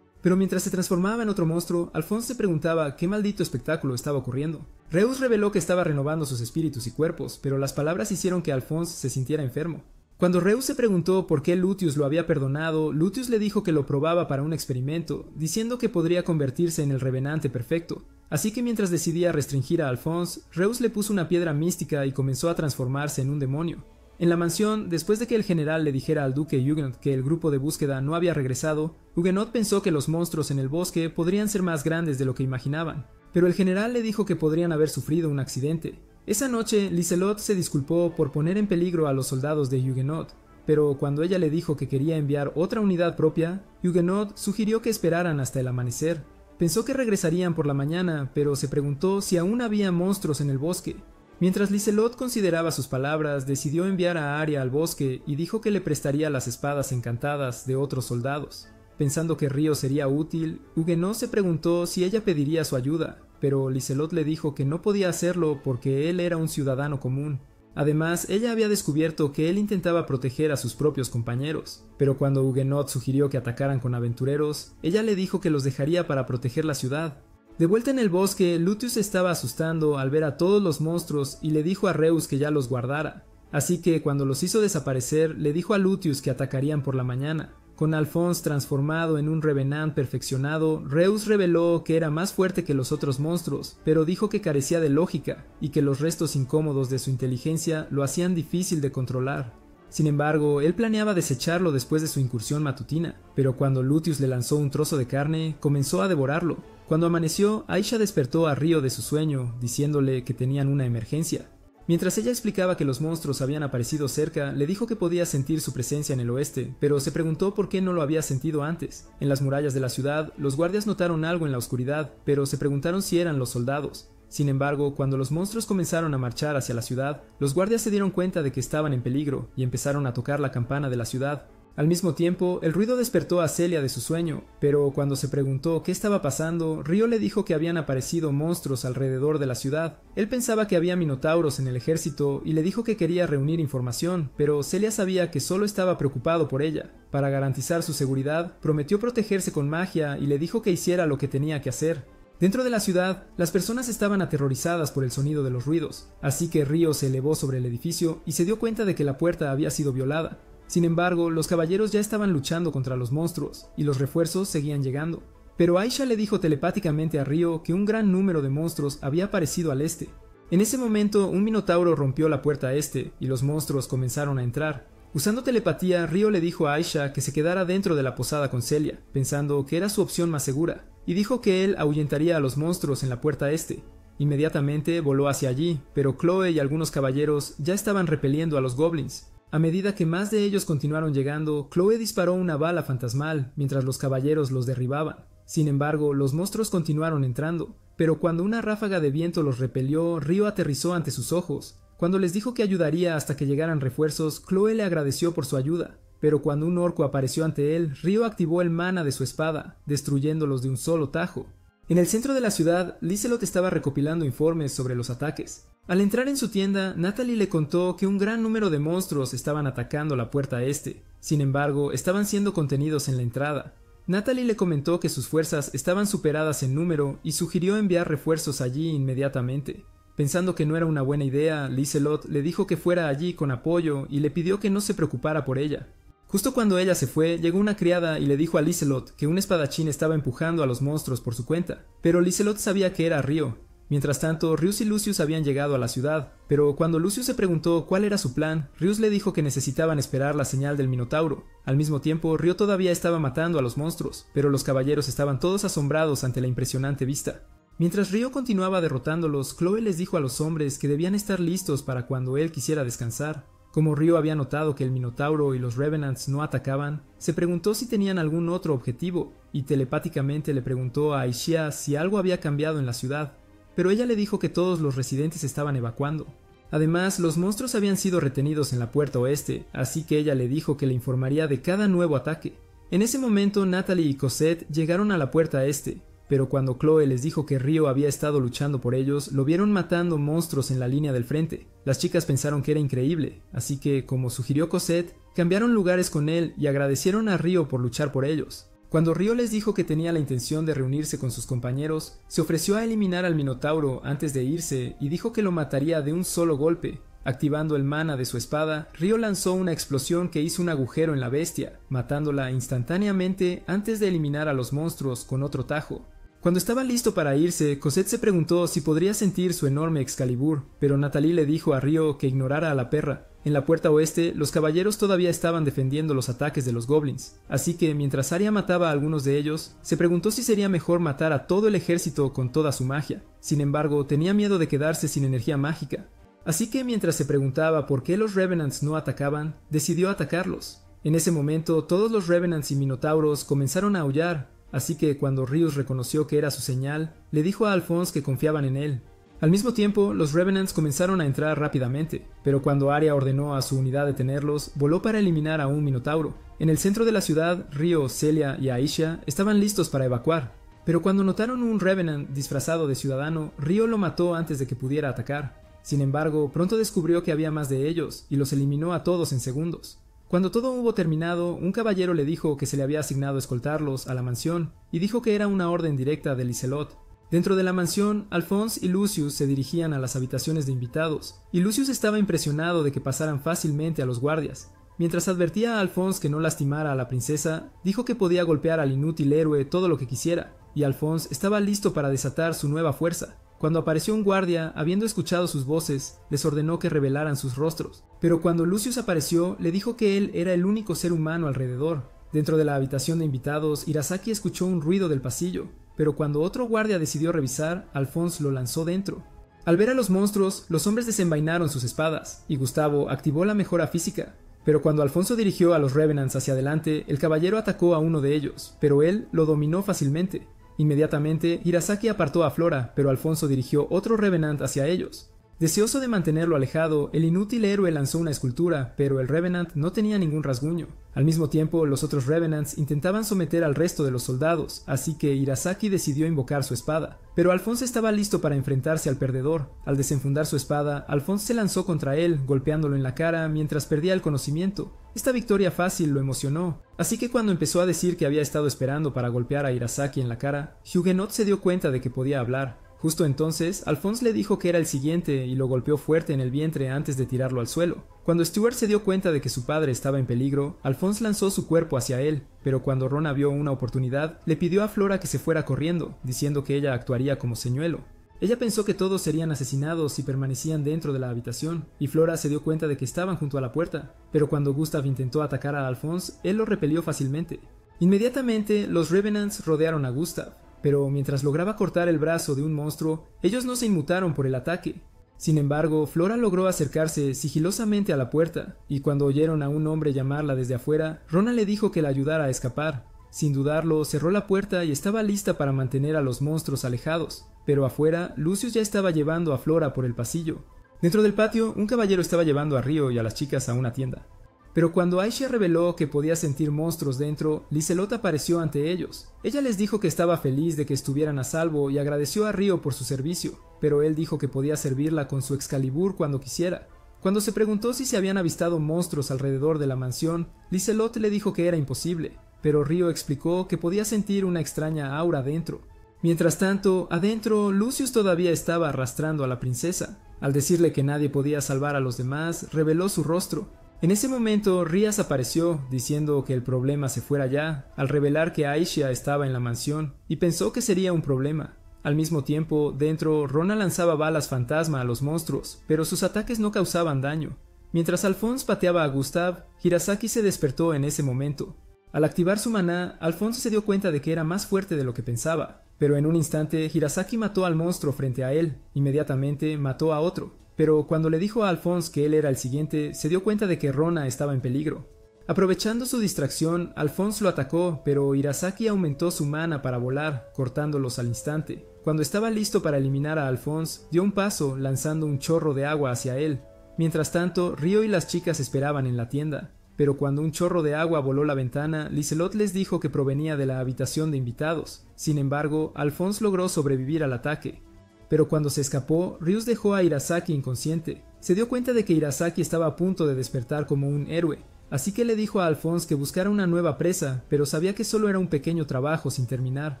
Pero mientras se transformaba en otro monstruo, Alphonse se preguntaba qué maldito espectáculo estaba ocurriendo. Reus reveló que estaba renovando sus espíritus y cuerpos, pero las palabras hicieron que Alphonse se sintiera enfermo. Cuando Reus se preguntó por qué Lucius lo había perdonado, Lucius le dijo que lo probaba para un experimento, diciendo que podría convertirse en el revenante perfecto. Así que mientras decidía restringir a Alphonse, Reus le puso una piedra mística y comenzó a transformarse en un demonio. En la mansión, después de que el general le dijera al duque Huguenot que el grupo de búsqueda no había regresado, Huguenot pensó que los monstruos en el bosque podrían ser más grandes de lo que imaginaban, pero el general le dijo que podrían haber sufrido un accidente. Esa noche, Liselot se disculpó por poner en peligro a los soldados de Huguenot, pero cuando ella le dijo que quería enviar otra unidad propia, Huguenot sugirió que esperaran hasta el amanecer. Pensó que regresarían por la mañana, pero se preguntó si aún había monstruos en el bosque. Mientras Liselot consideraba sus palabras, decidió enviar a Arya al bosque y dijo que le prestaría las espadas encantadas de otros soldados. Pensando que Río sería útil, Huguenot se preguntó si ella pediría su ayuda, pero Liselot le dijo que no podía hacerlo porque él era un ciudadano común. Además, ella había descubierto que él intentaba proteger a sus propios compañeros, pero cuando Huguenot sugirió que atacaran con aventureros, ella le dijo que los dejaría para proteger la ciudad. De vuelta en el bosque, Lucius se estaba asustando al ver a todos los monstruos y le dijo a Reus que ya los guardara. Así que cuando los hizo desaparecer, le dijo a Lucius que atacarían por la mañana. Con Alphonse transformado en un revenant perfeccionado, Reus reveló que era más fuerte que los otros monstruos, pero dijo que carecía de lógica y que los restos incómodos de su inteligencia lo hacían difícil de controlar. Sin embargo, él planeaba desecharlo después de su incursión matutina, pero cuando Lucius le lanzó un trozo de carne, comenzó a devorarlo. Cuando amaneció, Aisha despertó a Río de su sueño, diciéndole que tenían una emergencia. Mientras ella explicaba que los monstruos habían aparecido cerca, le dijo que podía sentir su presencia en el oeste, pero se preguntó por qué no lo había sentido antes. En las murallas de la ciudad, los guardias notaron algo en la oscuridad, pero se preguntaron si eran los soldados. Sin embargo, cuando los monstruos comenzaron a marchar hacia la ciudad, los guardias se dieron cuenta de que estaban en peligro y empezaron a tocar la campana de la ciudad. Al mismo tiempo, el ruido despertó a Celia de su sueño, pero cuando se preguntó qué estaba pasando, Río le dijo que habían aparecido monstruos alrededor de la ciudad. Él pensaba que había minotauros en el ejército y le dijo que quería reunir información, pero Celia sabía que solo estaba preocupado por ella. Para garantizar su seguridad, prometió protegerse con magia y le dijo que hiciera lo que tenía que hacer. Dentro de la ciudad, las personas estaban aterrorizadas por el sonido de los ruidos, así que Río se elevó sobre el edificio y se dio cuenta de que la puerta había sido violada. Sin embargo, los caballeros ya estaban luchando contra los monstruos, y los refuerzos seguían llegando. Pero Aisha le dijo telepáticamente a Río que un gran número de monstruos había aparecido al este. En ese momento, un minotauro rompió la puerta este, y los monstruos comenzaron a entrar. Usando telepatía, Río le dijo a Aisha que se quedara dentro de la posada con Celia, pensando que era su opción más segura, y dijo que él ahuyentaría a los monstruos en la puerta este. Inmediatamente voló hacia allí, pero Chloe y algunos caballeros ya estaban repeliendo a los goblins. A medida que más de ellos continuaron llegando, Chloe disparó una bala fantasmal mientras los caballeros los derribaban. Sin embargo, los monstruos continuaron entrando, pero cuando una ráfaga de viento los repelió, Río aterrizó ante sus ojos. Cuando les dijo que ayudaría hasta que llegaran refuerzos, Chloe le agradeció por su ayuda, pero cuando un orco apareció ante él, Río activó el mana de su espada, destruyéndolos de un solo tajo. En el centro de la ciudad, Liselot estaba recopilando informes sobre los ataques. Al entrar en su tienda, Natalie le contó que un gran número de monstruos estaban atacando la puerta este. Sin embargo, estaban siendo contenidos en la entrada. Natalie le comentó que sus fuerzas estaban superadas en número y sugirió enviar refuerzos allí inmediatamente. Pensando que no era una buena idea, Liselot le dijo que fuera allí con apoyo y le pidió que no se preocupara por ella. Justo cuando ella se fue, llegó una criada y le dijo a Liselot que un espadachín estaba empujando a los monstruos por su cuenta, pero Liselot sabía que era Río. Mientras tanto, Rius y Lucius habían llegado a la ciudad, pero cuando Lucius se preguntó cuál era su plan, Rius le dijo que necesitaban esperar la señal del Minotauro. Al mismo tiempo, Río todavía estaba matando a los monstruos, pero los caballeros estaban todos asombrados ante la impresionante vista. Mientras Río continuaba derrotándolos, Chloe les dijo a los hombres que debían estar listos para cuando él quisiera descansar. Como Río había notado que el Minotauro y los Revenants no atacaban, se preguntó si tenían algún otro objetivo, y telepáticamente le preguntó a Aishia si algo había cambiado en la ciudad. Pero ella le dijo que todos los residentes estaban evacuando. Además, los monstruos habían sido retenidos en la puerta oeste, así que ella le dijo que le informaría de cada nuevo ataque. En ese momento, Natalie y Cosette llegaron a la puerta este, pero cuando Chloe les dijo que Río había estado luchando por ellos, lo vieron matando monstruos en la línea del frente. Las chicas pensaron que era increíble, así que, como sugirió Cosette, cambiaron lugares con él y agradecieron a Río por luchar por ellos. Cuando Ryo les dijo que tenía la intención de reunirse con sus compañeros, se ofreció a eliminar al Minotauro antes de irse y dijo que lo mataría de un solo golpe. Activando el mana de su espada, Ryo lanzó una explosión que hizo un agujero en la bestia, matándola instantáneamente antes de eliminar a los monstruos con otro tajo. Cuando estaba listo para irse, Cosette se preguntó si podría sentir su enorme Excalibur, pero Nathalie le dijo a Ryo que ignorara a la perra. En la puerta oeste, los caballeros todavía estaban defendiendo los ataques de los goblins, así que mientras Arya mataba a algunos de ellos, se preguntó si sería mejor matar a todo el ejército con toda su magia. Sin embargo, tenía miedo de quedarse sin energía mágica. Así que mientras se preguntaba por qué los Revenants no atacaban, decidió atacarlos. En ese momento, todos los Revenants y Minotauros comenzaron a aullar, así que cuando Rius reconoció que era su señal, le dijo a Alphonse que confiaban en él. Al mismo tiempo, los Revenants comenzaron a entrar rápidamente, pero cuando Arya ordenó a su unidad detenerlos, voló para eliminar a un Minotauro. En el centro de la ciudad, Ryo, Celia y Aisha estaban listos para evacuar, pero cuando notaron un Revenant disfrazado de ciudadano, Ryo lo mató antes de que pudiera atacar. Sin embargo, pronto descubrió que había más de ellos, y los eliminó a todos en segundos. Cuando todo hubo terminado, un caballero le dijo que se le había asignado escoltarlos a la mansión, y dijo que era una orden directa de Liselot. Dentro de la mansión, Alphonse y Lucius se dirigían a las habitaciones de invitados, y Lucius estaba impresionado de que pasaran fácilmente a los guardias. Mientras advertía a Alphonse que no lastimara a la princesa, dijo que podía golpear al inútil héroe todo lo que quisiera, y Alphonse estaba listo para desatar su nueva fuerza. Cuando apareció un guardia, habiendo escuchado sus voces, les ordenó que revelaran sus rostros. Pero cuando Lucius apareció, le dijo que él era el único ser humano alrededor. Dentro de la habitación de invitados, Hirasaki escuchó un ruido del pasillo, pero cuando otro guardia decidió revisar, Alphonse lo lanzó dentro. Al ver a los monstruos, los hombres desenvainaron sus espadas, y Gustavo activó la mejora física. Pero cuando Alfonso dirigió a los Revenants hacia adelante, el caballero atacó a uno de ellos, pero él lo dominó fácilmente. Inmediatamente, Hirasaki apartó a Flora, pero Alfonso dirigió otro Revenant hacia ellos. Deseoso de mantenerlo alejado, el inútil héroe lanzó una escultura, pero el Revenant no tenía ningún rasguño. Al mismo tiempo, los otros Revenants intentaban someter al resto de los soldados, así que Hirasaki decidió invocar su espada. Pero Alfonso estaba listo para enfrentarse al perdedor. Al desenfundar su espada, Alfonso se lanzó contra él, golpeándolo en la cara mientras perdía el conocimiento. Esta victoria fácil lo emocionó, así que cuando empezó a decir que había estado esperando para golpear a Hirasaki en la cara, Huguenot se dio cuenta de que podía hablar. Justo entonces, Alphonse le dijo que era el siguiente y lo golpeó fuerte en el vientre antes de tirarlo al suelo. Cuando Stuart se dio cuenta de que su padre estaba en peligro, Alphonse lanzó su cuerpo hacia él, pero cuando Rona vio una oportunidad, le pidió a Flora que se fuera corriendo, diciendo que ella actuaría como señuelo. Ella pensó que todos serían asesinados si permanecían dentro de la habitación, y Flora se dio cuenta de que estaban junto a la puerta, pero cuando Gustav intentó atacar a Alphonse, él lo repelió fácilmente. Inmediatamente, los Revenants rodearon a Gustav, pero mientras lograba cortar el brazo de un monstruo, ellos no se inmutaron por el ataque. Sin embargo, Flora logró acercarse sigilosamente a la puerta, y cuando oyeron a un hombre llamarla desde afuera, Rona le dijo que la ayudara a escapar. Sin dudarlo, cerró la puerta y estaba lista para mantener a los monstruos alejados, pero afuera, Lucius ya estaba llevando a Flora por el pasillo. Dentro del patio, un caballero estaba llevando a Ryo y a las chicas a una tienda. Pero cuando Aisha reveló que podía sentir monstruos dentro, Liselot apareció ante ellos. Ella les dijo que estaba feliz de que estuvieran a salvo y agradeció a Ryo por su servicio, pero él dijo que podía servirla con su Excalibur cuando quisiera. Cuando se preguntó si se habían avistado monstruos alrededor de la mansión, Liselot le dijo que era imposible, pero Ryo explicó que podía sentir una extraña aura dentro. Mientras tanto, adentro, Lucius todavía estaba arrastrando a la princesa. Al decirle que nadie podía salvar a los demás, reveló su rostro. En ese momento, Rias apareció, diciendo que el problema se fuera ya, al revelar que Aisha estaba en la mansión, y pensó que sería un problema. Al mismo tiempo, dentro, Rona lanzaba balas fantasma a los monstruos, pero sus ataques no causaban daño. Mientras Alphonse pateaba a Gustav, Hirasaki se despertó en ese momento. Al activar su maná, Alphonse se dio cuenta de que era más fuerte de lo que pensaba, pero en un instante, Hirasaki mató al monstruo frente a él, inmediatamente mató a otro. Pero cuando le dijo a Alphonse que él era el siguiente, se dio cuenta de que Rona estaba en peligro. Aprovechando su distracción, Alphonse lo atacó, pero Hirasaki aumentó su mana para volar, cortándolos al instante. Cuando estaba listo para eliminar a Alphonse, dio un paso, lanzando un chorro de agua hacia él. Mientras tanto, Ryo y las chicas esperaban en la tienda. Pero cuando un chorro de agua voló la ventana, Liselot les dijo que provenía de la habitación de invitados. Sin embargo, Alphonse logró sobrevivir al ataque. Pero cuando se escapó, Rius dejó a Hirasaki inconsciente. Se dio cuenta de que Hirasaki estaba a punto de despertar como un héroe, Así que le dijo a Alphonse que buscara una nueva presa, pero sabía que solo era un pequeño trabajo sin terminar.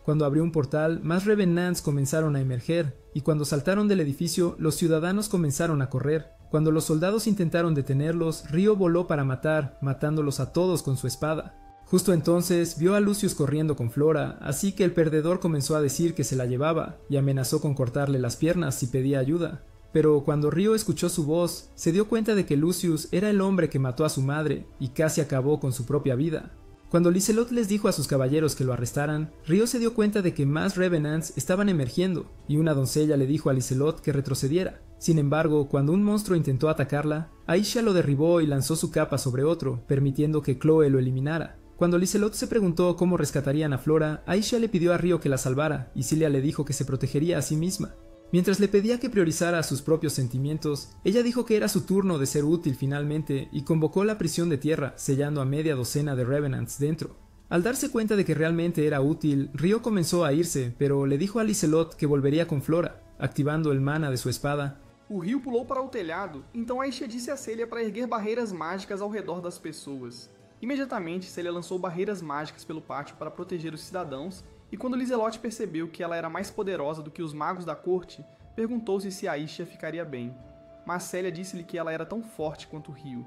Cuando abrió un portal, más Revenants comenzaron a emerger, y cuando saltaron del edificio, los ciudadanos comenzaron a correr. Cuando los soldados intentaron detenerlos, Río voló para matar, matándolos a todos con su espada. Justo entonces vio a Lucius corriendo con Flora, así que el perdedor comenzó a decir que se la llevaba, y amenazó con cortarle las piernas si pedía ayuda. Pero cuando Río escuchó su voz, se dio cuenta de que Lucius era el hombre que mató a su madre, y casi acabó con su propia vida. Cuando Lizelot les dijo a sus caballeros que lo arrestaran, Río se dio cuenta de que más Revenants estaban emergiendo, y una doncella le dijo a Lizelot que retrocediera. Sin embargo, cuando un monstruo intentó atacarla, Aisha lo derribó y lanzó su capa sobre otro, permitiendo que Chloe lo eliminara. Cuando Lizelot se preguntó cómo rescatarían a Flora, Aisha le pidió a Río que la salvara, y Cilia le dijo que se protegería a sí misma. Mientras le pedía que priorizara sus propios sentimientos, ella dijo que era su turno de ser útil finalmente y convocó la prisión de tierra, sellando a media docena de Revenants dentro. Al darse cuenta de que realmente era útil, Río comenzó a irse, pero le dijo a Lizelot que volvería con Flora, activando el mana de su espada. O Rio pulou para o telhado, então Aisha disse a Celia para erguer barreiras mágicas ao redor das pessoas. Imediatamente, Celia lançou barreiras mágicas pelo pátio para proteger os cidadãos, e quando Lizelot percebeu que ela era mais poderosa do que os magos da corte, perguntou-se se Aisha ficaria bem. Mas Celia disse-lhe que ela era tão forte quanto o Rio.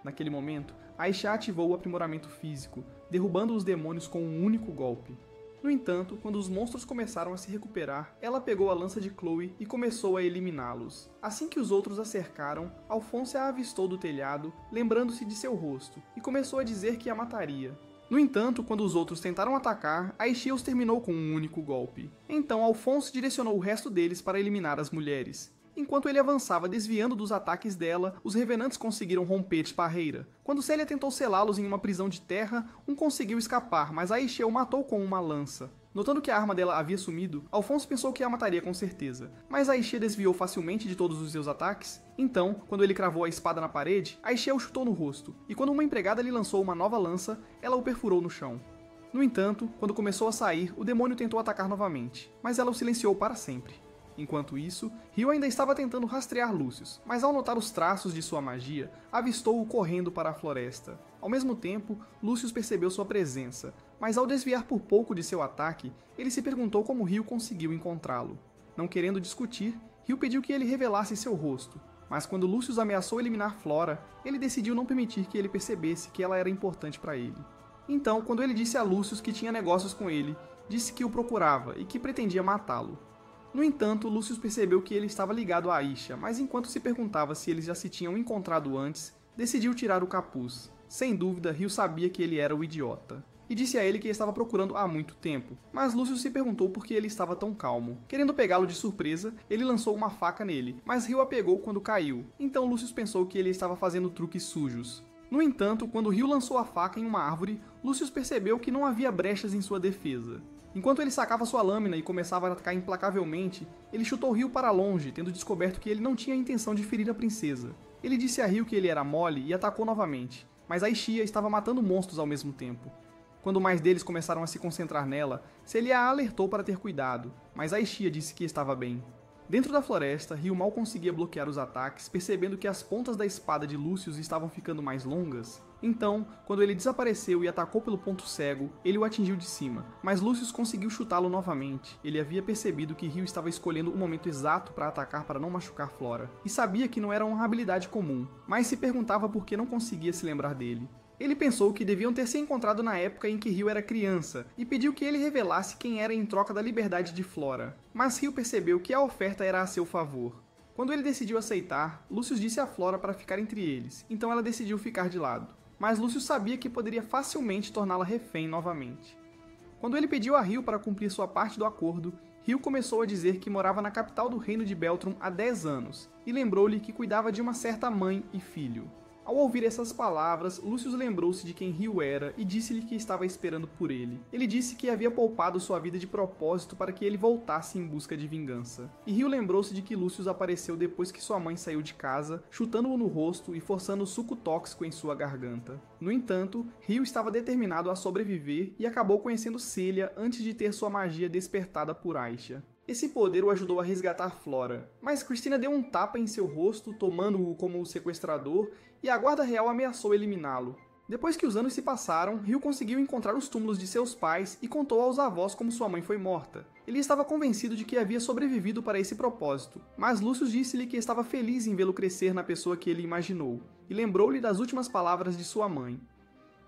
Naquele momento, Aisha ativou o aprimoramento físico, derrubando os demônios com um único golpe. No entanto, quando os monstros começaram a se recuperar, ela pegou a lança de Chloe e começou a eliminá-los. Assim que os outros a cercaram, Alphonse a avistou do telhado, lembrando-se de seu rosto, e começou a dizer que a mataria. No entanto, quando os outros tentaram atacar, Aisha os terminou com um único golpe. Então Alphonse direcionou o resto deles para eliminar as mulheres. Enquanto ele avançava desviando dos ataques dela, os Revenantes conseguiram romper a barreira. Quando Celia tentou selá-los em uma prisão de terra, um conseguiu escapar, mas Aisha o matou com uma lança. Notando que a arma dela havia sumido, Alphonse pensou que a mataria com certeza, mas Aisha desviou facilmente de todos os seus ataques. Então, quando ele cravou a espada na parede, Aisha o chutou no rosto, e quando uma empregada lhe lançou uma nova lança, ela o perfurou no chão. No entanto, quando começou a sair, o demônio tentou atacar novamente, mas ela o silenciou para sempre. Enquanto isso, Rio ainda estava tentando rastrear Lucius, mas ao notar os traços de sua magia, avistou-o correndo para a floresta. Ao mesmo tempo, Lucius percebeu sua presença, mas ao desviar por pouco de seu ataque, ele se perguntou como Rio conseguiu encontrá-lo. Não querendo discutir, Rio pediu que ele revelasse seu rosto, mas quando Lucius ameaçou eliminar Flora, ele decidiu não permitir que ele percebesse que ela era importante para ele. Então, quando ele disse a Lucius que tinha negócios com ele, disse que o procurava e que pretendia matá-lo. No entanto, Lucius percebeu que ele estava ligado a Aisha, mas enquanto se perguntava se eles já se tinham encontrado antes, decidiu tirar o capuz. Sem dúvida, Rio sabia que ele era o idiota. E disse a ele que estava procurando há muito tempo, mas Lucius se perguntou por que ele estava tão calmo. Querendo pegá-lo de surpresa, ele lançou uma faca nele, mas Rio a pegou quando caiu, então Lucius pensou que ele estava fazendo truques sujos. No entanto, quando Rio lançou a faca em uma árvore, Lucius percebeu que não havia brechas em sua defesa. Enquanto ele sacava sua lâmina e começava a atacar implacavelmente, ele chutou Rio para longe, tendo descoberto que ele não tinha a intenção de ferir a princesa. Ele disse a Rio que ele era mole e atacou novamente, mas Aisha estava matando monstros ao mesmo tempo. Quando mais deles começaram a se concentrar nela, Celia a alertou para ter cuidado, mas Aisha disse que estava bem. Dentro da floresta, Rio mal conseguia bloquear os ataques, percebendo que as pontas da espada de Lucius estavam ficando mais longas. Então, quando ele desapareceu e atacou pelo ponto cego, ele o atingiu de cima, mas Lucius conseguiu chutá-lo novamente. Ele havia percebido que Rio estava escolhendo o momento exato para atacar para não machucar Flora, e sabia que não era uma habilidade comum, mas se perguntava por que não conseguia se lembrar dele. Ele pensou que deviam ter se encontrado na época em que Rio era criança, e pediu que ele revelasse quem era em troca da liberdade de Flora. Mas Rio percebeu que a oferta era a seu favor. Quando ele decidiu aceitar, Lucius disse a Flora para ficar entre eles, então ela decidiu ficar de lado. Mas Lucius sabia que poderia facilmente torná-la refém novamente. Quando ele pediu a Rio para cumprir sua parte do acordo, Rio começou a dizer que morava na capital do reino de Beltrum há 10 anos, e lembrou-lhe que cuidava de uma certa mãe e filho. Ao ouvir essas palavras, Lucius lembrou-se de quem Rio era e disse-lhe que estava esperando por ele. Ele disse que havia poupado sua vida de propósito para que ele voltasse em busca de vingança. E Rio lembrou-se de que Lucius apareceu depois que sua mãe saiu de casa, chutando-o no rosto e forçando suco tóxico em sua garganta. No entanto, Rio estava determinado a sobreviver e acabou conhecendo Celia antes de ter sua magia despertada por Aisha. Esse poder o ajudou a resgatar Flora, mas Christina deu um tapa em seu rosto, tomando-o como o sequestrador, e a guarda real ameaçou eliminá-lo. Depois que os anos se passaram, Ryu conseguiu encontrar os túmulos de seus pais e contou aos avós como sua mãe foi morta. Ele estava convencido de que havia sobrevivido para esse propósito, mas Lucius disse-lhe que estava feliz em vê-lo crescer na pessoa que ele imaginou, e lembrou-lhe das últimas palavras de sua mãe.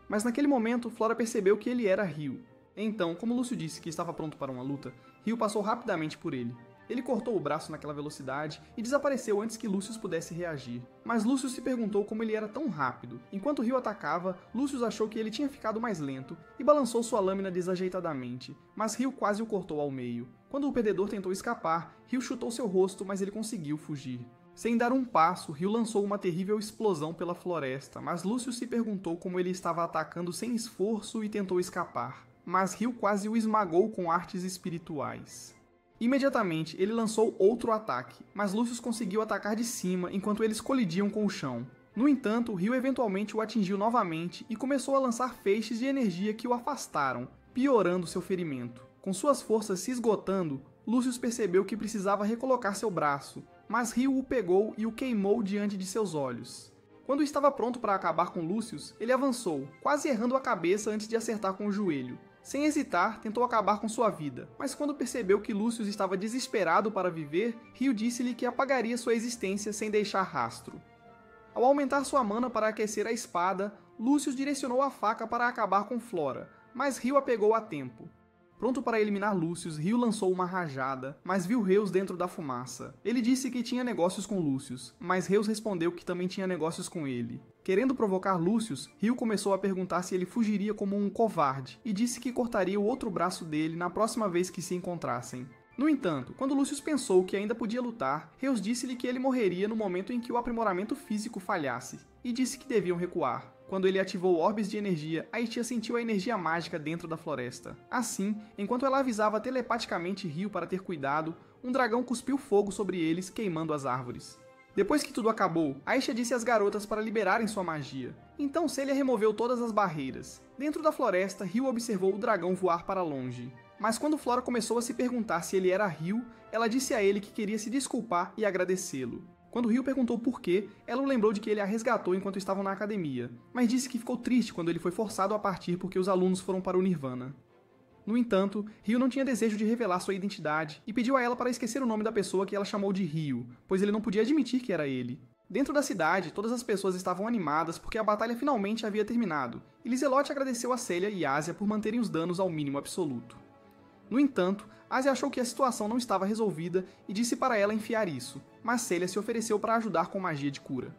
Mas naquele momento, Flora percebeu que ele era Ryu. Então, como Lúcio disse que estava pronto para uma luta, Ryu passou rapidamente por ele. Ele cortou o braço naquela velocidade e desapareceu antes que Lucius pudesse reagir. Mas Lucius se perguntou como ele era tão rápido. Enquanto Ryu atacava, Lucius achou que ele tinha ficado mais lento e balançou sua lâmina desajeitadamente, mas Ryu quase o cortou ao meio. Quando o perdedor tentou escapar, Ryu chutou seu rosto, mas ele conseguiu fugir. Sem dar um passo, Ryu lançou uma terrível explosão pela floresta, mas Lucius se perguntou como ele estava atacando sem esforço e tentou escapar. Mas Ryu quase o esmagou com artes espirituais. Imediatamente, ele lançou outro ataque, mas Lucius conseguiu atacar de cima enquanto eles colidiam com o chão. No entanto, Ryu eventualmente o atingiu novamente e começou a lançar feixes de energia que o afastaram, piorando seu ferimento. Com suas forças se esgotando, Lucius percebeu que precisava recolocar seu braço, mas Ryu o pegou e o queimou diante de seus olhos. Quando estava pronto para acabar com Lucius, ele avançou, quase errando a cabeça antes de acertar com o joelho. Sem hesitar, tentou acabar com sua vida, mas quando percebeu que Lucius estava desesperado para viver, Ryu disse-lhe que apagaria sua existência sem deixar rastro. Ao aumentar sua mana para aquecer a espada, Lucius direcionou a faca para acabar com Flora, mas Ryu a pegou a tempo. Pronto para eliminar Lucius, Ryu lançou uma rajada, mas viu Reus dentro da fumaça. Ele disse que tinha negócios com Lucius, mas Reus respondeu que também tinha negócios com ele. Querendo provocar Lucius, Ryu começou a perguntar se ele fugiria como um covarde, e disse que cortaria o outro braço dele na próxima vez que se encontrassem. No entanto, quando Lucius pensou que ainda podia lutar, Reus disse-lhe que ele morreria no momento em que o aprimoramento físico falhasse, e disse que deviam recuar. Quando ele ativou orbes de energia, Aitia sentiu a energia mágica dentro da floresta. Assim, enquanto ela avisava telepaticamente Ryu para ter cuidado, um dragão cuspiu fogo sobre eles, queimando as árvores. Depois que tudo acabou, Aisha disse às garotas para liberarem sua magia. Então Celia removeu todas as barreiras. Dentro da floresta, Ryu observou o dragão voar para longe. Mas quando Flora começou a se perguntar se ele era Ryu, ela disse a ele que queria se desculpar e agradecê-lo. Quando Ryu perguntou por quê, ela o lembrou de que ele a resgatou enquanto estavam na academia, mas disse que ficou triste quando ele foi forçado a partir porque os alunos foram para o Nirvana. No entanto, Ryu não tinha desejo de revelar sua identidade e pediu a ela para esquecer o nome da pessoa que ela chamou de Ryu, pois ele não podia admitir que era ele. Dentro da cidade, todas as pessoas estavam animadas porque a batalha finalmente havia terminado, e Lizelotte agradeceu a Celia e Asia por manterem os danos ao mínimo absoluto. No entanto, Asia achou que a situação não estava resolvida e disse para ela enfiar isso, mas Celia se ofereceu para ajudar com magia de cura.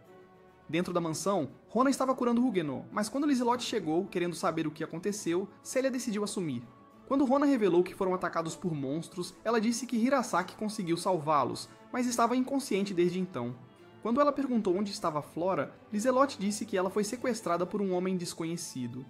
Dentro da mansão, Rona estava curando Huguenot, mas quando Lizelotte chegou, querendo saber o que aconteceu, Celia decidiu assumir. Quando Rona revelou que foram atacados por monstros, ela disse que Hirasaki conseguiu salvá-los, mas estava inconsciente desde então. Quando ela perguntou onde estava Flora, Lizelotte disse que ela foi sequestrada por um homem desconhecido.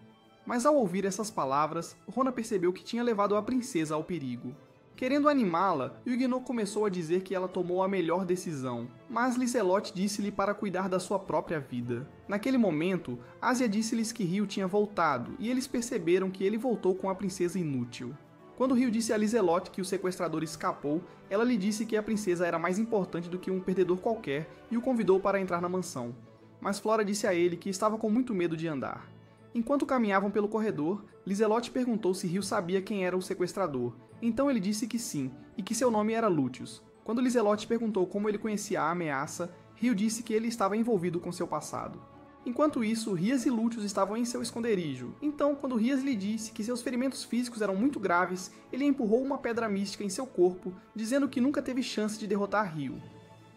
Mas ao ouvir essas palavras, Rona percebeu que tinha levado a princesa ao perigo. Querendo animá-la, Huguenot começou a dizer que ela tomou a melhor decisão, mas Lizelotte disse-lhe para cuidar da sua própria vida. Naquele momento, Asia disse-lhes que Ryu tinha voltado, e eles perceberam que ele voltou com a princesa inútil. Quando Ryu disse a Lizelotte que o sequestrador escapou, ela lhe disse que a princesa era mais importante do que um perdedor qualquer e o convidou para entrar na mansão. Mas Flora disse a ele que estava com muito medo de andar. Enquanto caminhavam pelo corredor, Lizelotte perguntou se Ryu sabia quem era o sequestrador. Então ele disse que sim, e que seu nome era Lúcius. Quando Lizelotte perguntou como ele conhecia a ameaça, Ryu disse que ele estava envolvido com seu passado. Enquanto isso, Rias e Lúcius estavam em seu esconderijo. Então, quando Rias lhe disse que seus ferimentos físicos eram muito graves, ele empurrou uma pedra mística em seu corpo, dizendo que nunca teve chance de derrotar Ryu.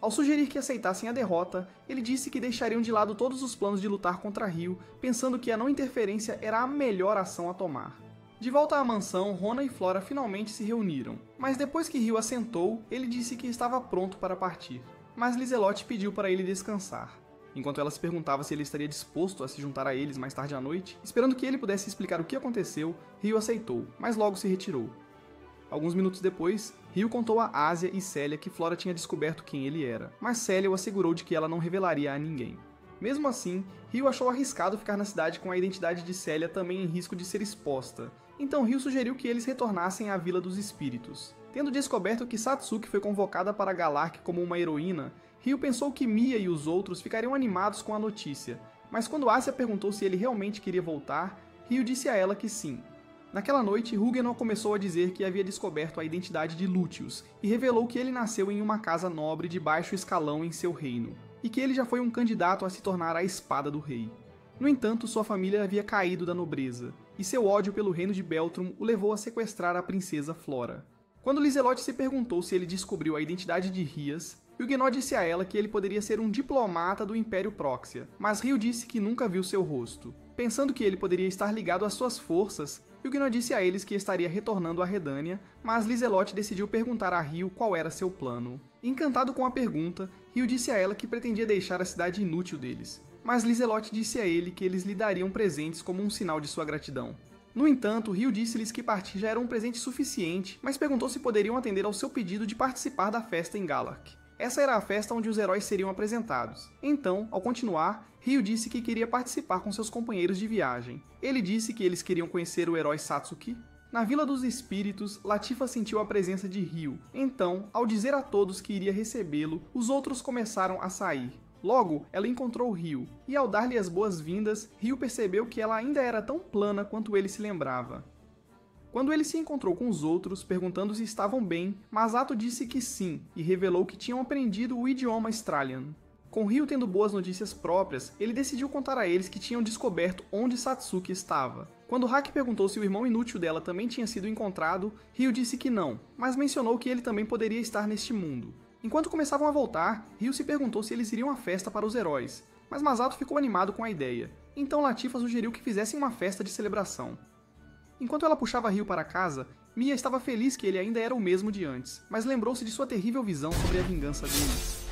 Ao sugerir que aceitassem a derrota, ele disse que deixariam de lado todos os planos de lutar contra Ryu, pensando que a não interferência era a melhor ação a tomar. De volta à mansão, Rona e Flora finalmente se reuniram, mas depois que Ryu assentou, ele disse que estava pronto para partir. Mas Lizelotte pediu para ele descansar. Enquanto ela se perguntava se ele estaria disposto a se juntar a eles mais tarde à noite, esperando que ele pudesse explicar o que aconteceu, Ryu aceitou, mas logo se retirou. Alguns minutos depois, Ryu contou a Asia e Celia que Flora tinha descoberto quem ele era, mas Celia o assegurou de que ela não revelaria a ninguém. Mesmo assim, Ryu achou arriscado ficar na cidade com a identidade de Celia também em risco de ser exposta, então Ryu sugeriu que eles retornassem à Vila dos Espíritos. Tendo descoberto que Satsuki foi convocada para Galark como uma heroína, Ryu pensou que Mia e os outros ficariam animados com a notícia, mas quando Ася perguntou se ele realmente queria voltar, Ryu disse a ela que sim. Naquela noite, Huguenot começou a dizer que havia descoberto a identidade de Lucius e revelou que ele nasceu em uma casa nobre de baixo escalão em seu reino, e que ele já foi um candidato a se tornar a espada do rei. No entanto, sua família havia caído da nobreza, e seu ódio pelo reino de Beltrum o levou a sequestrar a princesa Flora. Quando Liselotte se perguntou se ele descobriu a identidade de Rias, Huguenot disse a ela que ele poderia ser um diplomata do Império Próxia, mas Ryu disse que nunca viu seu rosto. Pensando que ele poderia estar ligado às suas forças, Huguenot disse a eles que estaria retornando a Redânia, mas Liselotte decidiu perguntar a Ryu qual era seu plano. Encantado com a pergunta, Ryu disse a ela que pretendia deixar a cidade inútil deles, mas Liselotte disse a ele que eles lhe dariam presentes como um sinal de sua gratidão. No entanto, Ryu disse-lhes que partir já era um presente suficiente, mas perguntou se poderiam atender ao seu pedido de participar da festa em Galark. Essa era a festa onde os heróis seriam apresentados. Então, ao continuar, Ryu disse que queria participar com seus companheiros de viagem. Ele disse que eles queriam conhecer o herói Satsuki. Na Vila dos Espíritos, Latifa sentiu a presença de Ryu. Então, ao dizer a todos que iria recebê-lo, os outros começaram a sair. Logo, ela encontrou Ryu, e ao dar-lhe as boas-vindas, Ryu percebeu que ela ainda era tão plana quanto ele se lembrava. Quando ele se encontrou com os outros, perguntando se estavam bem, Masato disse que sim, e revelou que tinham aprendido o idioma Stralian. Com Ryu tendo boas notícias próprias, ele decidiu contar a eles que tinham descoberto onde Satsuki estava. Quando Haki perguntou se o irmão inútil dela também tinha sido encontrado, Ryu disse que não, mas mencionou que ele também poderia estar neste mundo. Enquanto começavam a voltar, Ryu se perguntou se eles iriam à festa para os heróis, mas Masato ficou animado com a ideia, então Latifa sugeriu que fizessem uma festa de celebração. Enquanto ela puxava Ryu para casa, Mia estava feliz que ele ainda era o mesmo de antes, mas lembrou-se de sua terrível visão sobre a vingança deles.